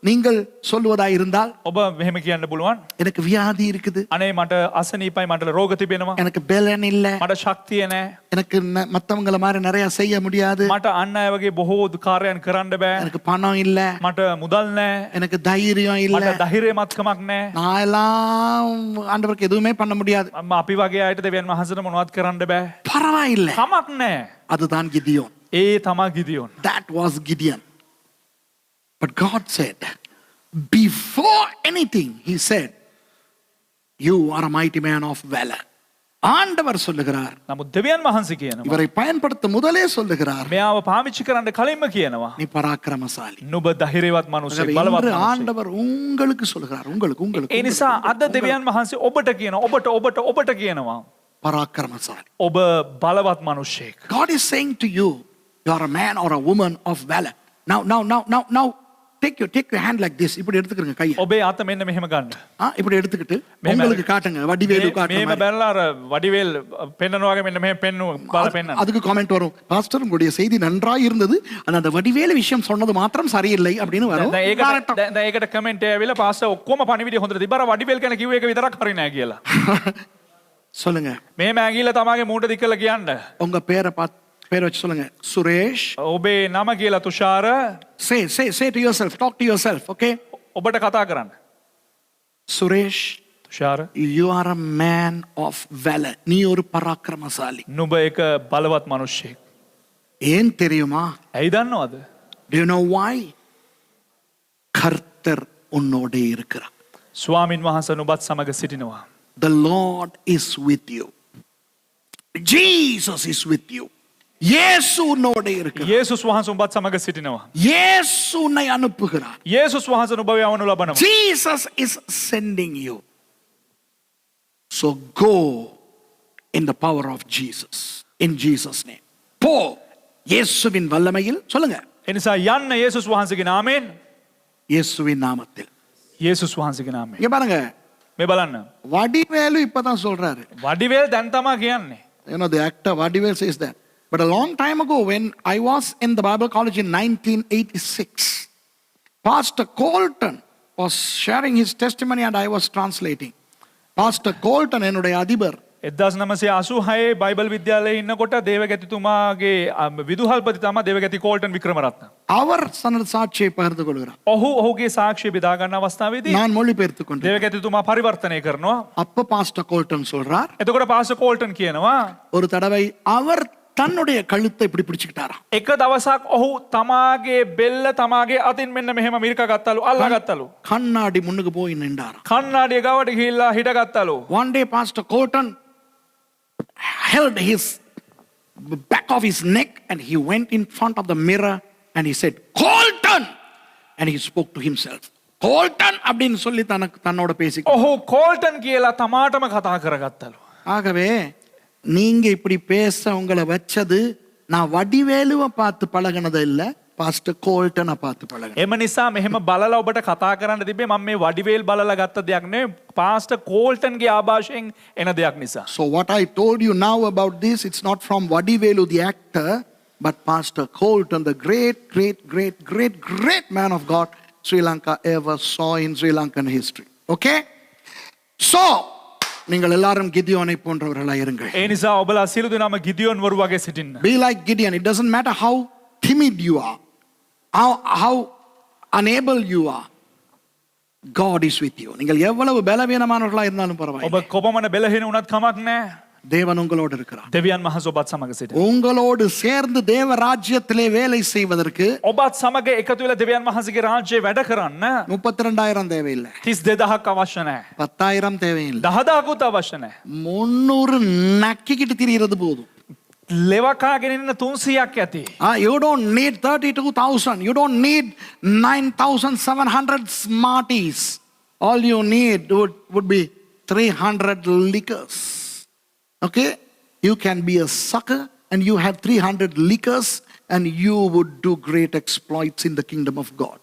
நீங்கள் சொல்லுவதாய் இருந்தால், ඔබ මෙහෙම කියන්න පුළුවන්. எனக்கு வியாதி இருக்குது, අනේ මට අසනීපයි, මට රෝග තිබෙනවා, எனக்கு பலன் இல்ல, මට ශක්තිය නැහැ, எனக்கு மத்தவங்கள மாதிரி நிறைய செய்ய முடியாது, මට අන් අය වගේ බොහෝ කාර්යයන් කරන්න බෑ, எனக்கு பணம் இல்ல, මට මුදල් නැහැ, எனக்கு தைரியம் இல்ல, මට ධෛර්යමත්කමක් නැහැ. நான் எல்லாம் ஆண்டவருக்கு எதுவுமே பண்ண முடியாது. අපි වගේ අයට දෙවියන් වහන්සේට මොනවත් කරන්න බෑ. பரவாயில்லை. කමක් නැහැ. அதுதான் கிதியோன். ඒ තමයි ගිදියොන්. That was Gideon. But God said, before anything, He said, you are a mighty man of valor. ஆண்டவர் சொல்லுகிறார். නමුත් දෙවියන් වහන්සේ කියනවා இவரை பயன்படுத்த முதலே சொல்லுகிறார், මෙයාව පාවිච්චි කරන්න කලින්ම කියනවා நீ பராக்கிரமசாலி. නුඹ ධෛර්යවත් මිනිසෙක් බලවත් இன்று මිනිසෙක්. ஆண்டவர் உங்களுக்கு சொல்லுகிறார், உங்களுக்கு ඒ නිසා අද දෙවියන් වහන්සේ ඔබට කියනවා ඔබට කියනවා பராக்கிரமசாலி. ඔබ බලවත් මිනිසෙක්. God is saying to you, you are a man or a woman of valor. Now, take your hand like this. இப்படி எடுத்துக்கங்க கையை. ඔබේ අත මෙන්න මෙහෙම ගන්න. இப்படி எடுத்துக்கிட்டு உங்களுக்கு காட்டுங்க, வடிவேலு காட்டுங்க. මේම බැලලා අර වඩිවේල් පෙන්නනවා වගේ මෙන්න මෙහෙම පෙන්නු බල පෙන්නන්න. அதுக்கு கமெண்ட் வரும், பாஸ்டர் உங்களுடைய செய்தி நன்றாய் இருந்தது, ஆனா அந்த வடிவேலு விஷயம் சொன்னது மாத்திரம் சரியில்லை அப்படின்னு வரும். දැන් ඒකට කමෙන්ට් ඇවිල්ලා පාස්ටර් ඔක්කොම පණිවිඩය හොඳට තිබ්බා වඩිවේල් ගැන කිව්ව එක විතරක් හරි නෑ කියලා. சொல்லுங்க. මෙහෙම ඇඟිල්ල තමාගේ මූට දික් කරලා කියන්න. உங்க பேரை வச்சு சொல்லுங்க. சுரேஷ். ඔබේ නම කියලා Thushara. Say to yourself, talk to yourself, okay? ඔබට කතා කරන්න. Suresh, Thushara, you are a man of valor. நீ ஒரு பராக்கிரமசாலி. නුඹ එක බලවත් මිනිසෙක්. ஏன் தெரியுமா? ඇයි දන්නවද? Do you know why? கர்த்தர் உன்னோட இருக்கிறார். ස්වාමින් වහන්සේ නුඹත් සමග සිටිනවා. The Lord is with you. Jesus is with you. இயேசு உன்னோட இருக்கிறார். යේසුස් වහන්සේ නුඹත් සමග සිටිනවා. இயேசு உன்னை அனுப்புகிறார். යේසුස් වහන්සේ නුඹව යවනු ලබනවා. Jesus is sending you. So go in the power of Jesus. In Jesus' name. போ இயேசுவின் வல்லமையில். சொல்லுங்க. එනිසා යන්න යේසුස් වහන්සේගේ නාමයෙන්. இயேசுவின் நாமத்தில். යේසුස් වහන්සේගේ නාමයෙන්. இங்க பாருங்க. මේ බලන්න. வடிவேலு இப்பதான் சொல்றாரு. වඩිවේල් දැන් තමයි කියන්නේ. You know, the actor Vadivel says that. But a long time ago, when I was in the Bible college in 1986, Pastor Colton was sharing his testimony and I was translating. Pastor Colton, என்னுடைய அதிபர், 1986 Bible විද්‍යාලයේ ඉන්නකොට දේවගැතිතුමාගේ විදුහල්පති තමයි දේවගැති කෝල්ටන් වික්‍රමරත්න. அவர் தனது சாட்சியை பகிர்ந்து கொள்கிறார். ඔහුගේ සාක්ෂිය බෙදා ගන්න අවස්ථාවේදී நான் மொழிபெயர்த்து கொண்டேன். දේවගැතිතුමා පරිවර්තනය කරනවා. அப்ப பாஸ்டர் கோல்டன் சொல்றார், එතකොට පාස්ටර් කෝල්ටන් කියනවා ஒரு தடவை அவர் தன்னுடைய கழுத்தை இப்படி பிடிச்சுக்கிட்டாராம். එක දවසක් ඔහු තමාගේ බෙල්ල තමාගේ අතින් මෙන්න මෙහෙම මිරික ගත්තලු අල්ලා ගත්තලු. கண்ணாடி முன்னுக்கு போய் நின்றாராம். කන්නාඩිය ගාවට ගිහිල්ලා හිටගත්තලු. One day Pastor Colton held his back of his neck and he went in front of the mirror and he said, Colton! And he spoke to himself. Colton! அப்படின்னு சொல்லி தன்னோட பேசி. ඔහු කෝල්ටන් කියලා තමාටම කතා කරගත්තලු. ஆகவே நீங்க இப்படி பேச உங்களை வச்சது நான் வடிவேலுவை பார்த்து பழகினது இல்ல, பாஸ்டர் கோல்டனை பார்த்து பழகினேன். එම නිසා මෙහෙම බලලා ඔබට කතා කරන්න තිබ්බේ මම මේ වඩිවේල් බලලා ගත්ත දෙයක් නෙවෙයි පාස්ටර් කෝල්ටන්ගේ ආభాෂයෙන් එන දෙයක් නිසා. So what I told you now about this, it's not from Vadivelu the actor, but Pastor Colton, the great man of God Sri Lanka ever saw in Sri Lankan history. Okay? So நீங்கள் எல்லாரும் கிதியோனை போன்றவர்களாக இருங்கள். ඒ නිසා ඔබලා සියලු දෙනාම ගිදියෝන් වරු වගේ සිටින්න. Be like Gideon. It doesn't matter how timid you are, how unable you are. God is with you. நீங்கள் எவ்வளவு பலவீனமானவர்களாக இருந்தாலும் பரவாயில்லை. ඔබ කොපමණ බෙලහින වුණත් කමක් නැහැ. தேவன் உங்களோடு இருக்கிறார். දෙවියන් වහන්සේ ඔබත් සමග සිටිනවා. உங்களோடு சேர்ந்து தேவ ராஜ்யத்திலே வேலை செய்வதற்கு ඔබත් සමග එකතු වෙලා දෙවියන් වහන්සේගේ රාජ්‍යයේ වැඩ කරන්න 32,000 தேவையில்லை. 32000ක් අවශ්‍ය නැහැ. 10,000 தேவையில்லை. 10000කුත් අවශ්‍ය නැහැ. 300 நக்கிக்கிட்டு திரியிறது போதும். ලෙවකාගෙන ඉන්න 300ක් ඇති. You don't need 32,000. You don't need 9,700 smarties. All you need would be 300 liquors. Okay? You can be a sucker and you have 300 liquors and you would do great exploits in the kingdom of God.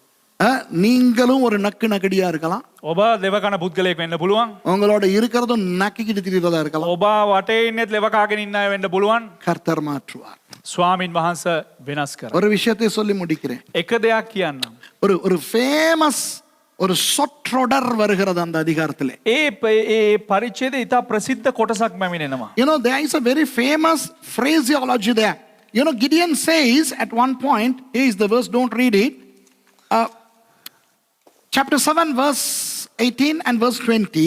நீங்களும் ஒரு நக்கடியா இருக்கலாம். ඔබ ලෙවකන පුද්ගලයෙක් වෙන්න පුළුවන්. உங்களோட இருக்கிறதும் நக்கிக்கிட்டு திரிறதா இருக்கலாம். ඔබ වටේ ඉන්නෙත් ලෙවකාගෙන ඉන්න අය වෙන්න පුළුවන්. கர்த்தர் மாற்றுவார். ස්වාමින් වහන්සේ වෙනස් කරා. ஒரு விஷயத்தை சொல்லி முடிக்கிறேன். එක දෙයක් කියන්නම්. ஒரு ஃபேமஸ் ஒரு சொற்றொடர் வருகிறது அந்த அதிகாரத்திலே. ඒ පරිච්ඡේදයේ ඉතා ප්‍රසිද්ධ කොටසක් පැමිණෙනවා. You know, there is a very famous phraseology there. You know, Gideon says at one point, here is the verse, don't read it. Chapter 7 verse 18 and verse 20.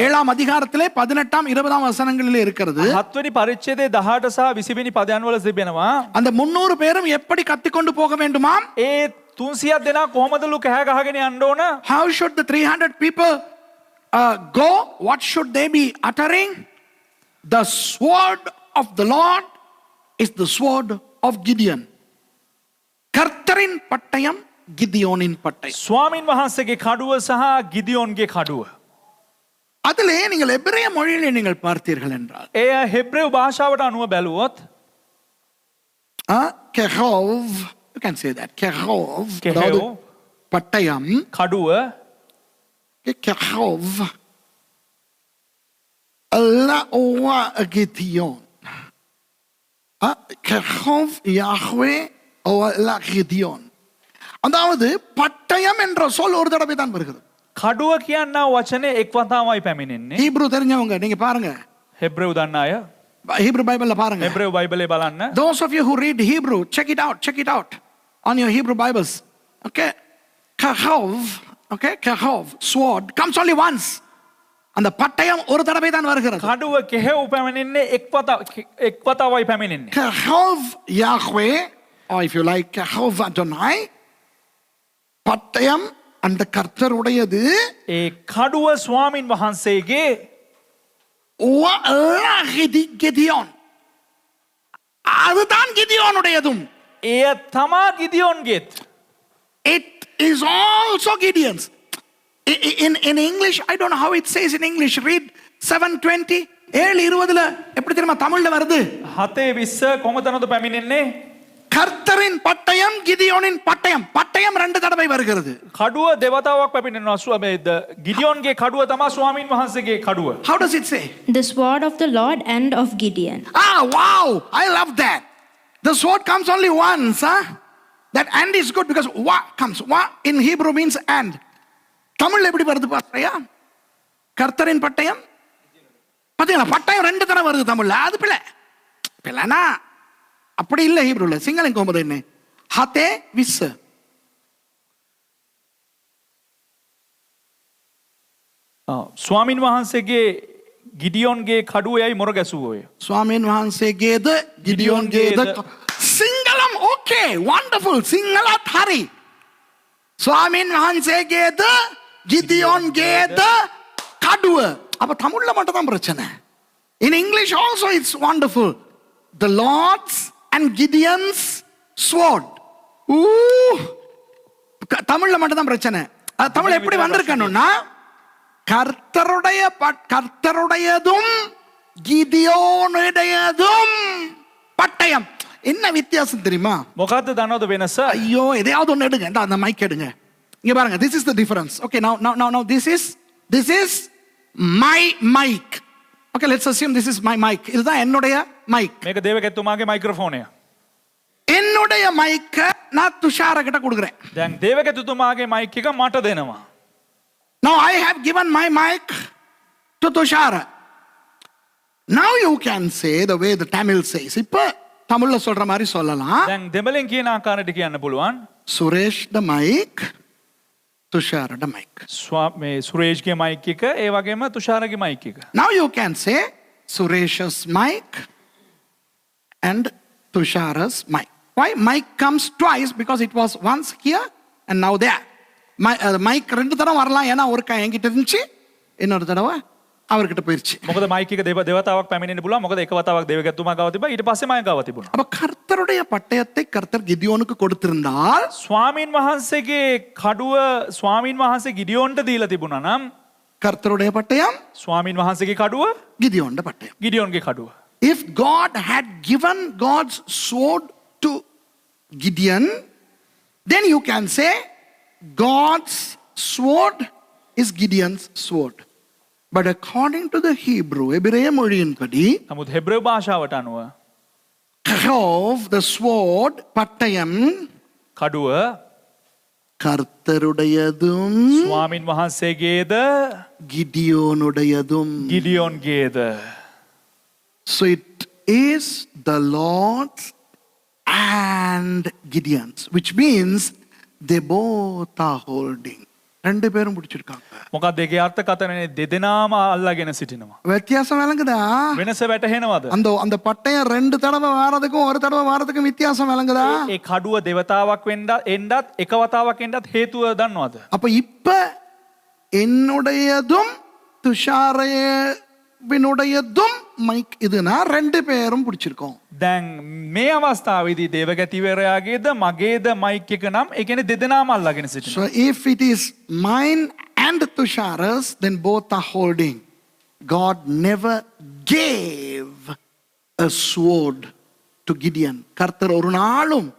ஏழாம் அதிகாரத்திலே 18 20 வசனங்களிலே இருக்கிறது. 7 වෙනි පරිච්ඡේදයේ 18 සහ 20 වෙනි පදයන් වල තිබෙනවා. அந்த 300 பேரும் எப்படி கத்திக்கொண்டு போக வேண்டுமாம்? ඒ 300ක් දෙනා කොහොමදලු කෑ ගහගෙන යන්න ඕන? How should the 300 people go? What should they be uttering? The sword of the Lord is the sword of Gideon. கர்த்தரின் பட்டயம் கிதியோனின் பட்டயம். ස්වාමින් වහන්සේගේ කඩුව සහ ගිදියෝන්ගේ කඩුව. அதிலே நீங்கள் எபிரேய மொழியிலே நீங்கள் பார்த்தீர்கள் என்றால் එය හෙබ්‍රෙව් භාෂාවට අනුව බැලුවොත් கெஹோவ், you can say that, கெஹோவ், கெஹோவ். அதாவது பட்டயம், කඩුව கெஹோவ், லஓவா கிதியோன், கெஹோவ் யாஹ்வே ஓவா கிதியோன். அதாவது பட்டயம் என்ற சொல் ஒரு தடவை தான் வருகிறது. කඩුව කියන්න වචනේ එක් වතාවයි පැමිණෙන්නේ. ஹீப்ரு தெரிஞ்சவங்க நீங்க பாருங்க, හෙබ්‍රෙව් දන්න අය ஹீப்ரு பைபிள்ல பாருங்க. හෙබ්‍රෙව් බයිබලේ බලන්න. Those of you who read Hebrew, check it out on your Hebrew Bibles. Okay, kahov, okay, kahov, sword comes only once. அந்த பட்டயம் ஒரு தடவை தான் வருகிறது. කඩුව කෙහෙව් පැමිණෙන්නේ එක් වතාවයි පැමිණෙන්නේ. Kahov Yahweh, or if you like kahov Adonai, பட்டயம் அந்த கர்த்தருடையது. ඒ කඩුව ස්වාමින් වහන්සේගේ கிதியோன், அதுதான் கிதியோனுடையதும். එය තමා ගිදියෝන්ගේත්. It is also Gideon's. In English, I don't know how it says in English. Read 7:20. 7:20 எப்படி தெரியுமா தமிழ்ல வருது? 7:20 කොහොමදනද පැමිණෙන්නේ? கர்த்தரின் பட்டயம் கிதியோனின் பட்டயம். பட்டயம் ரெண்டு தடவை வருகிறது. කඩුව දෙවතාවක් පැමිණෙනවා. ගිදියෝන්ගේ කඩුව තමා ස්වාමින් වහන්සේගේ කඩුව. How does it say? The sword of the Lord and of Gideon. Wow, I love that. The sword comes only once, huh? That and is good because wa comes. Wa in Hebrew means and. தமிழ்ல எப்படி வருது பாருயா? கர்த்தரின் பட்டயம். பாத்தீங்களா, பட்டயம் ரெண்டு தடவை வருது தமிழ்ல. அது பிள்ளை அப்படி இல்ல ஹீப்ரூல. சிங்களம் கோமது என்ன? ஹதே விஸ். ස්වාමින් වහන්සේගේ ගිදියෝන්ගේ කඩුවයයි මොර ගැසුවෝය. ස්වාමීන් වහන්සේගේද ගිඩියෝන්ගේද. සිංහලම් ඕකේ, වන්ඩර්ෆුල්. සිංහලත් හරි. ස්වාමීන් වහන්සේගේද ගිදියෝන්ගේද කඩුව. අප තමුල්ල මට තම ප්‍රචන. In English also it's wonderful. The Lord's and Gideon's sword. தமிழ்ல மட்டும் தான் பிரச்சனை. தமிழ் எப்படி வந்திருக்கணும்னா கர்த்தருடையதும் கிதியோனுடையதும் பட்டயம். என்ன வித்தியாசம் தெரியுமா? මොකද්ද දන්නවද වෙනස? ஐயோ, எதையாவது ஒன்று எடுங்க. அந்த மைக் எடுங்க. இங்க பாருங்க, this is the difference. Okay, now this is my mic. Okay, let's assume this is my mic. இதுதான் என்னுடைய மைக். මේක දේවකැතුමාගේ මයික්‍රොෆෝනය. என்னுடைய மைக்க நான் துஷார கிட்ட கொடுக்கிறேன். දැන් දේවකැතුමාගේ මයික් එක මට දෙනවා. Now I have given my mic to Tushara. Now you can say the way the Tamil says. இப்ப தமிழ்ல சொல்ற மாதிரி சொல்லலாம். දැන් දෙමළෙන් කියන ආකාරයට කියන්න පුළුවන්. Suresh the mic, Tushara the mic. මේ සුරේෂ්ගේ මයික් එක ඒ වගේම තුෂාරගේ මයික් එක. Now you can say Suresh's mic and Tushara's mic. Why mic comes twice? Because it was once here and now there. Mic ரெண்டு தடவை வரலாம். ஏன்னா ஒரு என்கிட்ட இருந்துச்சு, இன்னொரு தடவை அவர்கிட்ட போயிருச்சு. මොකද මයික් එක දෙවතාවක් පැමිණෙන්න පුළුවන්. මොකද එක වතාවක් දේවකැතුමා ගාව තිබ්බා, ඊට පස්සේ මම ගාව තිබුණා. அப்ப கர்த்தருடைய பட்டயத்தை கர்த்தர் கிதியோனுக்கு கொடுத்திருந்தால், ස්වාමින් වහන්සේගේ කඩුව ස්වාමින් වහන්සේ ගිඩියෝන්ට දීලා තිබුණා නම්, கர்த்தருடைய பட்டயம் ස්වාමින් වහන්සේගේ කඩුව கிதியோனுடைய பட்டயம். ගිඩියෝන්ගේ කඩුව. If God had given God's sword to Gideon, then you can say God's sword is Gideon's sword. But according to the Hebrew, எபிரேய மொழியின்படி, නමුත් හෙබ්‍රෙව් භාෂාවට අනුව Kahov, the sword, பட்டயம் කඩුව கர்த்தருடையதும் ස්වාමින් වහන්සේගේද கிதியோனுடையதும். ගිඩියෝන්ගේද. So it is the Lord's and Gideon's, which means they both are holding. ரெண்டு பேரும் பிடிச்சிருக்காங்க. මොකක්ද ඒකේ අර්ථකථනනේ? දෙදෙනාම අල්ලාගෙන සිටිනවා. வித்தியாசம் விளங்குதா? වෙනස වැටහෙනවද? அந்த பட்டயம் ரெண்டு தடவை வாரதுக்கும் ஒரு தடவை வாரதுக்கும் வித்தியாசம் விளங்குதா? ඒ කඩුව දෙවතාවක් එන්නත් එක වතාවක් එන්නත් හේතුව දන්නවද? அப்ப இப்ப என்னுடையதும் துஷாரவினுடையதும் மைக் இதுனா ரெண்டு பேரும் பிடிச்சிருக்கோம். දැන් මේ අවස්ථාවේදී දේවගතිවරයාගේද මගේද මයික් එක නම් ඒ කියන්නේ දෙදෙනාම අල්ලාගෙන සිටිනවා. So if it is mine and Tushara's, then both are holding. God never gave a sword to Gideon. கர்த்தர் ஒரு நாளும்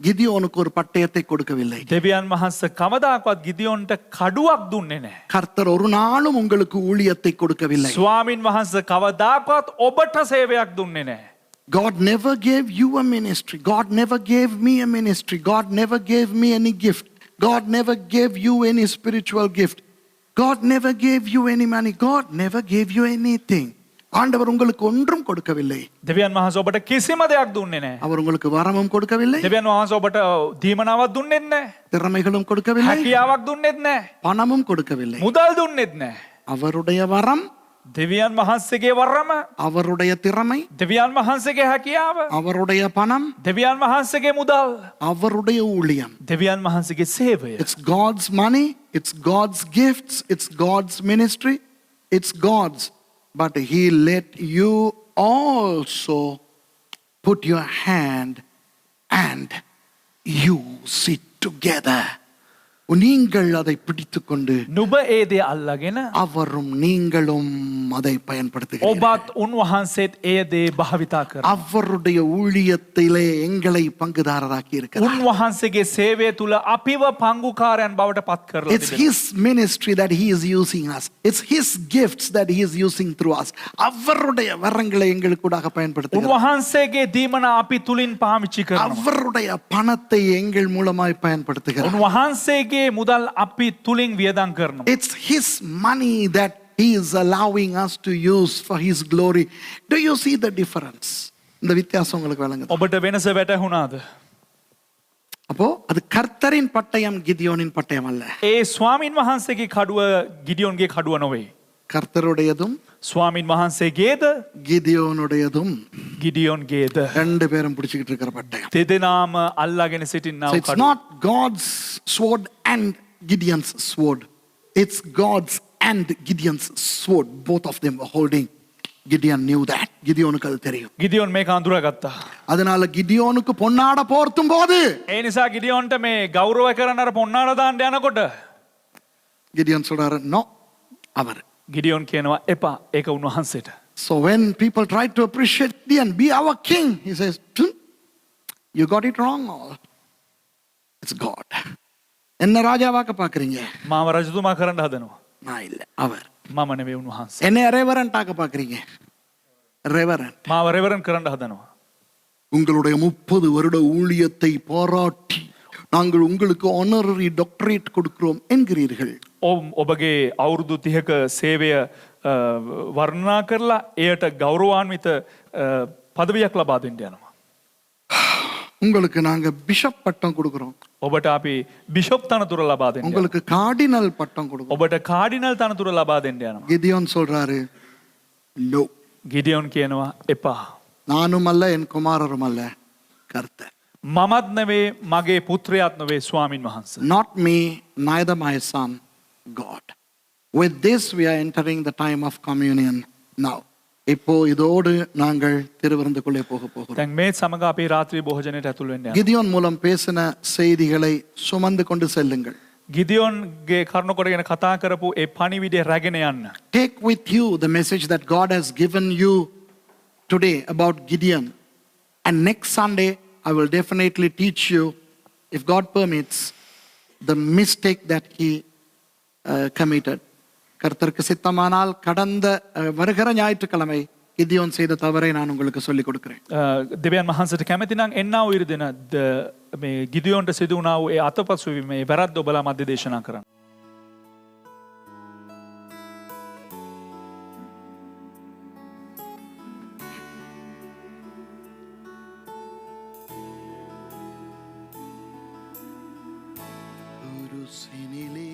கிதியோனுக்கு ஒரு பட்டயத்தை கொடுக்கவில்லை. දෙවියන් වහන්සේ කවදාකවත් ගිදියොන්ට කඩුවක් දුන්නේ නැහැ. கர்த்தர் ஒரு நாளும் உங்களுக்கு ஊழியத்தை கொடுக்கவில்லை. ස්වාමින් වහන්සේ කවදාකවත් ඔබට සේවයක් දුන්නේ නැහැ. God never gave you a ministry. God never gave me a ministry. God never gave me any gift. God never gave you any spiritual gift. God never gave you any money. God never gave you anything. ஆண்டவர் உங்களுக்கு ஒன்றும் கொடுக்கவில்லை. දෙවියන් වහන්සේ ඔබට කිසිම දෙයක් දුන්නේ නැහැ. அவர் உங்களுக்கு வரமும் கொடுக்கவில்லை. දෙවියන් වහන්සේ ඔබට දීමනාවක් දුන්නෙත් නැහැ. திறமைகளும் கொடுக்கவில்லை. හැකියාවක් දුන්නෙත් නැහැ. பணமும் கொடுக்கவில்லை. මුදල් දුන්නෙත් නැහැ. அவருடைய வரம், දෙවියන් වහන්සේගේ වරම, அவருடைய திறமை, දෙවියන් වහන්සේගේ හැකියාව, அவருடைய பணம், දෙවියන් වහන්සේගේ මුදල්, அவருடைய ஊழியம். දෙවියන් වහන්සේගේ සේවය. It's God's money, it's God's gifts, it's God's ministry, it's God's. But He let you also put your hand and you sit together. நீங்கள் அதை பிடித்துக்கொண்டு නුඹ ඒ දේ අල්ලාගෙන அவரும் நீங்களும் அதை பயன்படுத்துகிறீர்கள். ඔබත් උන්වහන්සේත් ඒ දේ භාවිතා කරනවා. அவருடைய ஊழியத்திலே எங்களை பங்குதாரராக்கி இருக்கிறார். උන්වහන්සේගේ සේවය තුල අපිව පංගුකාරයන් බවට පත් කරලා It's තිබෙනවා. His ministry that He is using us. It's His gifts that He is using through us. அவருடைய வரங்களை எங்களுக்கூடாக பயன்படுத்துகிறார். උන්වහන්සේගේ දීමන අපි තුලින් පාවිච්චි කරනවා. அவருடைய பணத்தை எங்கள் மூலமாய் பயன்படுத்துகிறார். උන්වහන්සේගේ මුදල් අපි තුලින් වියදම් කරනවා. It's His money that He is allowing us to use for His glory. Do you see the difference? இந்த வித்தியாசம் உங்களுக்கு விளங்குதா? ඔබට වෙනස වැටහුණාද? அப்போ அது கர்த்தரின் பட்டயம், கிதியோனின் பட்டயம் அல்ல. ඒ ස්වාමින් වහන්සේගේ කඩුව ගිඩියොන්ගේ කඩුව නොවේ. கர்த்தருடையதும் ස්වාමින් වහන්සේගේද கிதியோனுடையதும் ගිඩියොන්ගේද ரெண்டு பேரும் பிடிச்சிக்கிட்டு இருக்கிற பட்டயம். දෙදෙනාම අල්ලාගෙන සිටින්නා So වූ it's කඩුව. not God's sword and Gideon's sword. It's God's and Gideon's sword. Both of them were holding. Gideon knew that. கிதியோனுக்கு அது தெரியும். ගිඩියොන් මේක අඳුරගත්තා. அதனால கிதியோனுக்கு பொன்னாட போர்த்தும் போது ඒ නිසා ගිඩියොන්ට මේ ගෞරව කරන අර පොන්නාඩ දාන්න යනකොට கிதியோன் சொல்றாரு, no, அவர். ගිඩියොන් කියනවා එපා, ඒක උන්වහන්සේට. So when people try to appreciate Gideon, be our king, he says, you got it wrong all. It's God. என்ன ராஜாவாக்க பாக்குறீங்க? මාව රජතුමා කරන්න හදනවා. நான் இல்ல, அவர். මම නෙවෙයි උන්වහන්සේ. என்ன ரெவரண்ட் ஆக்க பாக்குறீங்க? ரெவரண்ட். මාව රෙවරන්ට් කරන්න හදනවා. உங்களுடைய 30 வருட ஊழியத்தை பாராட்டி நாங்கள் உங்களுக்கு honorary doctorate கொடுக்கிறோம் என்கிறீர்கள். ඔබගේ අවුරුදු 30ක සේවය වර්ණනා කරලා එයට ගෞරවාන්විත පදවියක් ලබා දෙන්න යනවා. உங்களுக்கு நாங்க பிஷப் பட்டம் கொடுக்கிறோம். ඔබට අපි බිෂොප් තනතුර ලබා දෙන්න. உங்களுக்கு கார்டினல் பட்டம் கொடுக்கிறோம். ඔබට කාඩිනල් තනතුර ලබා දෙන්න යනවා. கிதியோன் சொல்றாரு, no. ගිඩියොන් කියනවා එපා. நானும் அல்ல, என் குமாரரும் அல்ல, கர்த்தர். මමත් නෙවේ, මගේ පුත්‍රයාත් නෙවේ, ස්වාමින් වහන්සේ. Not me, neither my son, God. With this we are entering the time of communion now. இப்போ இதோடு நாங்கள் திருவிருந்துக்குள்ளே போகிறோம். දැන් මේ සමග අපි රාත්‍රී භෝජනයට ඇතුල් වෙන්න යනවා. கிதியோன் மூலம் பேசின செய்திகளை சுமந்து கொண்டு செல்லுங்கள். ගිඩියොන්ගේ කරුණ කොටගෙන කතා කරපු ඒ පණිවිඩය රැගෙන යන්න. Take with you the message that God has given you today about Gideon. And next Sunday, I will definitely teach you, if God permits, the mistake that he committed. கர்த்தருக்கு சித்தமானால் கடந்த வருகிற ஞாயிற்றுக்கிழமை கிதியோன் செய்த தவறை நான் உங்களுக்கு சொல்லிக் கொடுக்கிறேன். දෙවියන් වහන්සේට කැමති නම් එන්නා වූ ඉරිදින මේ ගිඩියොන්ට සිදු වුණා වූ ඒ අතපසු වීමේ වැරද්ද ඔබලා මැද දේශනා කරන්න. ஒரு കുരിശിനിലേ